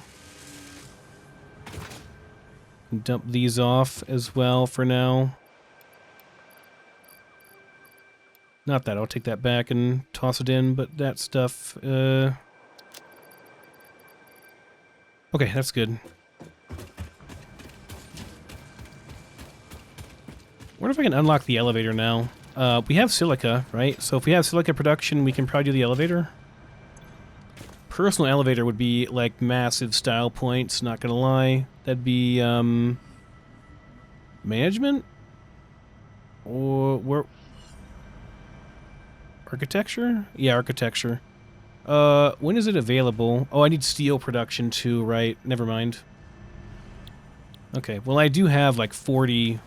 Speaker 1: dump these off as well for now. Not that, I'll take that back and toss it in, but that stuff, okay, that's good. Wonder if I can unlock the elevator now. We have silica, right? So if we have silica production, we can probably do the elevator. Personal elevator would be, like, massive style points, not gonna lie. That'd be, management? Or, where... Architecture? Yeah, architecture. When is it available? Oh, I need steel production too, right? Never mind. Okay, well I do have like 40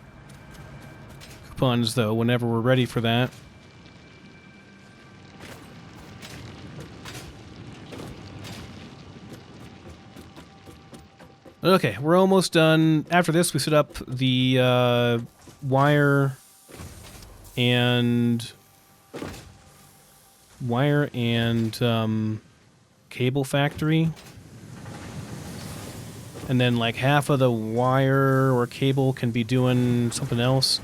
Speaker 1: coupons though, whenever we're ready for that. Okay, we're almost done. After this, we set up the wire and cable factory. And then like half of the wire or cable can be doing something else.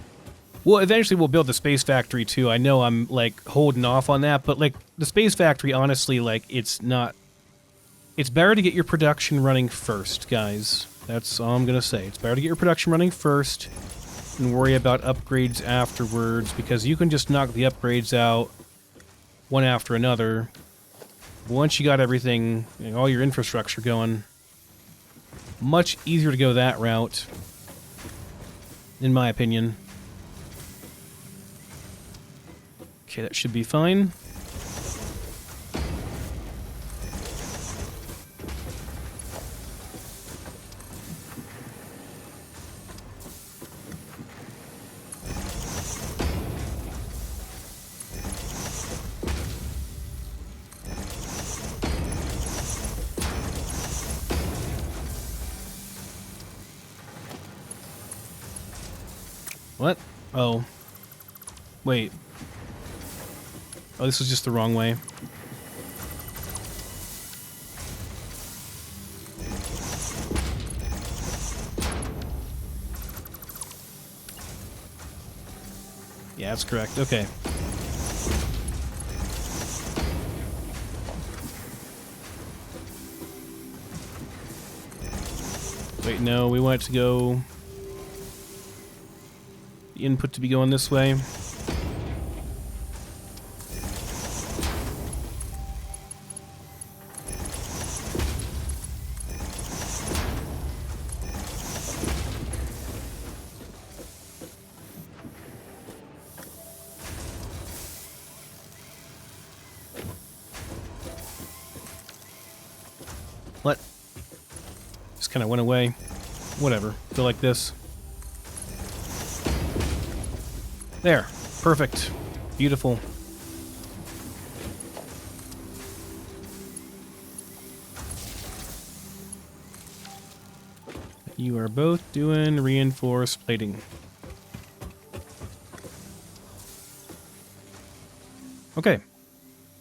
Speaker 1: Well, eventually we'll build the space factory too. I know I'm like holding off on that, but like the space factory, honestly, like it's better to get your production running first, guys. That's all I'm gonna say. It's better to get your production running first and worry about upgrades afterwards, because you can just knock the upgrades out one after another. Once you got everything, you know, all your infrastructure going, much easier to go that route, in my opinion. Okay, that should be fine. What? Oh. Wait. Oh, this was just the wrong way. Yeah, that's correct. Okay. Wait, no, we want it to go... the input to be going this way. What? Just kind of went away. Whatever. Feel like this. There. Perfect. Beautiful. You are both doing reinforced plating. Okay.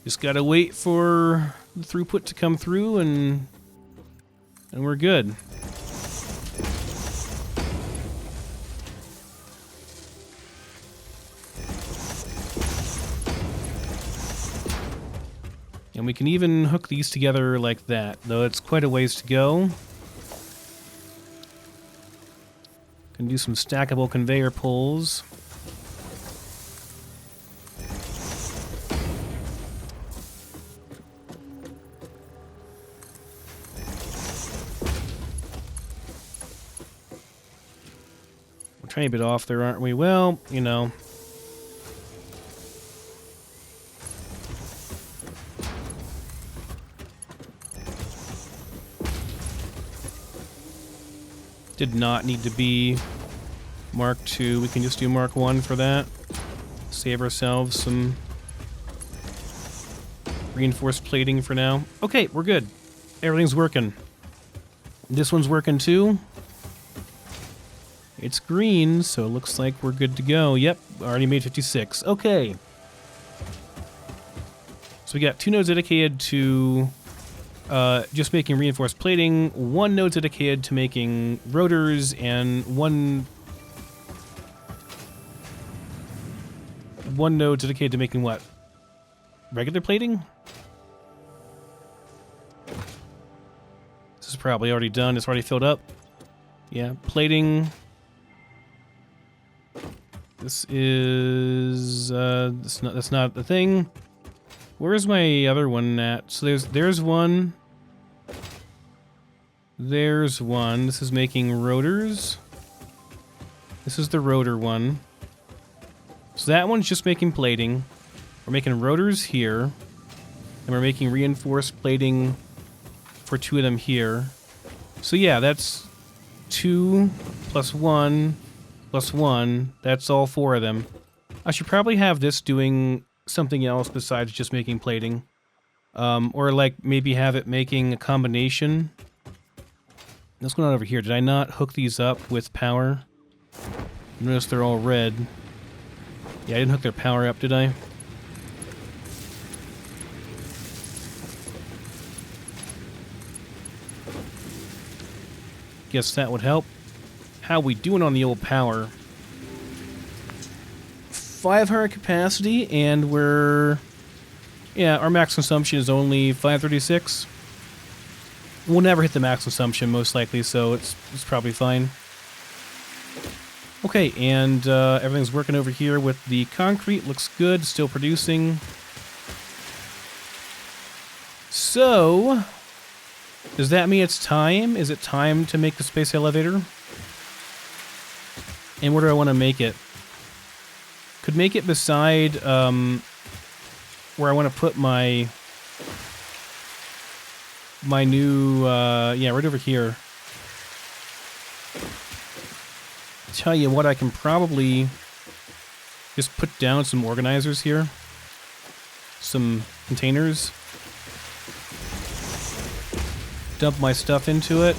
Speaker 1: Just gotta wait for the throughput to come through and we're good. And we can even hook these together like that, though it's quite a ways to go. Can do some stackable conveyor pulls. Tiny bit off there, aren't we? Well, you know. Did not need to be Mark II. We can just do Mark I for that. Save ourselves some reinforced plating for now. Okay, we're good. Everything's working. This one's working too. It's green, so it looks like we're good to go. Yep, already made 56. Okay. So we got 2 nodes dedicated to just making reinforced plating, 1 node dedicated to making rotors, and one node dedicated to making what? Regular plating? This is probably already done. It's already filled up. Yeah, plating. This is that's not the thing. Where's my other one at? So there's one. There's one. This is making rotors. This is the rotor one. So that one's just making plating. We're making rotors here. And we're making reinforced plating for 2 of them here. So yeah, that's 2 plus 1 plus 1. That's all 4 of them. I should probably have this doing something else besides just making plating. Or like maybe have it making a combination. What's going on over here? Did I not hook these up with power? Notice they're all red. Yeah, I didn't hook their power up, did I? Guess that would help. How we doing on the old power? 500 capacity, and we're... Yeah, our max consumption is only 536. We'll never hit the max consumption, most likely, so it's probably fine. Okay, and everything's working over here with the concrete. Looks good, still producing. So, does that mean it's time? Is it time to make the space elevator? And where do I want to make it? Could make it beside where I want to put my new yeah, right over here. Tell you what, I can probably just put down some organizers here, some containers, dump my stuff into it.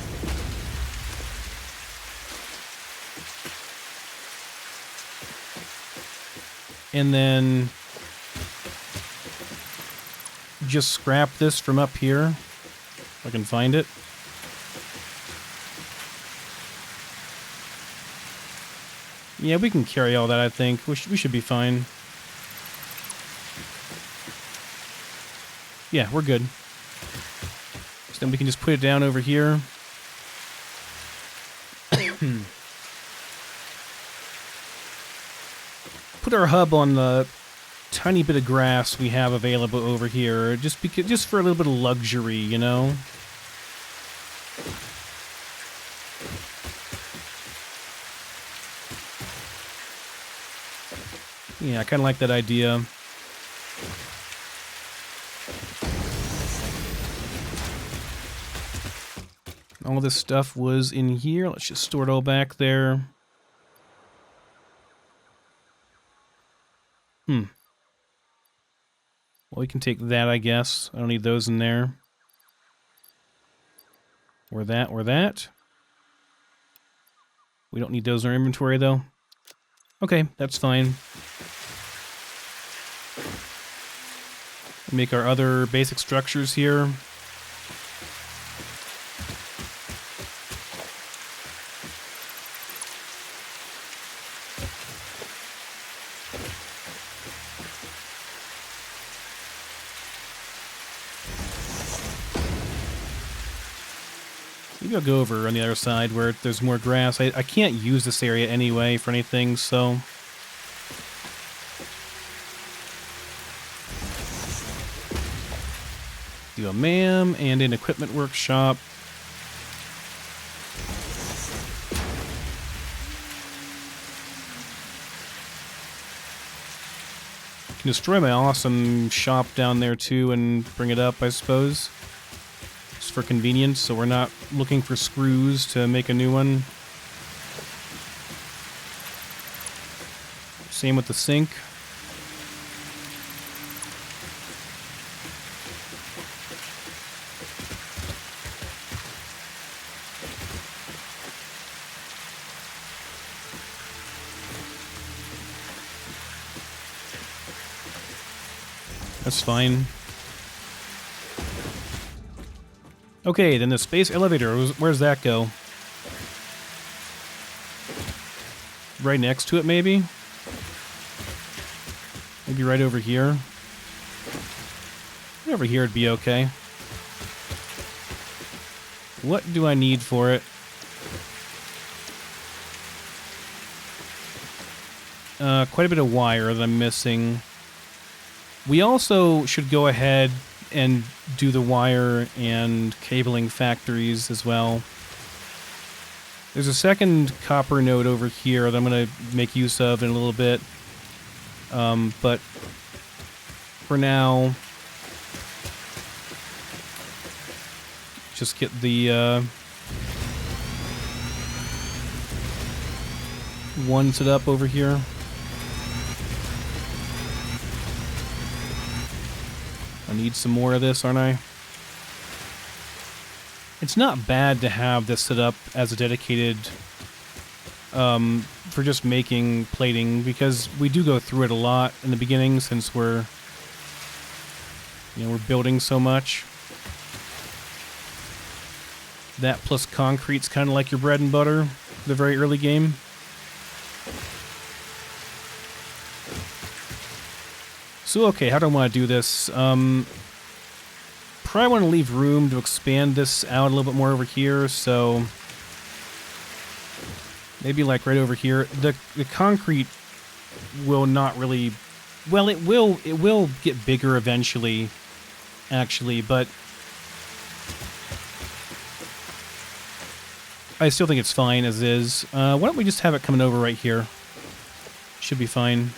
Speaker 1: And then just scrap this from up here, if I can find it. Yeah, we can carry all that, I think. We should be fine. Yeah, we're good. So then we can just put it down over here. Put our hub on the tiny bit of grass we have available over here, just for a little bit of luxury, you know? Yeah, I kind of like that idea. All this stuff was in here. Let's just store it all back there. Well, we can take that, I guess. I don't need those in there. Or that, or that. We don't need those in our inventory, though. Okay, that's fine. Make our other basic structures here. Maybe I'll go over on the other side where there's more grass. I can't use this area anyway for anything, so... Do a MAM and an equipment workshop. Can destroy my awesome shop down there too and bring it up, I suppose. Just for convenience, so we're not looking for screws to make a new one. Same with the sink. That's fine. Okay, then the space elevator, where's that go? Right next to it, maybe? Maybe right over here? Right over here would be okay. What do I need for it? Quite a bit of wire that I'm missing. We also should go ahead and do the wire and cabling factories as well. There's a second copper node over here that I'm going to make use of in a little bit. But for now, just get the one set up over here. I need some more of this, aren't I? It's not bad to have this set up as a dedicated for just making plating, because we do go through it a lot in the beginning since we're building so much. That plus concrete's kind of like your bread and butter for the very early game. So, okay, how do I want to do this? Probably want to leave room to expand this out a little bit more over here, so maybe like right over here. The concrete will not really... Well, it will get bigger eventually, actually, but I still think it's fine as is. Why don't we just have it coming over right here? Should be fine.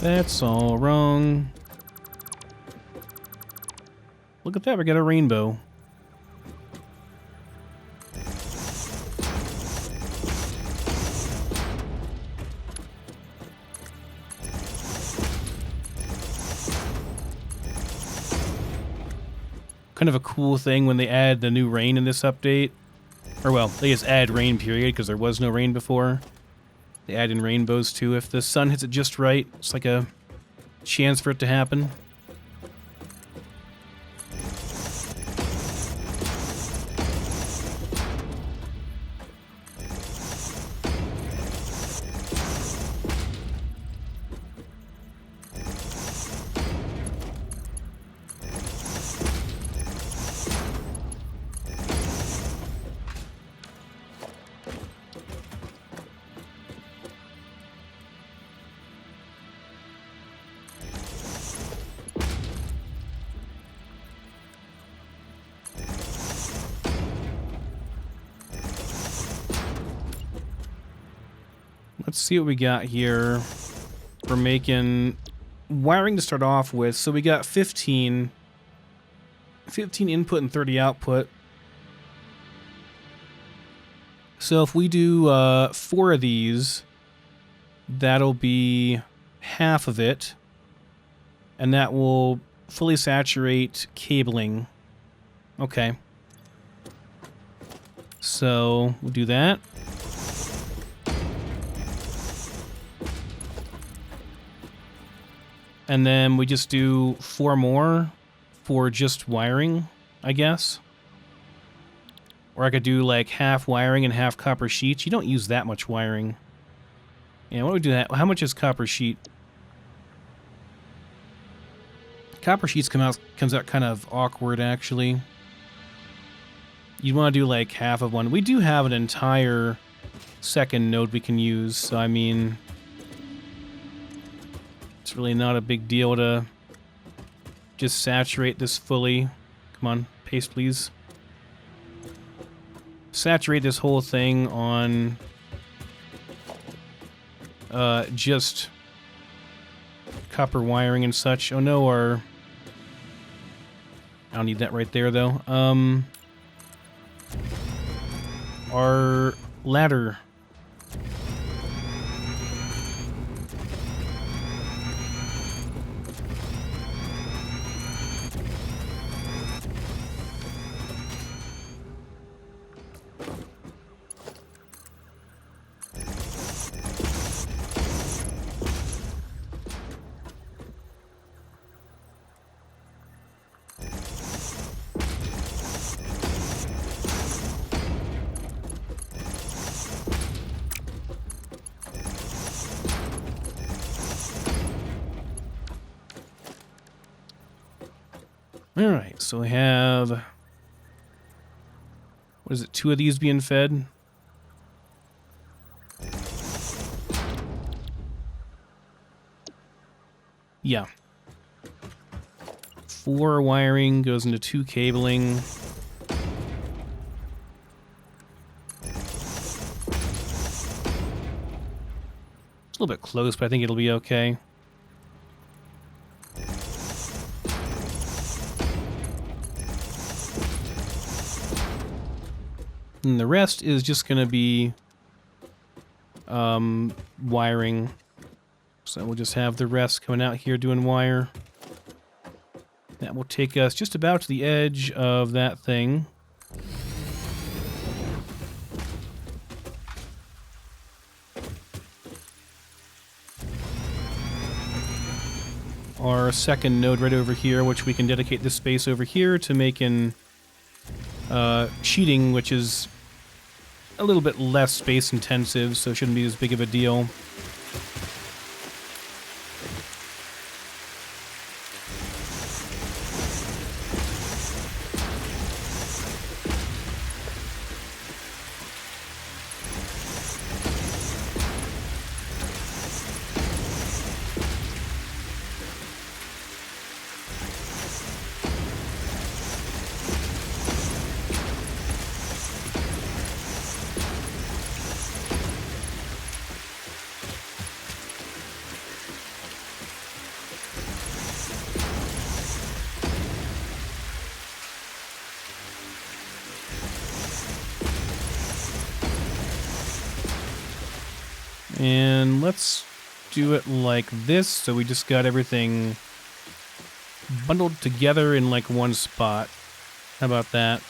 Speaker 1: That's all wrong. Look at that, we got a rainbow. Kind of a cool thing when they add the new rain in this update. Or well, they just add rain period because there was no rain before. They add in rainbows too. If the sun hits it just right, it's like a chance for it to happen. Let's see what we got here. We're making wiring to start off with. So we got 15 input and 30 output. So if we do 4 of these, that'll be half of it. And that will fully saturate cabling. Okay. So we'll do that. And then we just do 4 more for just wiring, I guess. Or I could do like half wiring and half copper sheets. You don't use that much wiring. Yeah, why don't we do that? How much is copper sheet? Copper sheets comes out kind of awkward, actually. You'd want to do like half of one. We do have an entire second node we can use, so I mean, it's really not a big deal to just saturate this fully. Come on, paste, please. Saturate this whole thing on just copper wiring and such. Oh no, I don't need that right there though. Our ladder. Alright, so we have... what is it, 2 of these being fed? Yeah. 4 wiring goes into 2 cabling. It's a little bit close, but I think it'll be okay. And the rest is just going to be wiring. So we'll just have the rest coming out here doing wire. That will take us just about to the edge of that thing. Our second node right over here, which we can dedicate this space over here to making sheeting, which is a little bit less space intensive, so it shouldn't be as big of a deal. And let's do it like this, so we just got everything bundled together in like one spot. How about that?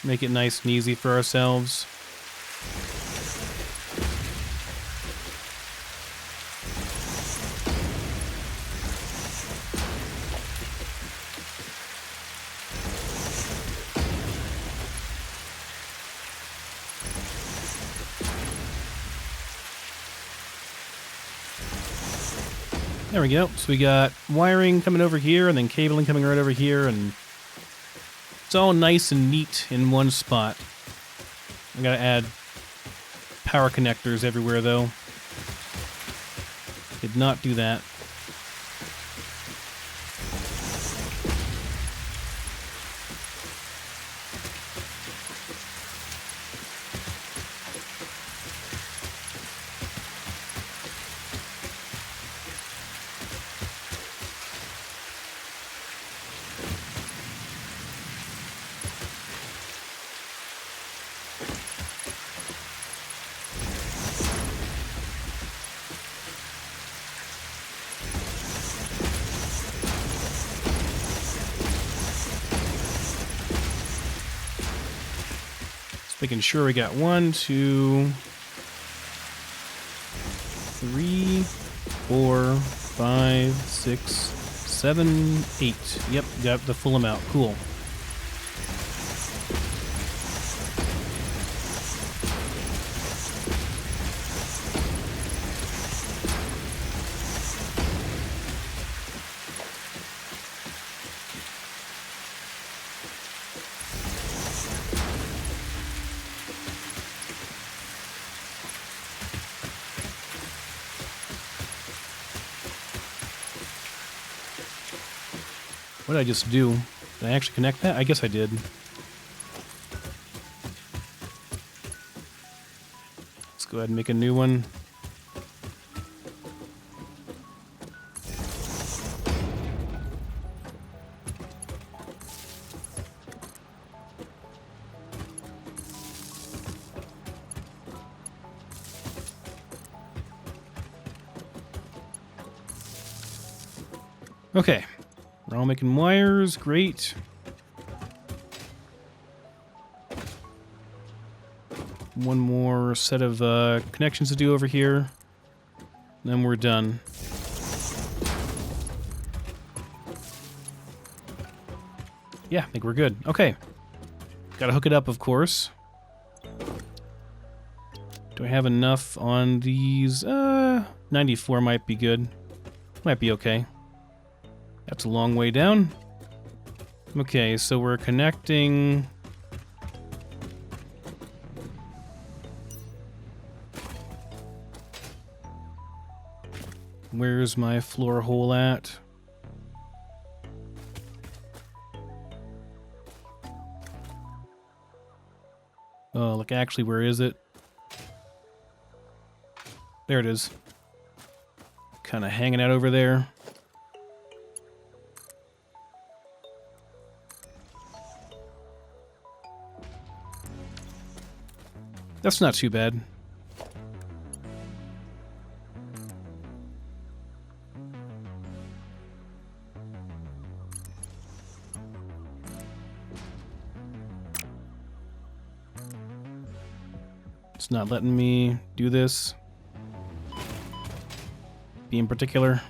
Speaker 1: Make it nice and easy for ourselves. There we go. So we got wiring coming over here and then cabling coming right over here, and it's all nice and neat in one spot. I gotta add power connectors everywhere though. Did not do that. Making sure we got 1, 2, 3, 4, 5, 6, 7, 8. Yep, got the full amount. Cool. What did I just do? Did I actually connect that? I guess I did. Let's go ahead and make a new one. Okay, we're all making wires, great. One more set of connections to do over here, then we're done. Yeah, I think we're good. Okay, gotta hook it up, of course. Do I have enough on these? 94 might be good. Might be okay. That's a long way down. Okay, so we're connecting... Where's my floor hole at? Oh, look, actually, where is it? There it is. Kind of hanging out over there. That's not too bad. It's not letting me do this. Be in particular.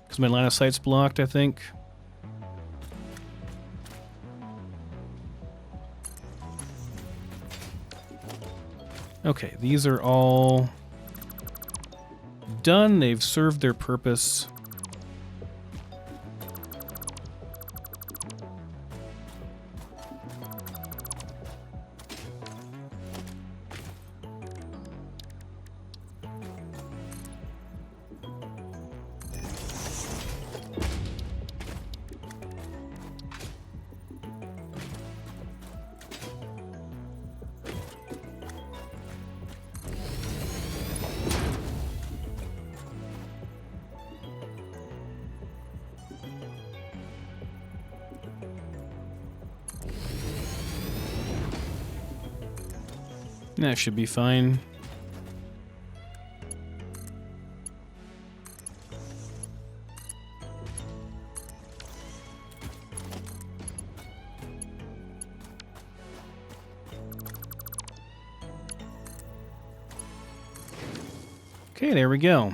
Speaker 1: Because my line of sight's blocked, I think. Okay, these are all done. They've served their purpose. That should be fine. Okay, there we go.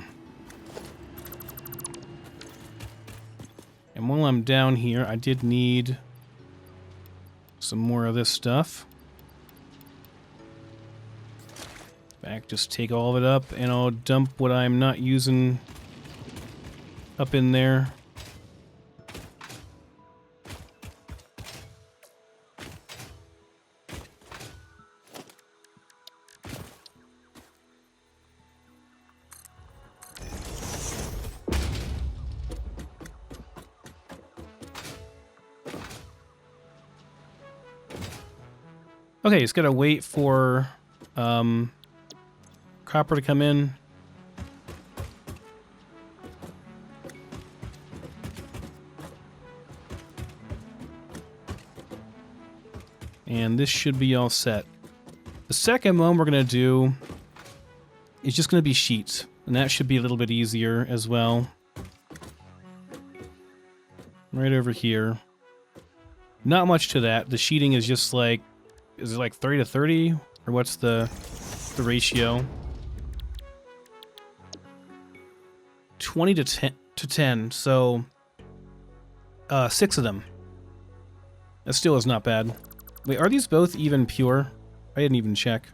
Speaker 1: And while I'm down here, I did need some more of this stuff. Back, just take all of it up, and I'll dump what I'm not using up in there. Okay, just gotta wait for copper to come in. And this should be all set. The second one we're going to do is just going to be sheets. And that should be a little bit easier as well. Right over here. Not much to that. The sheeting is just like... Is it like 30 to 30? Or what's the ratio? 20 to 10, so 6 of them. That still is not bad. Wait, are these both even pure? I didn't even check.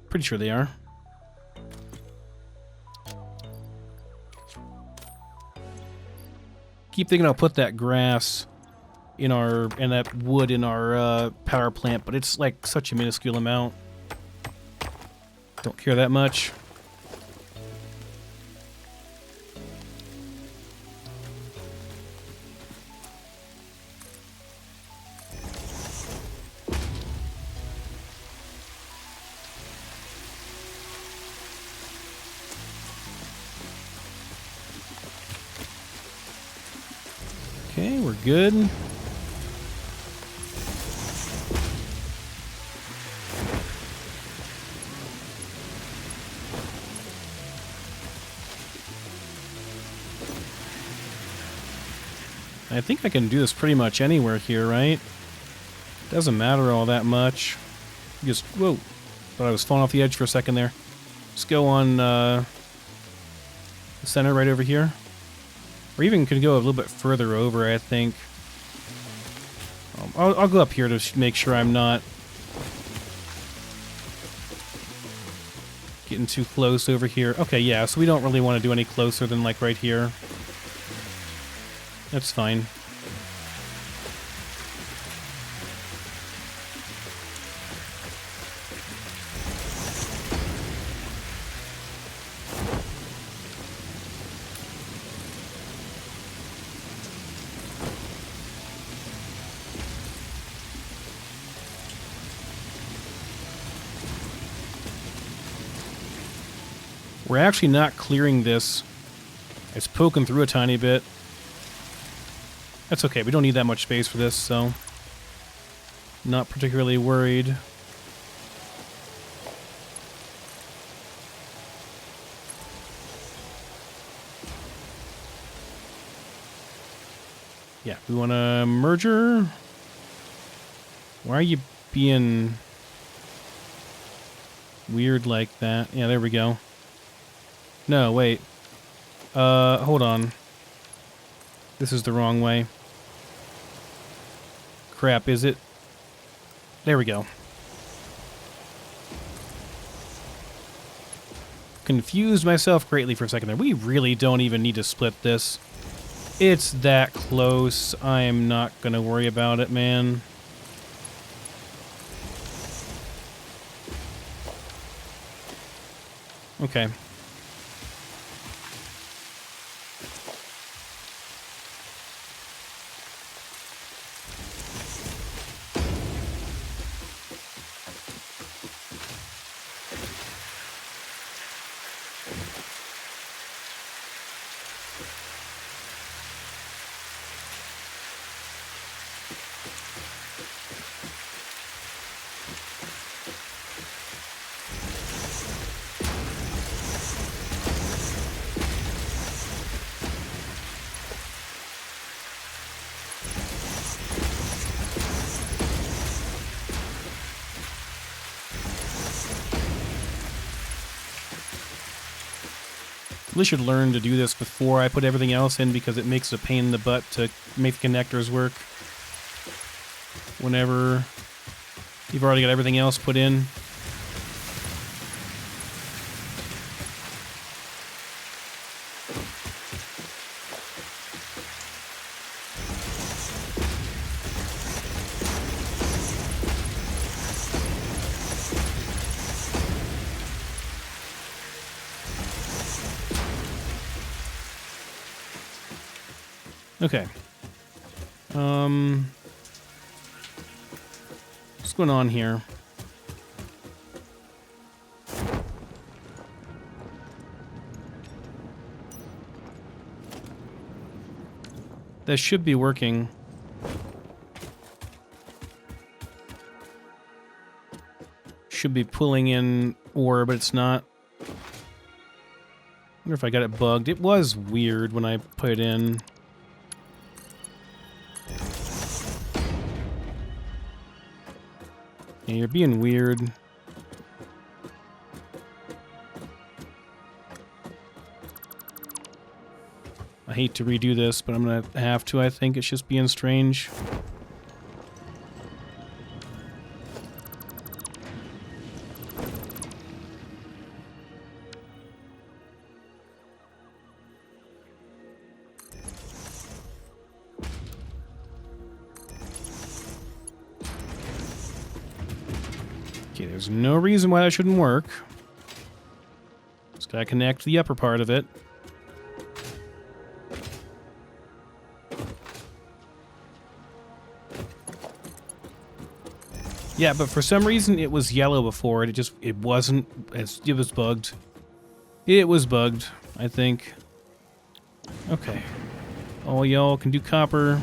Speaker 1: Pretty sure they are. Keep thinking I'll put that grass in our, and that wood in our power plant, but it's like such a minuscule amount. Don't care that much. Okay, we're good. I think I can do this pretty much anywhere here, right? Doesn't matter all that much. Just, whoa. Thought I was falling off the edge for a second there. Let's go on the center right over here. Or even could go a little bit further over, I think. I'll go up here to make sure I'm not getting too close over here. Okay, yeah, so we don't really want to do any closer than like right here. That's fine. We're actually not clearing this. It's poking through a tiny bit. That's okay, we don't need that much space for this, so not particularly worried. Yeah, we want a merger. Why are you being weird like that? Yeah, there we go. No, wait. Hold on. This is the wrong way. Crap, is it? There we go. Confused myself greatly for a second there. We really don't even need to split this. It's that close. I'm not gonna worry about it, man. Okay. Really should learn to do this before I put everything else in because it makes a pain in the butt to make the connectors work whenever you've already got everything else put in. Okay. What's going on here? That should be working. Should be pulling in ore, but it's not. I wonder if I got it bugged. It was weird when I put it in. Yeah, you're being weird. I hate to redo this, but I'm gonna have to, I think. It's just being strange. Okay, there's no reason why that shouldn't work. Just gotta connect the upper part of it. Yeah, but for some reason it was yellow before. It wasn't. It was bugged. It was bugged, I think. Okay. All y'all can do copper.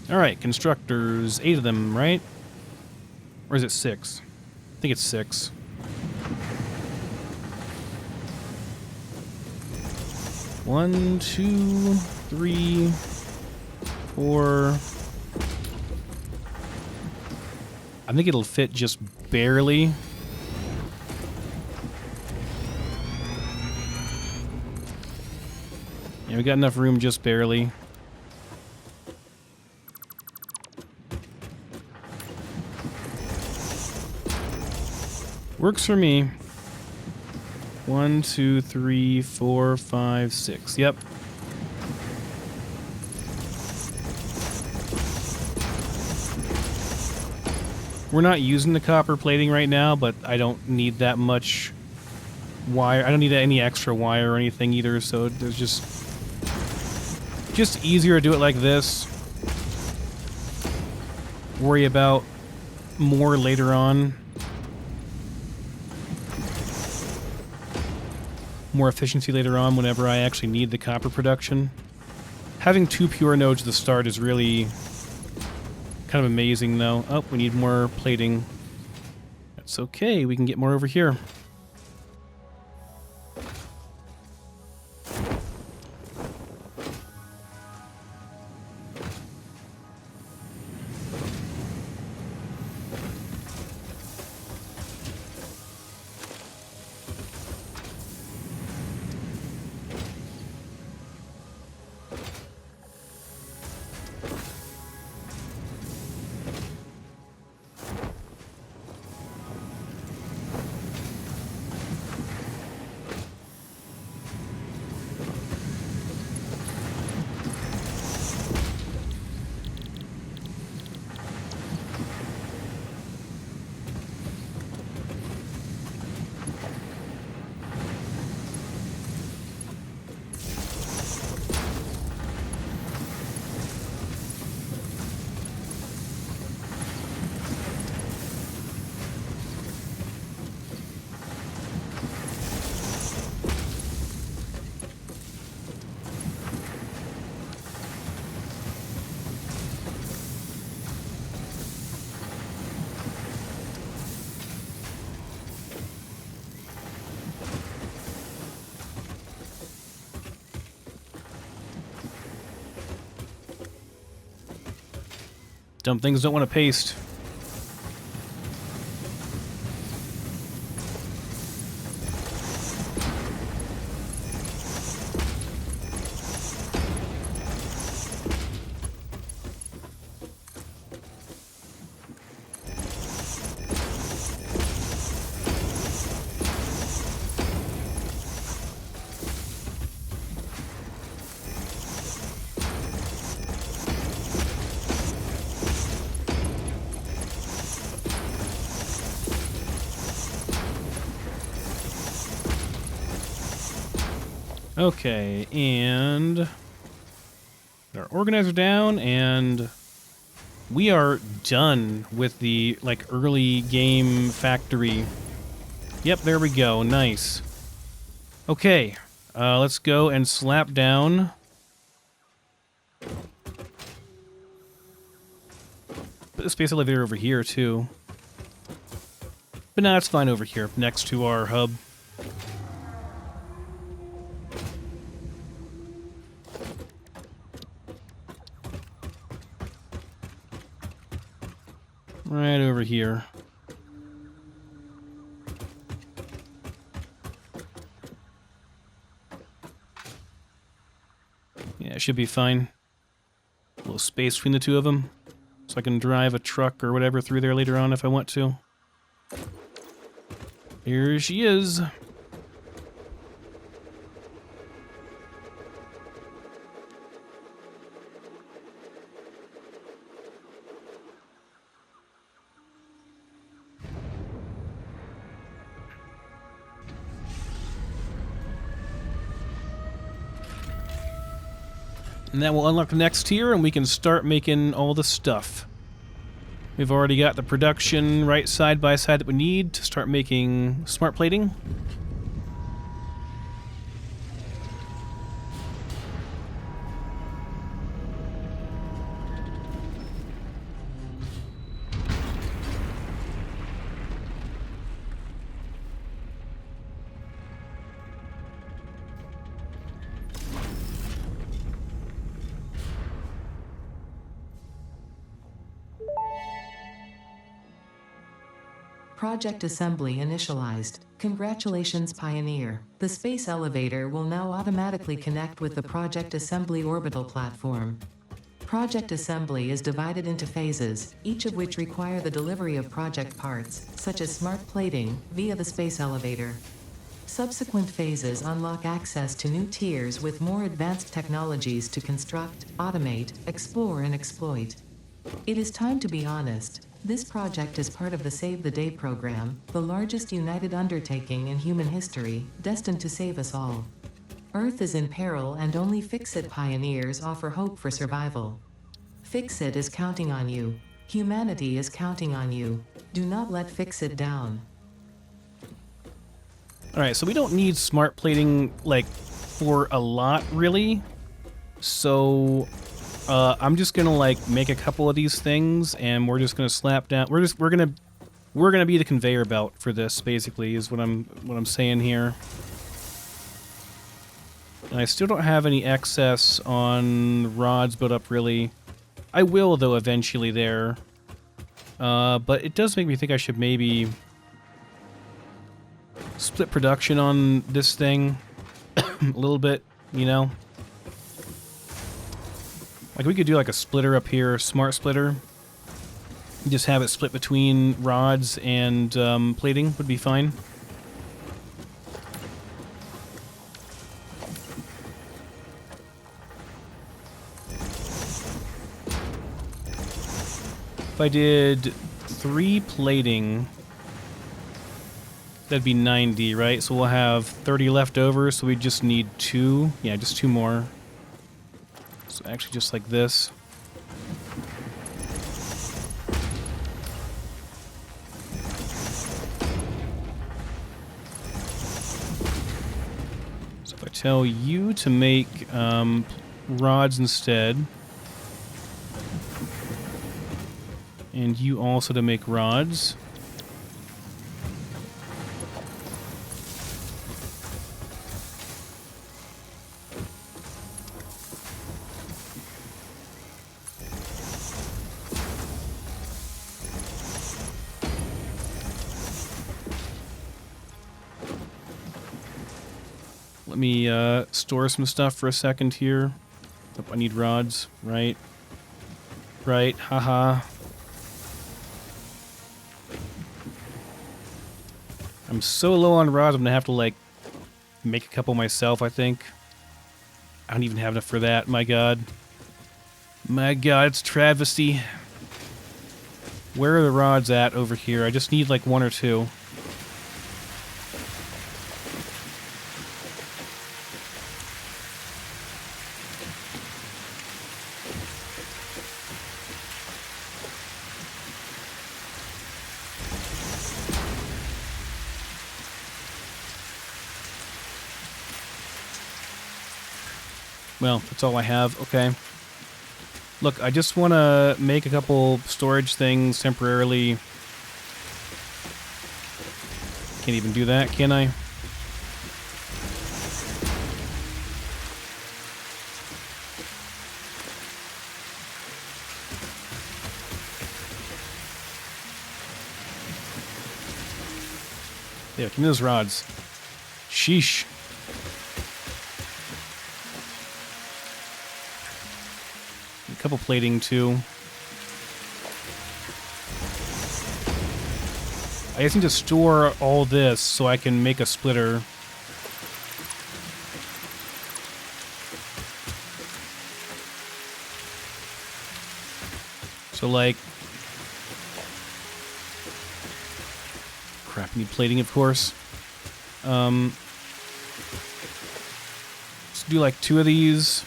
Speaker 1: Alright, constructors. 8 of them, right? Or is it 6? I think it's 6. One, two, three, four. I think it'll fit just barely. Yeah, we got enough room just barely. Works for me. 1, 2, 3, 4, 5, 6. Yep. We're not using the copper plating right now, but I don't need that much wire. I don't need any extra wire or anything either, so there's just easier to do it like this. Worry about more later on. More efficiency later on whenever I actually need the copper production. Having 2 pure nodes at the start is really kind of amazing, though. Oh, we need more plating. That's okay, we can get more over here. Dumb things don't want to paste. Okay, and our organizer down, and we are done with the, like, early game factory. Yep, there we go. Nice. Okay, let's go and slap down. Put the space elevator over here, too. But nah, it's fine over here, next to our hub. Right over here. Yeah, it should be fine. A little space between the two of them, so I can drive a truck or whatever through there later on if I want to. Here she is. And that will unlock the next tier, and we can start making all the stuff. We've already got the production right side by side that we need to start making smart plating.
Speaker 2: Project assembly initialized. Congratulations, Pioneer. The space elevator will now automatically connect with the Project Assembly orbital platform. Project assembly is divided into phases, each of which require the delivery of project parts, such as smart plating, via the space elevator. Subsequent phases unlock access to new tiers with more advanced technologies to construct, automate, explore, and exploit. It is time to be honest. This project is part of the Save the Day program, the largest united undertaking in human history, destined to save us all. Earth is in peril and only Fix-It pioneers offer hope for survival. Fix-It is counting on you. Humanity is counting on you. Do not let Fix-It down.
Speaker 1: Alright, so we don't need smart plating, like, for a lot, really. So, I'm just gonna, like, make a couple of these things, and we're just gonna slap down... We're gonna be the conveyor belt for this, basically, is what I'm saying here. And I still don't have any excess on rods built up, really. I will, though, eventually there. But it does make me think I should maybe split production on this thing a little bit, you know? Like, we could do, like, a splitter up here, smart splitter. Just have it split between rods and plating would be fine. If I did 3 plating, that'd be 90, right? So we'll have 30 left over, so we just need 2. Yeah, just 2 more. So actually just like this. So if I tell you to make rods instead, and you also to make rods. Let me store some stuff for a second here. Oh, I need rods, right? Right, haha. I'm so low on rods, I'm gonna have to, like, make a couple myself, I think. I don't even have enough for that, my god. My god, it's travesty. Where are the rods at over here? I just need, like, 1 or 2. Well, that's all I have. Okay. Look, I just want to make a couple storage things temporarily. Can't even do that, can I? Yeah, give me those rods. Sheesh. A couple plating, too. I just need to store all this so I can make a splitter. So, like... Crap, I need plating, of course. Let's do, like, 2 of these.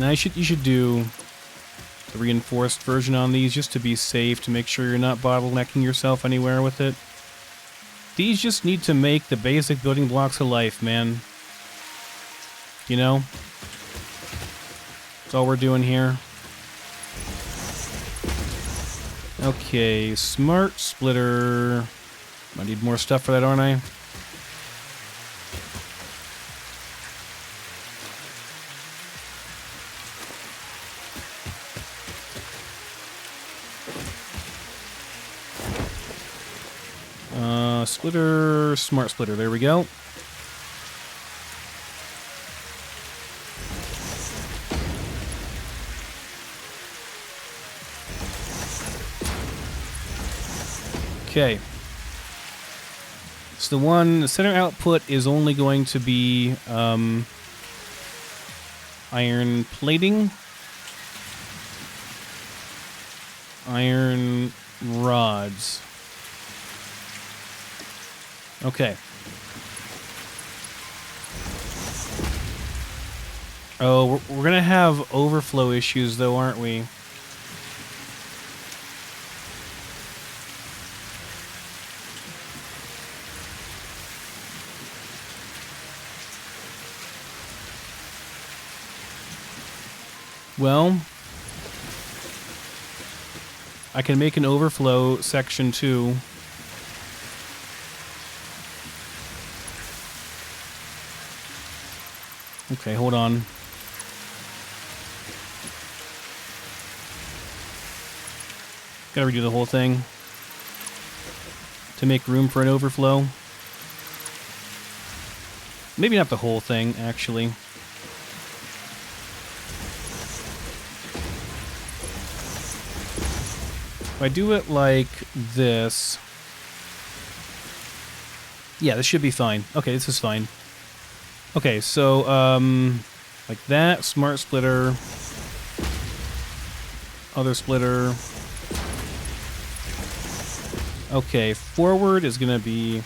Speaker 1: Now you should do the reinforced version on these just to be safe, to make sure you're not bottlenecking yourself anywhere with it. These just need to make the basic building blocks of life, man. You know? That's all we're doing here. Okay, smart splitter. I need more stuff for that, aren't I? Splitter, smart splitter, there we go. Okay. So the center output is only going to be iron plating, iron rods. Okay. Oh, we're gonna have overflow issues though, aren't we? Well, I can make an overflow section too. Okay, hold on. Gotta redo the whole thing to make room for an overflow. Maybe not the whole thing, actually. If I do it like this... Yeah, this should be fine. Okay, this is fine. Okay, so, like that, smart splitter, other splitter. Okay, forward is going to be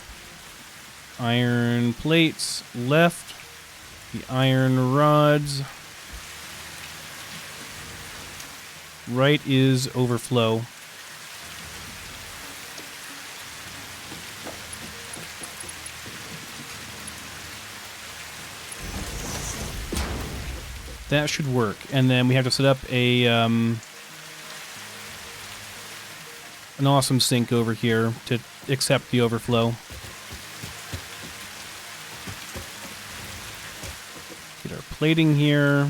Speaker 1: iron plates, left, the iron rods, right is overflow. That should work. And then we have to set up a an awesome sink over here to accept the overflow. Get our plating here.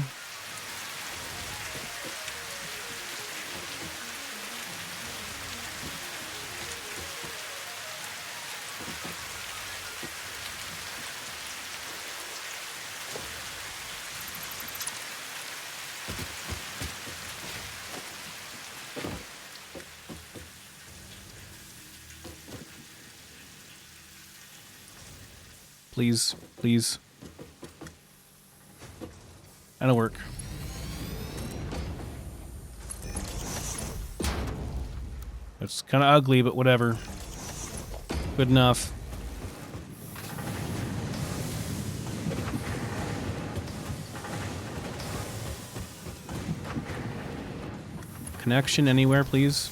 Speaker 1: Please, please. That'll work. It's kind of ugly, but whatever. Good enough. Connection anywhere, please.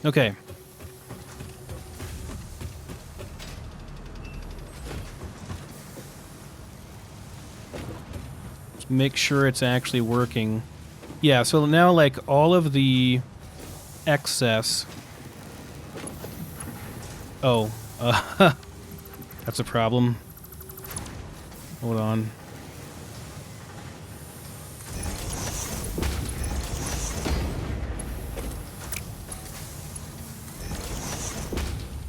Speaker 1: Okay. Make sure it's actually working. Yeah, so now like all of the excess... Oh, that's a problem. Hold on.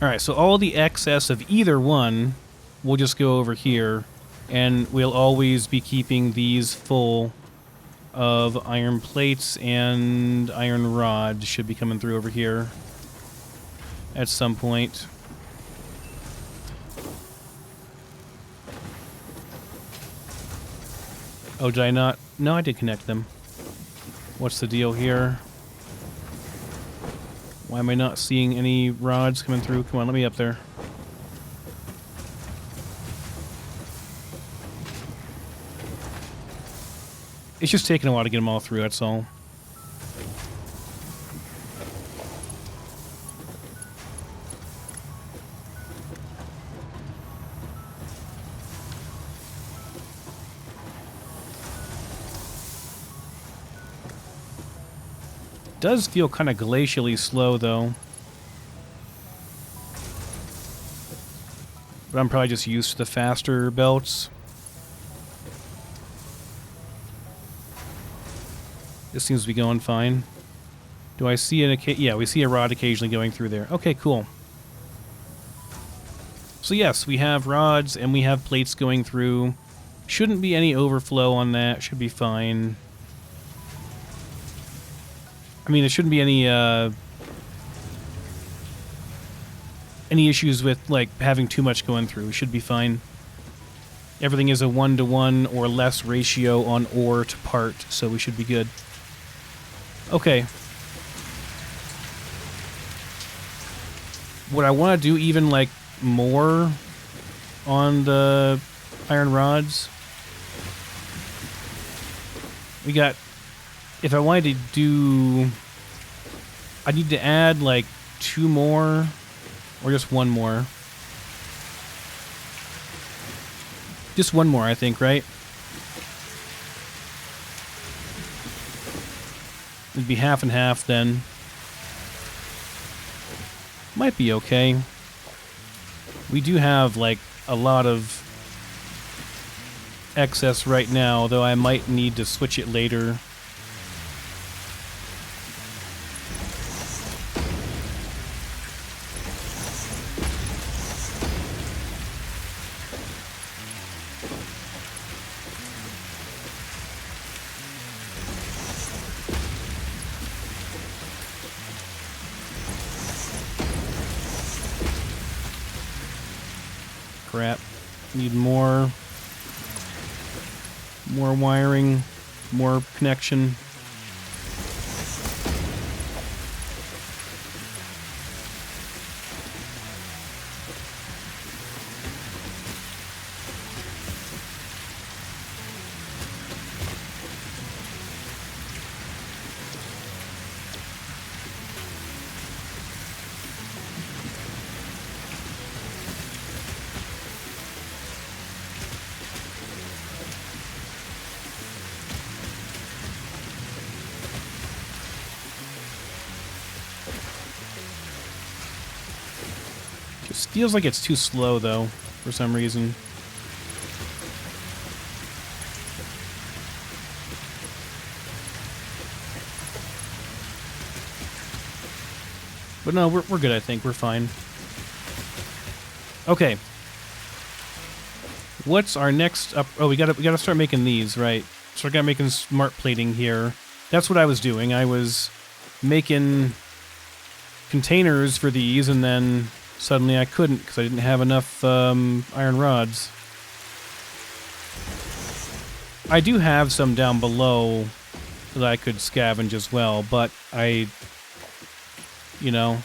Speaker 1: Alright, so all the excess of either one will just go over here. And we'll always be keeping these full of iron plates, and iron rods should be coming through over here at some point. Oh, did I not? No, I did connect them. What's the deal here? Why am I not seeing any rods coming through? Come on, let me up there. It's just taking a while to get them all through, that's all. Does feel kind of glacially slow, though. But I'm probably just used to the faster belts. This seems to be going fine. Do I see an yeah, we see a rod occasionally going through there. Okay, cool. So yes, we have rods and we have plates going through. Shouldn't be any overflow on that. Should be fine. I mean, there shouldn't be any issues with, like, having too much going through. We should be fine. Everything is a 1-to-1 or less ratio on ore to part, so we should be good. Okay. What I want to do even, like, more on the iron rods. We got... If I wanted to do... I need to add, like, 2 more... Or just 1 more. Just 1 more, I think, right? It'd be half and half then. Might be okay. We do have, like, a lot of excess right now, though I might need to switch it later. Crap. Need more wiring, more connection. Just feels like it's too slow, though, for some reason. But no, we're good, I think. We're fine. Okay. What's our next up? Oh, we gotta start making these, right? Start making smart plating here. That's what I was doing. I was making containers for these, and then suddenly I couldn't because I didn't have enough iron rods. I do have some down below that I could scavenge as well, but you know,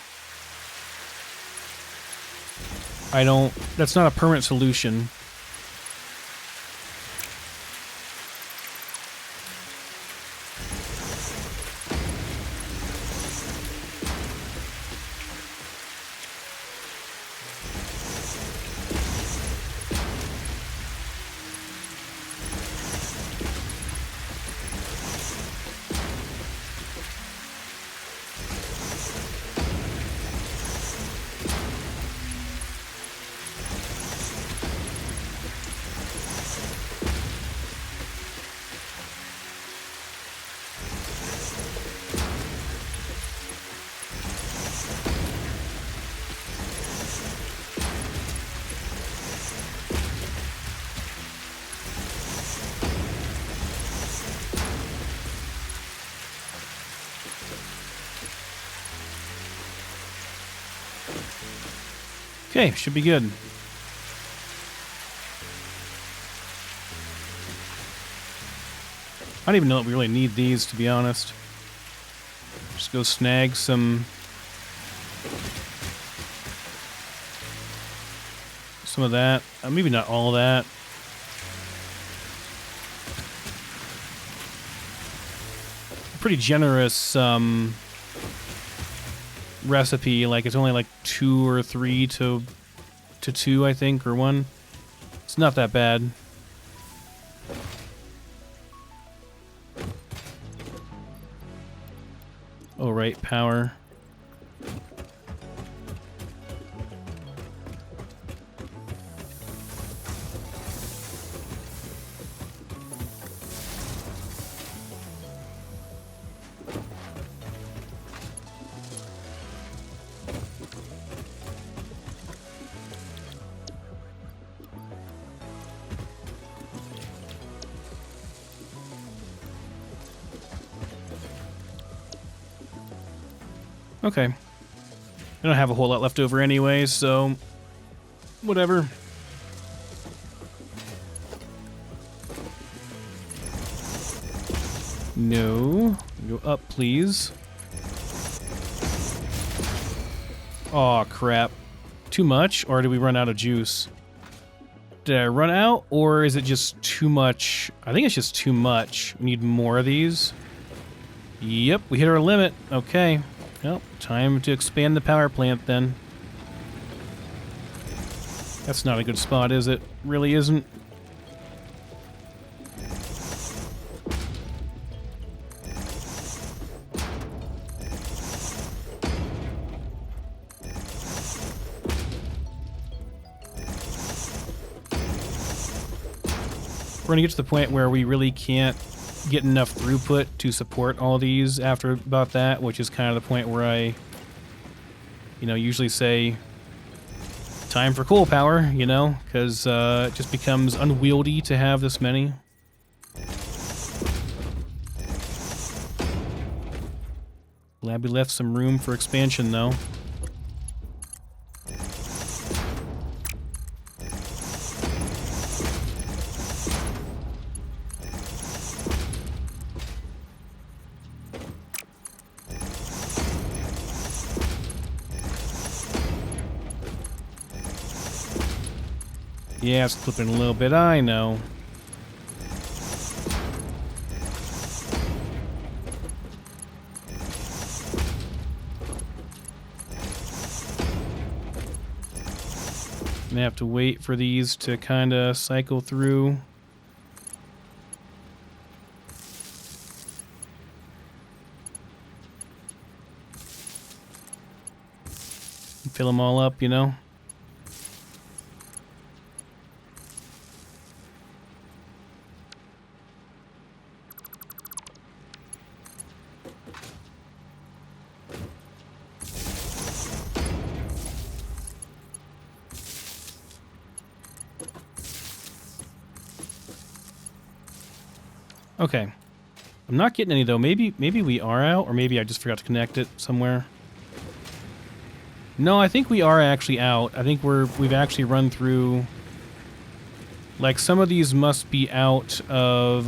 Speaker 1: that's not a permanent solution. Okay, should be good. I don't even know if we really need these, to be honest. Just go snag some of that. Maybe not all of that. pretty generous recipe. Like it's only like 2 or 3 to 2, I think, or 1. It's not that bad. Oh, right, power. Okay. I don't have a whole lot left over anyway, so whatever. No. Go up, please. Aw, crap. Too much, or did we run out of juice? Did I run out, or is it just too much? I think it's just too much. We need more of these. Yep, we hit our limit. Okay. Well, time to expand the power plant then. That's not a good spot, is it? Really isn't. We're gonna get to the point where we really can't get enough throughput to support all these after about that, which is kind of the point where I, usually say time for coal power, because it just becomes unwieldy to have this many. Glad we left some room for expansion, though. Yeah, it's clipping a little bit, I know. Gonna have to wait for these to kind of cycle through. Fill them all up, Okay. I'm not getting any, though. Maybe we are out, or maybe I just forgot to connect it somewhere. No, I think we are actually out. I think we've actually run through... Like, some of these must be out of...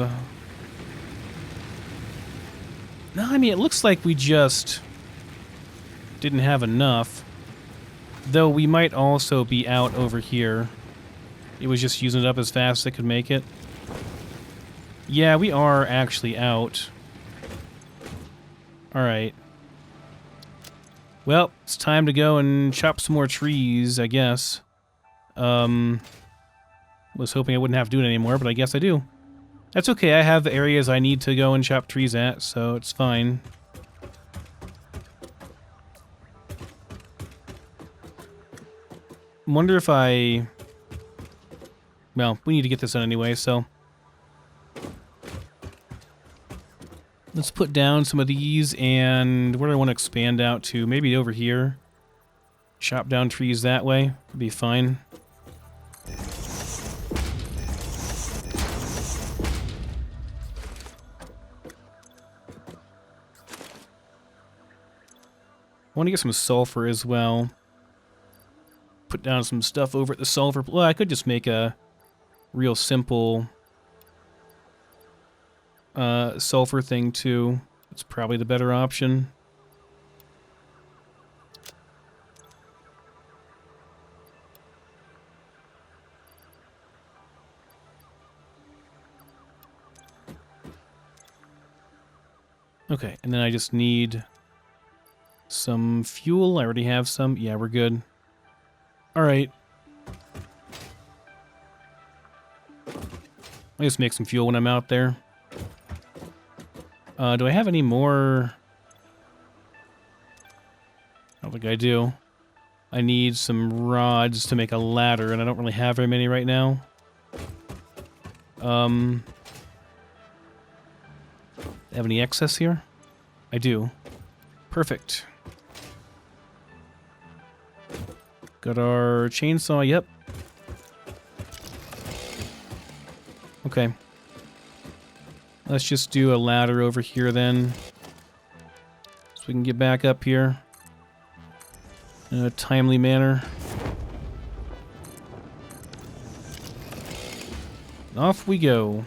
Speaker 1: No, I mean, it looks like we just didn't have enough. Though we might also be out over here. It was just using it up as fast as it could make it. Yeah, we are actually out. Alright. Well, it's time to go and chop some more trees, I guess. Was hoping I wouldn't have to do it anymore, but I guess I do. That's okay, I have the areas I need to go and chop trees at, so it's fine. Wonder if I... Well, we need to get this done anyway, so... Let's put down some of these, and where do I want to expand out to? Maybe over here. Chop down trees that way. Would be fine. I want to get some sulfur as well. Put down some stuff over at the sulfur. Well, I could just make a real simple... sulfur thing too. It's probably the better option. Okay, and then I just need some fuel. I already have some. Yeah, we're good. All right. I just make some fuel when I'm out there. Do I have any more? I don't think I do. I need some rods to make a ladder, and I don't really have very many right now. Have any excess here? I do. Perfect. Got our chainsaw, yep. Okay. Let's just do a ladder over here then. So we can get back up here in a timely manner. Off we go.